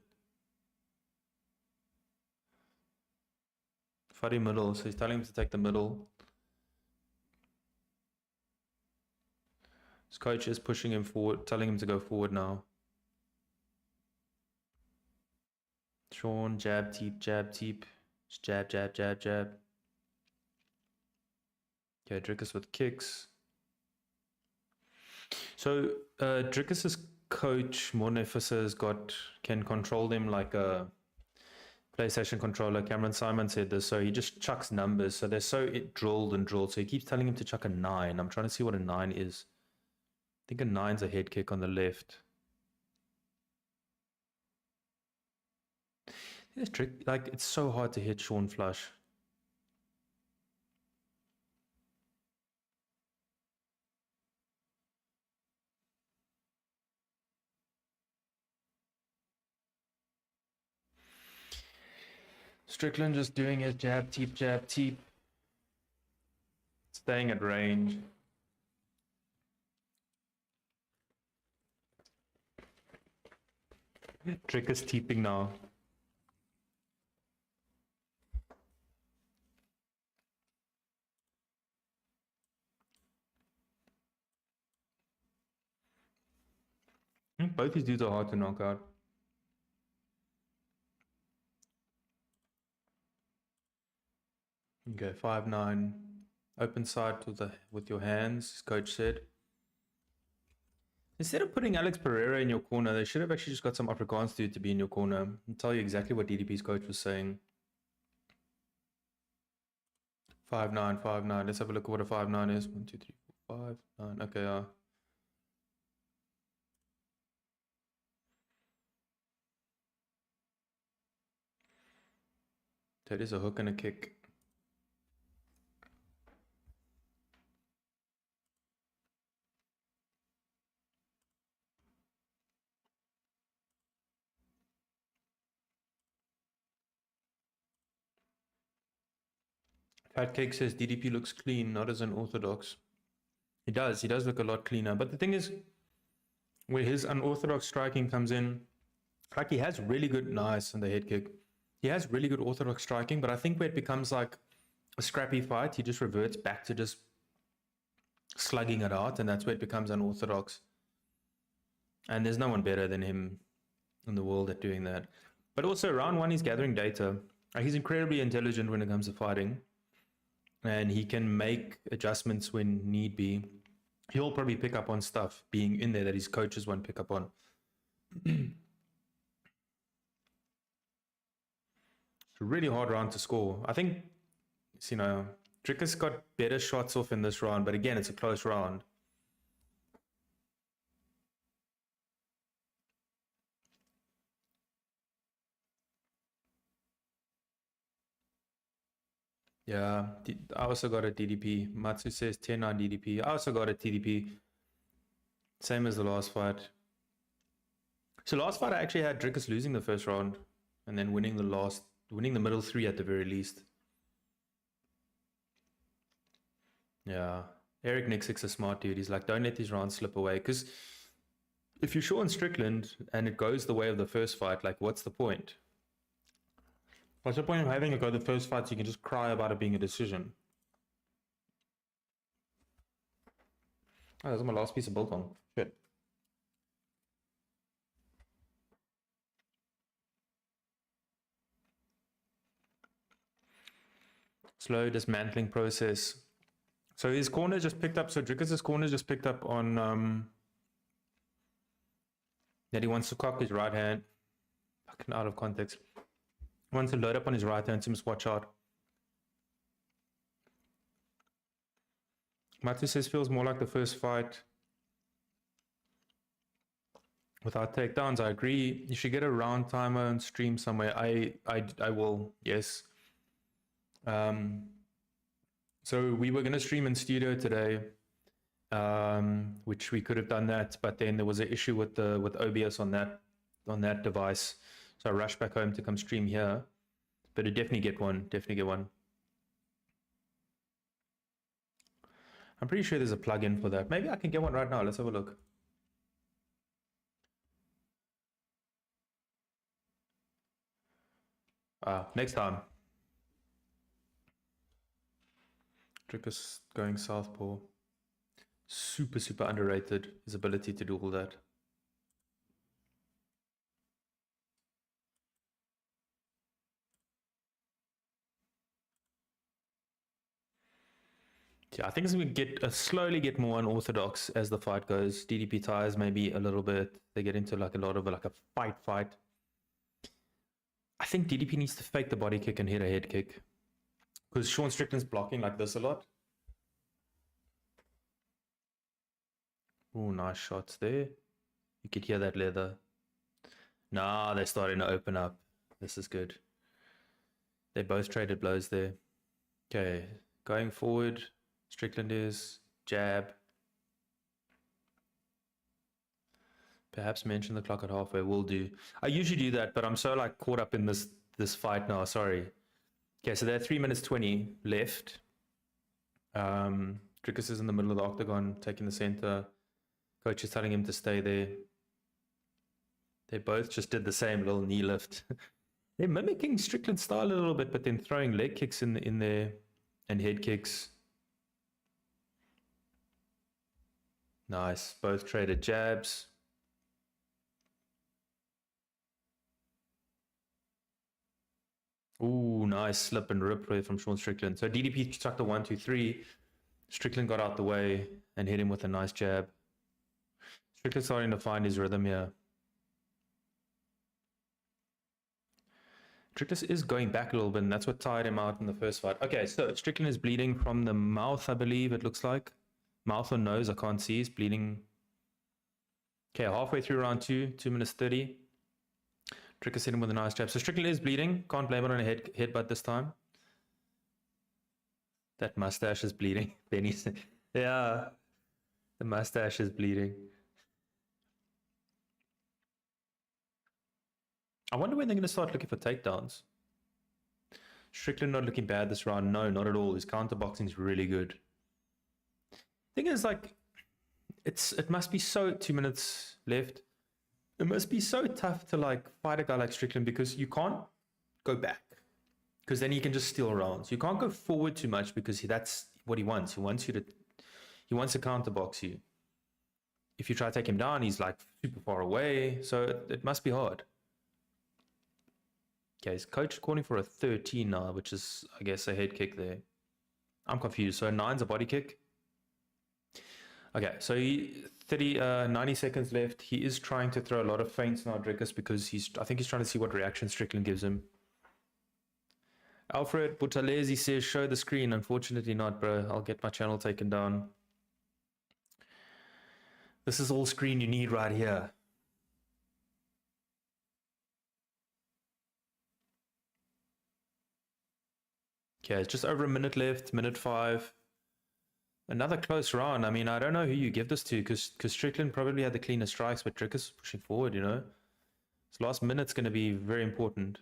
Fighting middle, so he's telling him to take the middle. His coach is pushing him forward, telling him to go forward now. Sean, jab, teep, jab, teep. Just jab, jab, jab, jab. Okay, Dricus with kicks. So, Dricus's coach, Mornefisa, can control them like a PlayStation controller. Cameron Simon said this, so he just chucks numbers. So they're so drilled and drilled. So he keeps telling him to chuck a 9. I'm trying to see what a 9 is. I think a 9's a head kick on the left. It's trick. Like, it's so hard to hit Sean flush. Strickland just doing his jab, teep, staying at range. Dricus teeping now. Both these dudes are hard to knock out. Okay, 5-9. Open side with your hands, coach said. Instead of putting Alex Pereira in your corner, they should have actually just got some Afrikaans dude to be in your corner and tell you exactly what DDP's coach was saying. 5-9, 5-9. Let's have a look at what a 5-9 is. 1, 2, 3, 4, 5, 9. Okay, that is a hook and a kick. Fat Cake says DDP looks clean, not as unorthodox. He does look a lot cleaner. But the thing is, where his unorthodox striking comes in, like he has really good nice on the head kick. He has really good orthodox striking, but I think where it becomes like a scrappy fight, he just reverts back to just slugging it out, and that's where it becomes unorthodox. And there's no one better than him in the world at doing that. But also, round one, he's gathering data. He's incredibly intelligent when it comes to fighting, and he can make adjustments when need be. He'll probably pick up on stuff being in there that his coaches won't pick up on. It's a really hard round to score. I think, you know, Dricus got better shots off in this round, but again, it's a close round. Yeah, I also got a DDP. Matsu says 10-9 DDP. I also got a TDP. Same as the last fight. So last fight, I actually had Dricus losing the first round and then winning the middle three at the very least. Yeah. Eric Nixik's a smart dude. He's like, don't let these rounds slip away. Because if you're Sean Strickland and it goes the way of the first fight, like, what's the point? What's the point of having it go the first fight so you can just cry about it being a decision? Oh, that's my last piece of biltong. Shit. Slow dismantling process. So his corner just picked up, so Dricus' corner just picked up on that he wants to cock his right hand. Fucking out of context. Wants to load up on his right hand, so must watch out. Matthew says feels more like the first fight without takedowns. I agree. You should get a round timer and stream somewhere. I will, yes. So we were gonna stream in studio today, which we could have done that, but then there was an issue with OBS on that device. So I rushed back home to come stream here. But I definitely get one. I'm pretty sure there's a plugin for that. Maybe I can get one right now. Let's have a look. Next time. Dricus going southpaw. Super underrated. His ability to do all that. Yeah, I think it's going to slowly get more unorthodox as the fight goes. DDP tires maybe a little bit. They get into like a lot of like a fight. I think DDP needs to fake the body kick and hit a head kick. Because Sean Strickland's blocking like this a lot. Oh, nice shots there. You could hear that leather. Nah, they're starting to open up. this is good. They both traded blows there. Okay, going forward, Strickland is jab. Perhaps mention the clock at halfway. Will do. I usually do that, but I'm so like caught up in this fight now. Sorry. Okay, so there are 3 minutes 20 left. Dricus is in the middle of the octagon, taking the center. Coach is telling him to stay there. They both just did the same little knee lift. They're mimicking Strickland's style a little bit, but then throwing leg kicks in there and head kicks. Nice. Both traded jabs. Ooh, nice slip and rip from Sean Strickland. So DDP struck the 1, 2, 3. Strickland got out the way and hit him with a nice jab. Strickland's starting to find his rhythm here. Dricus is going back a little bit, and that's what tired him out in the first fight. Okay, so Strickland is bleeding from the mouth, I believe it looks like. Mouth or nose, I can't see. He's bleeding. Okay, halfway through round 2, 2 minutes 30. Dricus hit him with a nice jab. So Strickland is bleeding. Can't blame it on a headbutt this time. That mustache is bleeding. Benny said, yeah, the mustache is bleeding. I wonder when they're going to start looking for takedowns. Strickland not looking bad this round. No, not at all. His counterboxing is really good. Thing is, like, it must be so 2 minutes left. It must be so tough to like fight a guy like Strickland because you can't go back. Because then he can just steal rounds. You can't go forward too much because that's what he wants. He wants to counterbox you. If you try to take him down, he's like super far away. So it must be hard. Okay, his coach calling for a 13 now, which is, I guess, a head kick there. I'm confused. So 9's a body kick. Okay, so 90 seconds left. He is trying to throw a lot of feints now, Dricus, because I think he's trying to see what reaction Strickland gives him. Alfred Butalesi says, show the screen. Unfortunately not, bro. I'll get my channel taken down. This is all screen you need right here. Okay, it's just over a minute left, minute 5. Another close round. I mean, I don't know who you give this to because Strickland probably had the cleaner strikes, but Dricus is pushing forward, you know. This last minute's going to be very important.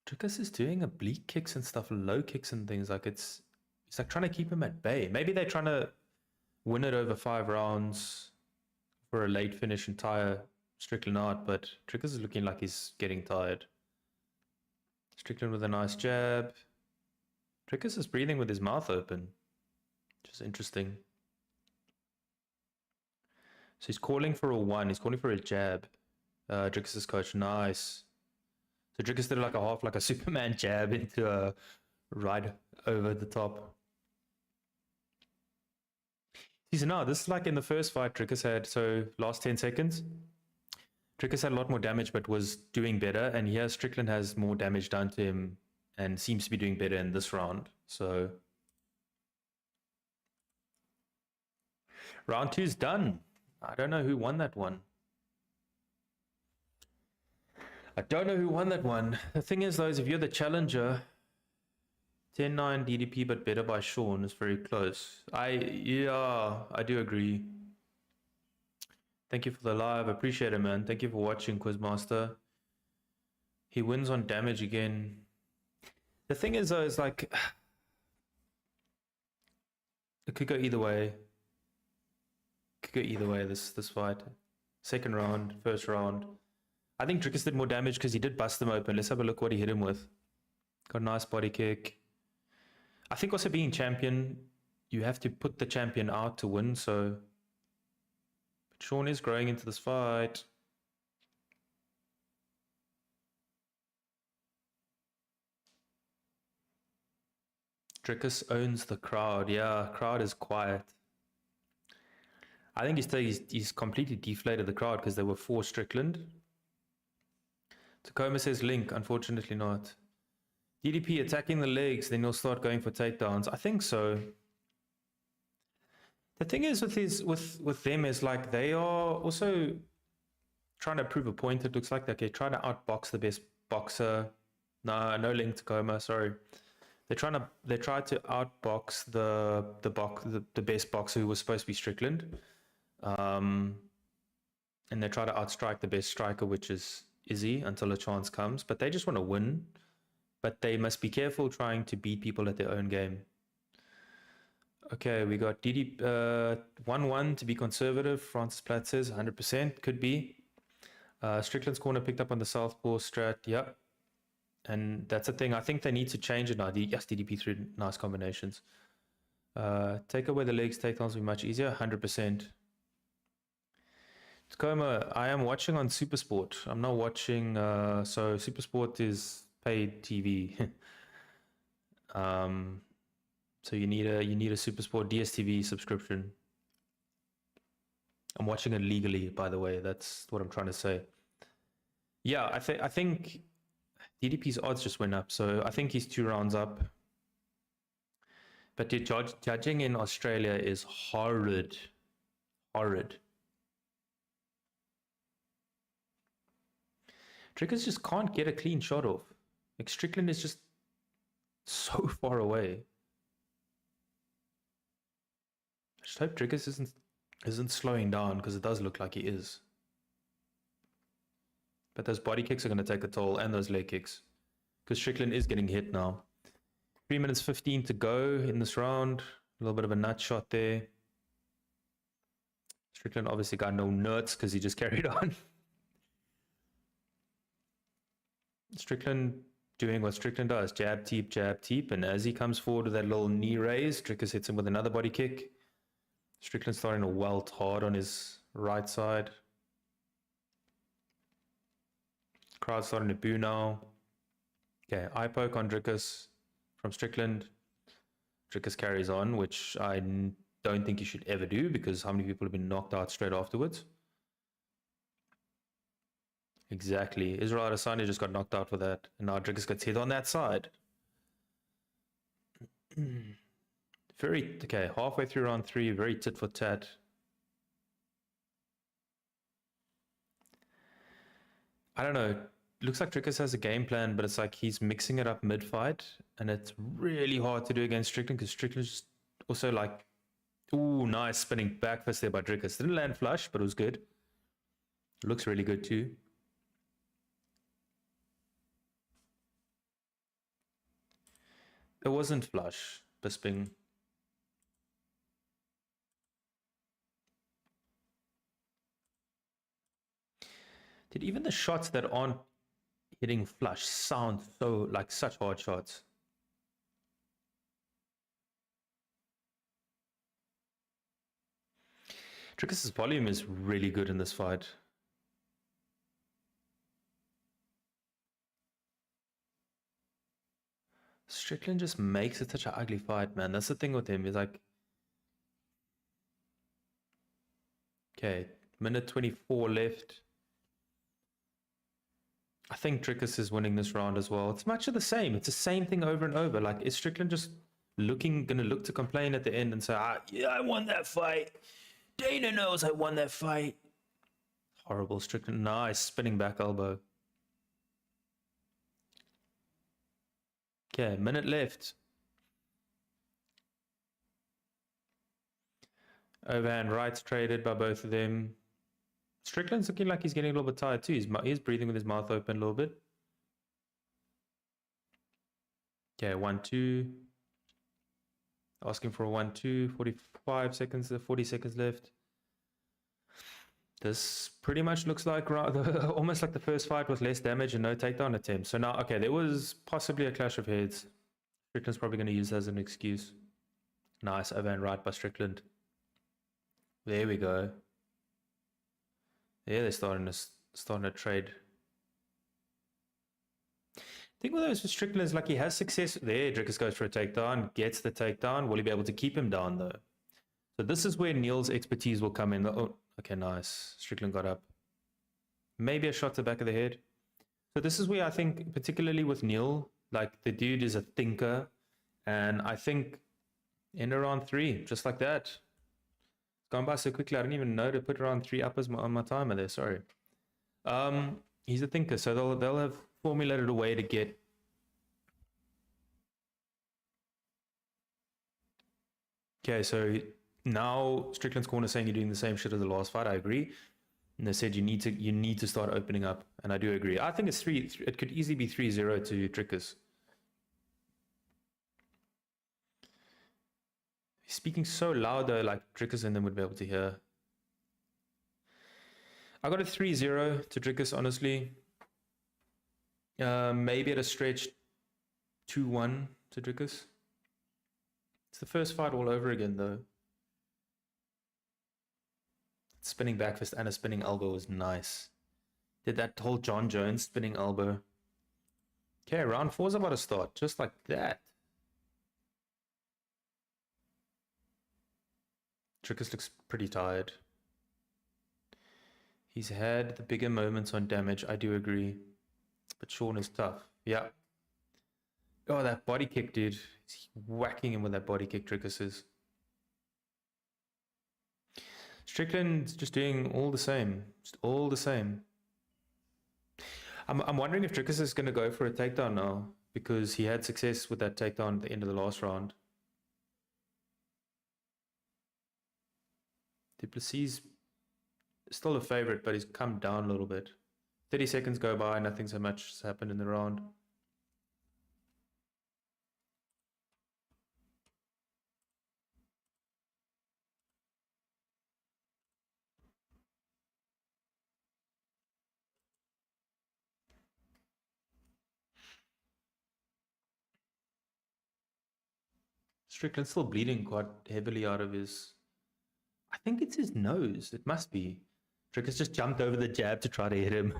Dricus is doing oblique kicks and stuff, low kicks and things. Like it's like trying to keep him at bay. Maybe they're trying to win it over 5 rounds for a late finish and tire Strickland out, but Dricus is looking like he's getting tired. Strickland with a nice jab. Dricus is breathing with his mouth open, which is interesting. So he's calling for a 1. He's calling for a jab. Dricus's coach, nice. So Dricus did like a half, like a Superman jab into a right over the top. See, so now this is like in the first fight Dricus had, so last 10 seconds. Dricus had a lot more damage but was doing better, and here Strickland has more damage done to him and seems to be doing better in this round. So round 2 is done. I don't know who won that one. The thing is, though, is if you're the challenger, 10-9 DDP but better by Sean is very close. I do agree. Thank you for the live. Appreciate it, man. Thank you for watching, Quizmaster. He wins on damage again. The thing is, though, is like it could go either way. This fight. Second round, first round. I think Dricus did more damage because he did bust him open. Let's have a look what he hit him with. Got a nice body kick. I think also being champion, you have to put the champion out to win, so but Sean is growing into this fight. Dricus owns the crowd. Yeah, crowd is quiet. I think he's completely deflated the crowd because they were for Strickland. Tacoma says Link, unfortunately not. DDP attacking the legs, then he'll start going for takedowns. I think so. The thing is with them is like they are also trying to prove a point. It looks like okay, trying to outbox the best boxer. No link to Coma. Sorry, they tried to outbox the best boxer who was supposed to be Strickland, and they try to outstrike the best striker, which is Izzy, until a chance comes. But they just want to win. But they must be careful trying to beat people at their own game. Okay, we got DD 1-1 to be conservative. Francis Platt says 100%. Could be. Strickland's corner picked up on the southpaw strat. Yep. And that's the thing. I think they need to change it now. Yes, DDP through nice combinations. Take away the legs. Takedowns will be much easier. 100%. Tacoma, I am watching on Supersport. I'm not watching. So Supersport is paid TV. So you need a Supersport DSTV subscription. I'm watching it legally, by the way. That's what I'm trying to say. Yeah, I think DDP's odds just went up, so I think he's 2 rounds up. But judging in Australia is horrid. Horrid. Dricus just can't get a clean shot off. Like Strickland is just so far away. I just hope Dricus isn't slowing down, because it does look like he is. But those body kicks are going to take a toll, and those leg kicks, because Strickland is getting hit now. 3 minutes 15 to go in this round. A little bit of a nut shot there. Strickland obviously got no nuts because he just carried on. Strickland doing what Strickland does. Jab, teep. And as he comes forward with that little knee raise, Dricus hits him with another body kick. Strickland starting to welt hard on his right side. Crowd starting to boo now. Okay, eye poke on Dricus from Strickland. Dricus carries on, which I don't think you should ever do, because how many people have been knocked out straight afterwards? Exactly. Israel Adesanya just got knocked out for that. And now Dricus gets hit on that side. Okay, halfway through round 3, very tit for tat. I don't know. Looks like Dricus has a game plan, but it's like he's mixing it up mid-fight, and it's really hard to do against Strickland, because Strickland's just also like, ooh, nice spinning back fist there by Dricus. Didn't land flush, but it was good. Looks really good too. It wasn't flush, Bisping. Did even the shots that aren't hitting flush sound so like such hard shots? Dricus's volume is really good in this fight. Strickland just makes it such an ugly fight, man. That's the thing with him. He's like, okay, minute 24 left. I think Dricus is winning this round as well. It's much of the same. It's the same thing over and over. Like, is Strickland just gonna look to complain at the end and say, yeah, I won that fight. Dana knows I won that fight. Horrible. Strickland. Nice spinning back elbow. Okay, minute left. Overhand rights traded by both of them. Strickland's looking like he's getting a little bit tired too. He's breathing with his mouth open a little bit. Okay, 1-2. Asking for a 1-2. 45 seconds, 40 seconds left. This pretty much looks like almost like the first fight with less damage and no takedown attempts. So now, okay, there was possibly a clash of heads. Strickland's probably going to use that as an excuse. Nice overhand right by Strickland. There we go. Yeah, they're starting to trade. The thing with those with Strickland is like he has success. There, Dricus goes for a takedown, gets the takedown. Will he be able to keep him down though? So this is where Neil's expertise will come in. Oh, okay, nice. Strickland got up. Maybe a shot to the back of the head. So this is where I think, particularly with Neil, like the dude is a thinker. And I think in around 3, just like that. It's gone by so quickly, I didn't even know to put around 3 uppers on my timer there, sorry. He's a thinker, so they'll have formulated a way to get. Okay, so now Strickland's corner saying you're doing the same shit as the last fight. I agree. And they said you need to start opening up, and I do agree. I think it's three. It could easily be 3-0 to Dricus. He's speaking so loud though, like Dricus and them would be able to hear. I got a 3-0 to Dricus, honestly. Maybe at a stretch 2-1 to Dricus. It's the first fight all over again though. Spinning back fist and a spinning elbow was nice. Did that whole John Jones spinning elbow. Okay, round 4's about to start, just like that. Dricus looks pretty tired. He's had the bigger moments on damage, I do agree. But Sean is tough. Yeah. Oh, that body kick, dude. He's whacking him with that body kick, Dricus is. Strickland's just doing all the same. Just all the same. I'm wondering if Dricus is going to go for a takedown now, because he had success with that takedown at the end of the last round. Du Plessis is still a favorite, but he's come down a little bit. 30 seconds go by, nothing so much has happened in the round. Strickland's still bleeding quite heavily out of his... I think it's his nose. It must be. Dricus just jumped over the jab to try to hit him.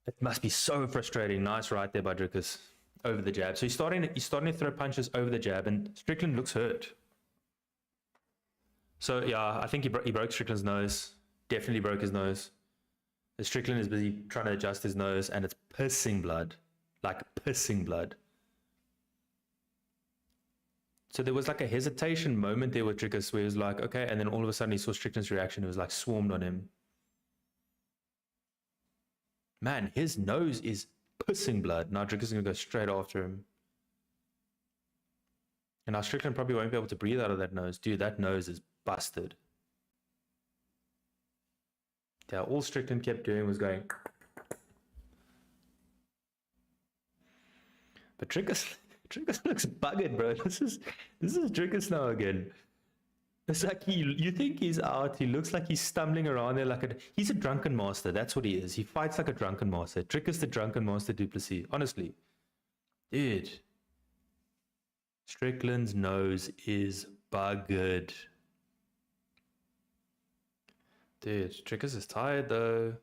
It must be so frustrating. Nice right there by Dricus. Over the jab. So he's starting to throw punches over the jab, and Strickland looks hurt. So yeah, I think he broke Strickland's nose. Definitely broke his nose. Strickland is busy trying to adjust his nose, and it's pissing blood. Like pissing blood. So there was like a hesitation moment there with Dricus where he was like, okay, and then all of a sudden he saw Strickland's reaction. It was like swarmed on him. Man, his nose is pissing blood. Now Dricus is going to go straight after him. And now Strickland probably won't be able to breathe out of that nose. Dude, that nose is busted. Yeah, all Strickland kept doing was going. But Dricus looks buggered, bro. This is Dricus now again. It's like you think he's out. He looks like he's stumbling around there he's a drunken master. That's what he is. He fights like a drunken master. Dricus the drunken master du Plessis. Honestly. Dude. Strickland's nose is buggered. Dude, Dricus is tired though.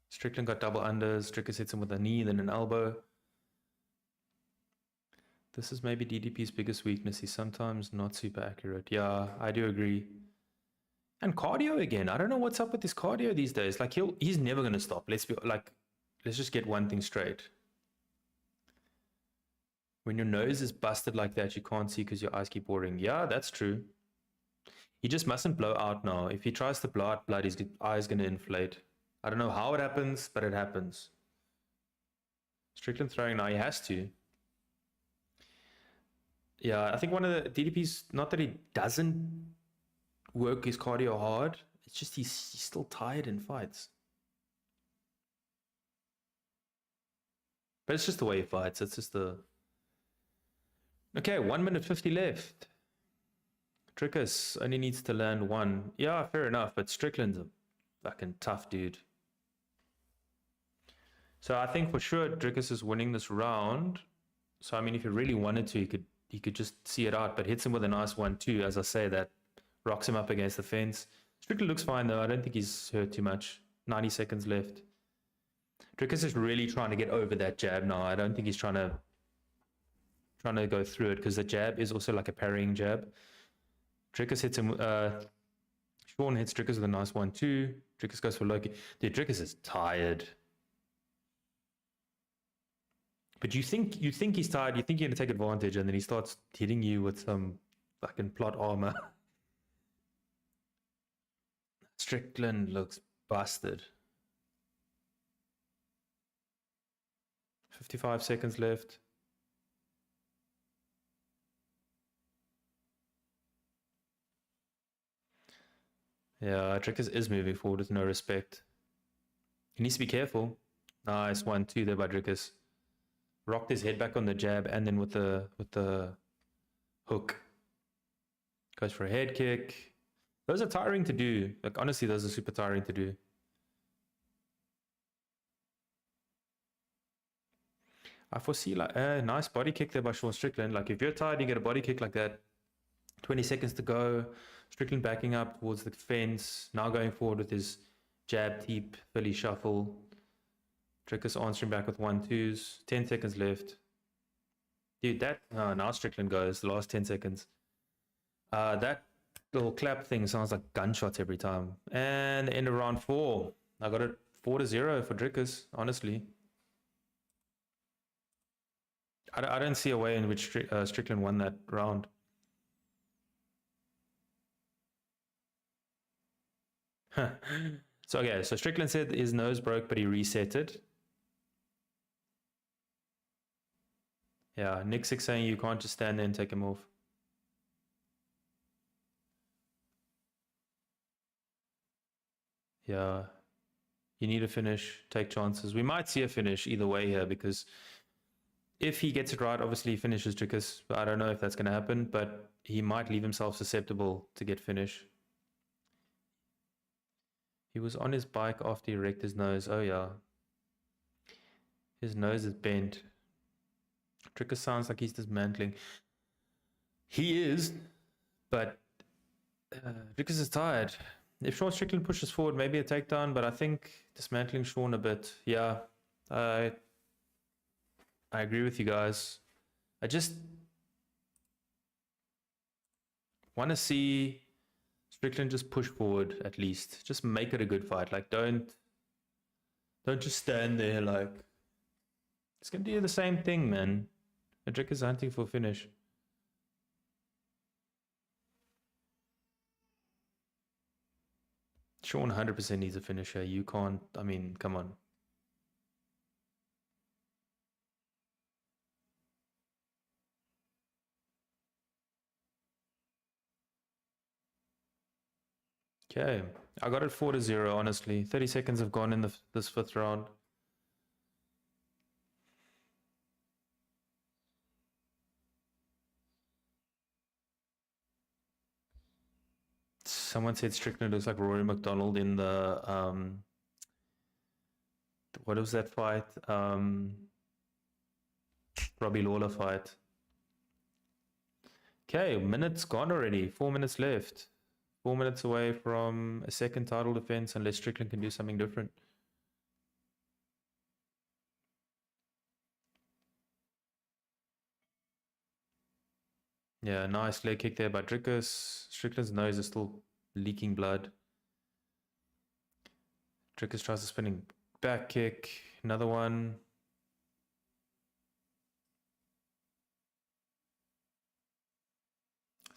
Strickland got double unders. Dricus hits him with a knee, then an elbow. This is maybe DDP's biggest weakness. He's sometimes not super accurate. Yeah, I do agree. And cardio again. I don't know what's up with his cardio these days. Like he's never gonna stop. Let's just get one thing straight. When your nose is busted like that, you can't see because your eyes keep watering. Yeah, that's true. He just mustn't blow out now. If he tries to blow out blood, his eye's gonna inflate. I don't know how it happens, but it happens. Strickland throwing now. He has to. Yeah, I think one of the DDP's, not that he doesn't work his cardio hard, it's just he's still tired in fights. But it's just the way he fights. It's just the... Okay, 1 minute 50 left. Dricus only needs to land one. Yeah, fair enough, but Strickland's a fucking tough dude. So I think for sure Dricus is winning this round. So I mean, if he really wanted to, he could just see it out, but hits him with a nice 1-2, as I say, that rocks him up against the fence. Strickland looks fine though. I don't think he's hurt too much. 90 seconds left. Dricus is really trying to get over that jab now. I don't think he's trying to go through it, because the jab is also like a parrying jab. Dricus hits him. Sean hits Dricus with a nice 1-2. Dricus goes for Loki. Dude, Dricus is tired. But you think he's tired, you think you're going to take advantage, and then he starts hitting you with some fucking plot armor. Strickland looks busted. 55 seconds left. Yeah, Dricus is moving forward with no respect. He needs to be careful. Nice 1-2 there by Dricus. Rocked his head back on the jab and then with the hook. Goes for a head kick. Those are tiring to do. Like honestly, those are super tiring to do. I foresee like a nice body kick there by Sean Strickland. Like if you're tired, you get a body kick like that. 20 seconds to go. Strickland backing up towards the fence. Now going forward with his jab, teep, Philly shuffle. Dricus answering back with 1-2s. 10 seconds left. Dude, that... now Strickland goes. The last 10 seconds. That little clap thing sounds like gunshots every time. And the end of round 4. I got it 4-0 for Dricus, honestly. I don't see a way in which Strickland won that round. So okay, so Strickland said his nose broke, but he reset it. Yeah, Nick Six saying you can't just stand there and take him off. Yeah, you need a finish, take chances. We might see a finish either way here because if he gets it right, obviously he finishes Dricus. I don't know if that's going to happen, but he might leave himself susceptible to get finish. He was on his bike after he wrecked his nose. Oh yeah. His nose is bent. Dricus sounds like he's dismantling. He is, but Dricus is tired. If Sean Strickland pushes forward, maybe a takedown, but I think dismantling Sean a bit. Yeah, I agree with you guys. I just want to see Strickland just push forward at least. Just make it a good fight. Like don't just stand there like it's gonna do the same thing, man. Dricus is hunting for finish. Sean 100% needs a finisher. You can't, I mean, come on. Okay, I got it 4-0, honestly. 30 seconds have gone in this 5th round. Someone said Strickland looks like Rory McDonald in the what was that fight? Robbie Lawler fight. Okay, minutes gone already. 4 minutes left. 4 minutes away from a second title defense unless Strickland can do something different. Yeah, nice leg kick there by Dricus. Strickland's nose is still leaking blood. Dricus tries a spinning back kick. Another one.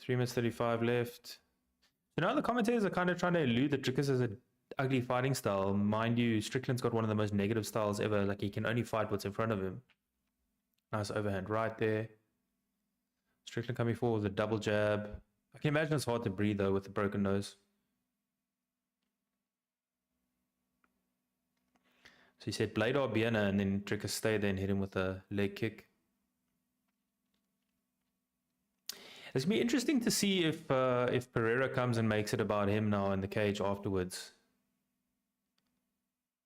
Three minutes 35 left. So now the commentators are kind of trying to allude that Dricus has an ugly fighting style. Mind you, Strickland's got one of the most negative styles ever. Like he can only fight what's in front of him. Nice overhand right there. Strickland coming forward with a double jab. I can imagine it's hard to breathe though with a broken nose. So he said blade or Biena, and then Dricus stayed there and hit him with a leg kick. It's gonna be interesting to see if Pereira comes and makes it about him now in the cage afterwards.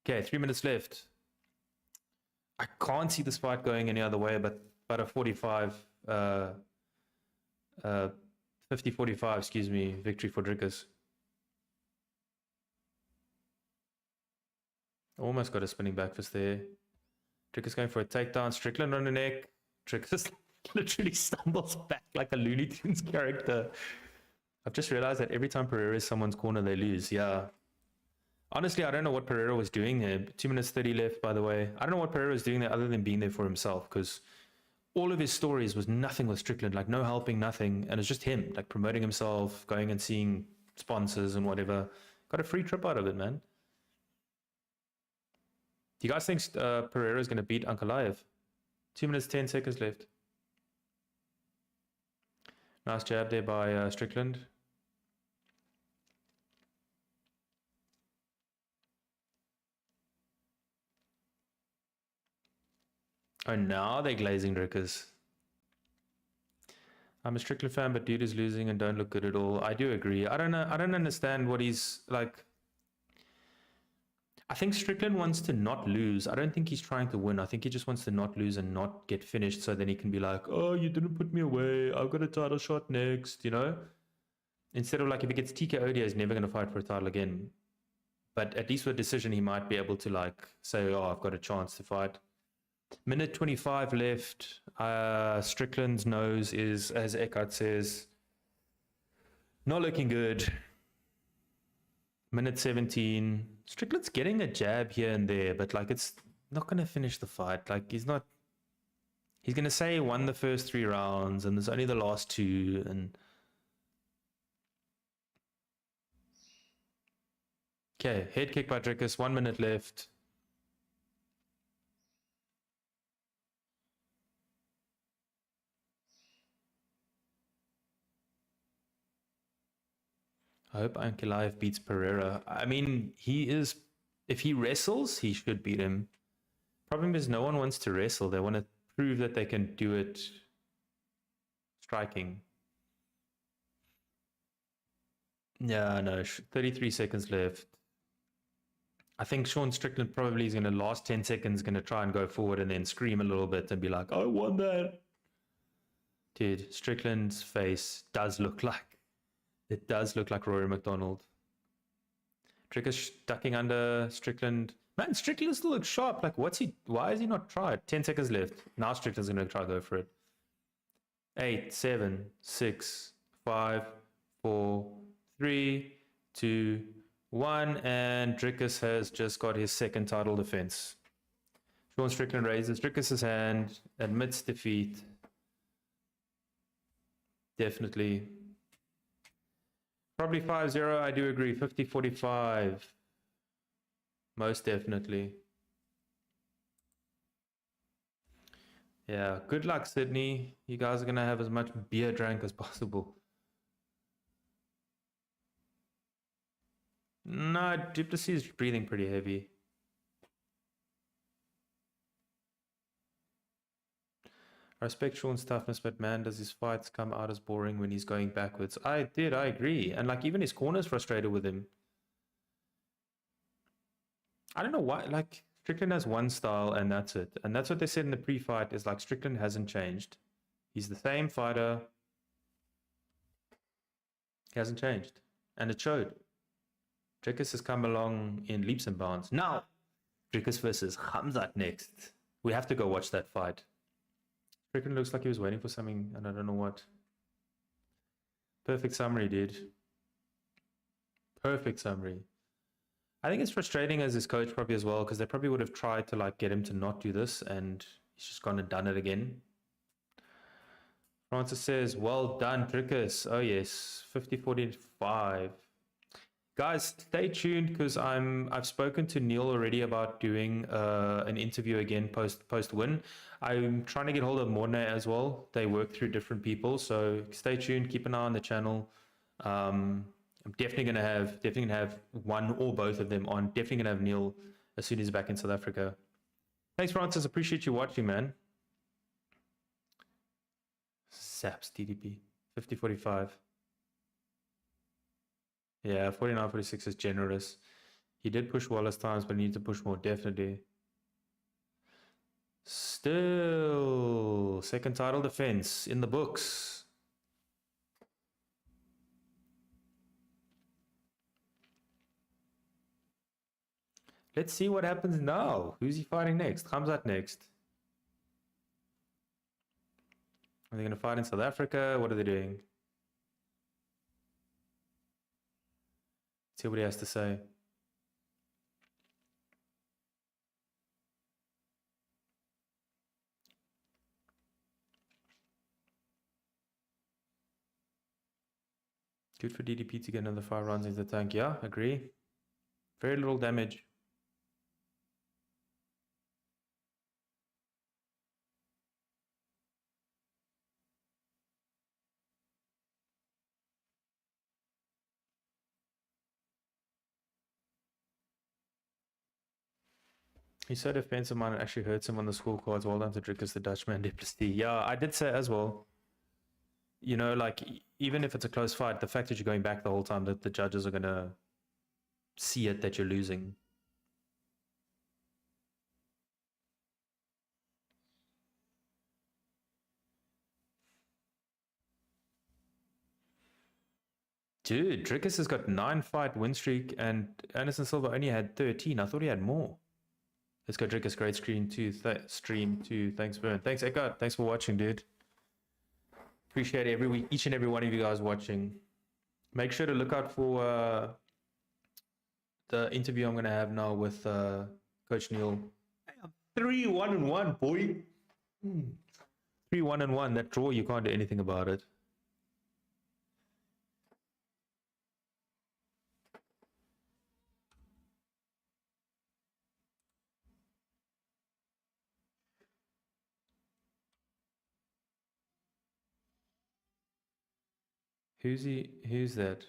Okay, 3 minutes left. I can't see this fight going any other way but a 50-45, excuse me, victory for Dricus. Almost got a spinning back fist there. Dricus going for a takedown. Strickland on the neck. Dricus literally stumbles back like a Looney Tunes character. I've just realized that every time Pereira is someone's corner, they lose. Yeah. Honestly, I don't know what Pereira was doing there. 2 minutes 30 left, by the way. I don't know what Pereira was doing there other than being there for himself, because all of his stories was nothing with Strickland, like no helping, nothing. And it's just him, like promoting himself, going and seeing sponsors and whatever. Got a free trip out of it, man. Do you guys think Pereira is going to beat Ankalaev? 2 minutes, 10 seconds left. Nice jab there by Strickland. Oh, now they're glazing Dricus. I'm a Strickland fan, but dude is losing and don't look good at all. I do agree. I don't know. I don't understand what he's like. I think Strickland wants to not lose. I don't think he's trying to win. I think he just wants to not lose and not get finished so then he can be like, oh, you didn't put me away. I've got a title shot next, you know? Instead of like, if he gets TKO'd, he's never going to fight for a title again. But at least with a decision, he might be able to like say, oh, I've got a chance to fight. Minute 25 left. Strickland's nose is, as Eckhart says, not looking good. Minute 17. Strickland's getting a jab here and there, but like it's not going to finish the fight. Like he's going to say he won the first 3 rounds and there's only the last 2. And okay, head kick by Dricus, 1 minute left. I hope Ankalaev beats Pereira. I mean, if he wrestles, he should beat him. Problem is, no one wants to wrestle. They want to prove that they can do it striking. Yeah, no, 33 seconds left. I think Sean Strickland probably is going to last 10 seconds, going to try and go forward and then scream a little bit and be like, I won that. Dude, Strickland's face does look like Rory McDonald. Dricus ducking under Strickland. Man, Strickland still looks sharp. Like, why is he not tried? 10 seconds left. Now Strickland's going to try to go for it. 8, 7, 6, 5, 4, 3, 2, 1. And Dricus has just got his second title defense. Sean Strickland raises Dricus's hand, admits defeat. Definitely. Probably 5-0, I do agree. 50-45. Most definitely. Yeah, good luck, Sydney. You guys are going to have as much beer drank as possible. No, du Plessis is breathing pretty heavy. I respect Sean's toughness, but man, does his fights come out as boring when he's going backwards. I agree. And like even his corner's frustrated with him. I don't know why, like Strickland has one style and that's it. And that's what they said in the pre-fight is like Strickland hasn't changed. He's the same fighter. He hasn't changed. And it showed. Dricus has come along in leaps and bounds. Now, Dricus versus Khamzat next. We have to go watch that fight. Strickland looks like he was waiting for something, and I don't know what. Perfect summary, dude. Perfect summary. I think it's frustrating as his coach probably as well, because they probably would have tried to like get him to not do this, and he's just gone and done it again. Francis says, well done, Dricus. Oh yes, 50-45. Guys, stay tuned because I've spoken to Neil already about doing an interview again post win. I'm trying to get hold of Morne as well. They work through different people, so stay tuned. Keep an eye on the channel. I'm definitely gonna have one or both of them on. Definitely gonna have Neil as soon as he's back in South Africa. Thanks, Francis. Appreciate you watching, man. Zaps DDP 50-45. Yeah, 49-46 is generous. He did push Wallace times, but he needs to push more, definitely. Still, second title defense in the books. Let's see what happens now. Who's he fighting next? Khamzat next. Are they going to fight in South Africa? What are they doing? See what he has to say. Good for DDP to get another 5 rounds into the tank. Yeah, agree. Very little damage. He's so defensive minded, actually hurts him on the scorecards. Well done to Dricus the Dutchman, du Plessis. Yeah, I did say as well. You know, like, even if it's a close fight, the fact that you're going back the whole time, that the judges are going to see it that you're losing. Dude, Dricus has got 9-fight win streak, and Anderson Silva only had 13. I thought he had more. Let's go, Dricus. Great stream too. Thanks, Vern. Thanks, Eckhart. Thanks for watching, dude. Appreciate every week, each and every one of you guys watching. Make sure to look out for the interview I'm going to have now with Coach Neil. 3-1-1, boy. 3-1-1. That draw, you can't do anything about it. Who's he? Who's that?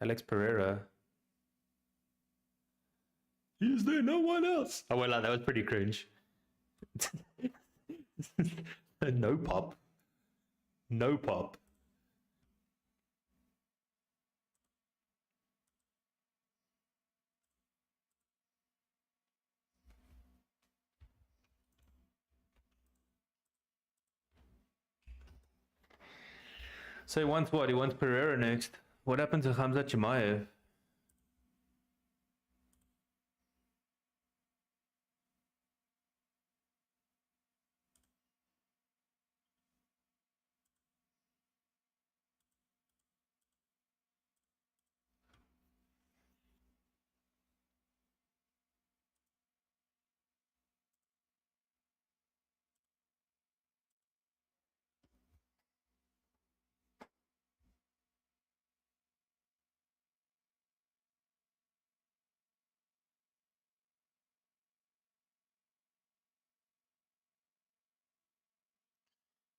Alex Pereira. Is there no one else? Oh, well, that was pretty cringe. No pop. No pop. So he wants what? He wants Pereira next. What happened to Khamzat Chimaev?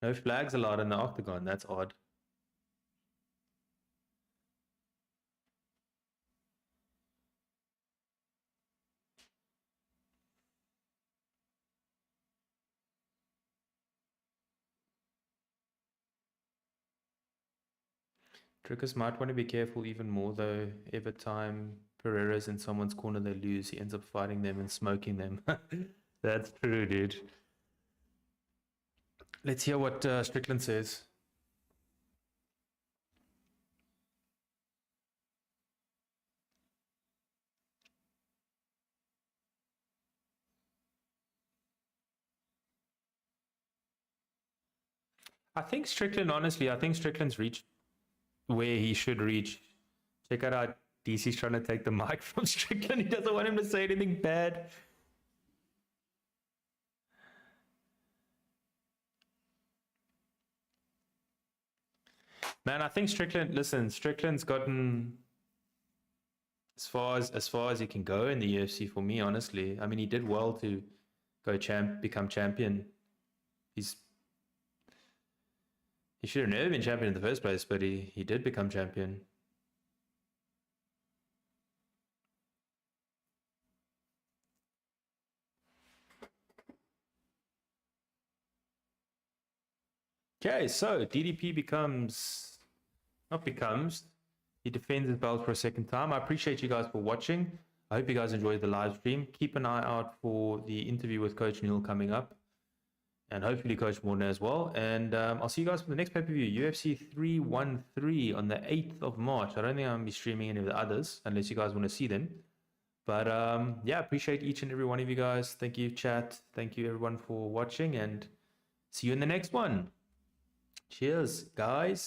No flags allowed in the octagon. That's odd. Dricus might want to be careful even more though. Every time Pereira's in someone's corner, they lose. He ends up fighting them and smoking them. That's true, dude. Let's hear what Strickland says. I think Strickland, honestly, I think Strickland's reached where he should reach. Check out how DC's trying to take the mic from Strickland. He doesn't want him to say anything bad. Man, I think Strickland, listen, Strickland's gotten as far as he can go in the UFC for me, honestly. I mean, he did well to go become champion. He should have never been champion in the first place, but he did become champion. Okay, so DDP he defends his belt for a second time. I appreciate you guys for watching. I hope you guys enjoyed the live stream. Keep an eye out for the interview with Coach Neil coming up, and hopefully Coach Morna as well. And I'll see you guys for the next pay-per-view, UFC 313 on the 8th of March. I don't think I'm going to be streaming any of the others unless you guys want to see them. But yeah, appreciate each and every one of you guys. Thank you, chat. Thank you, everyone, for watching, and see you in the next one. Cheers, guys.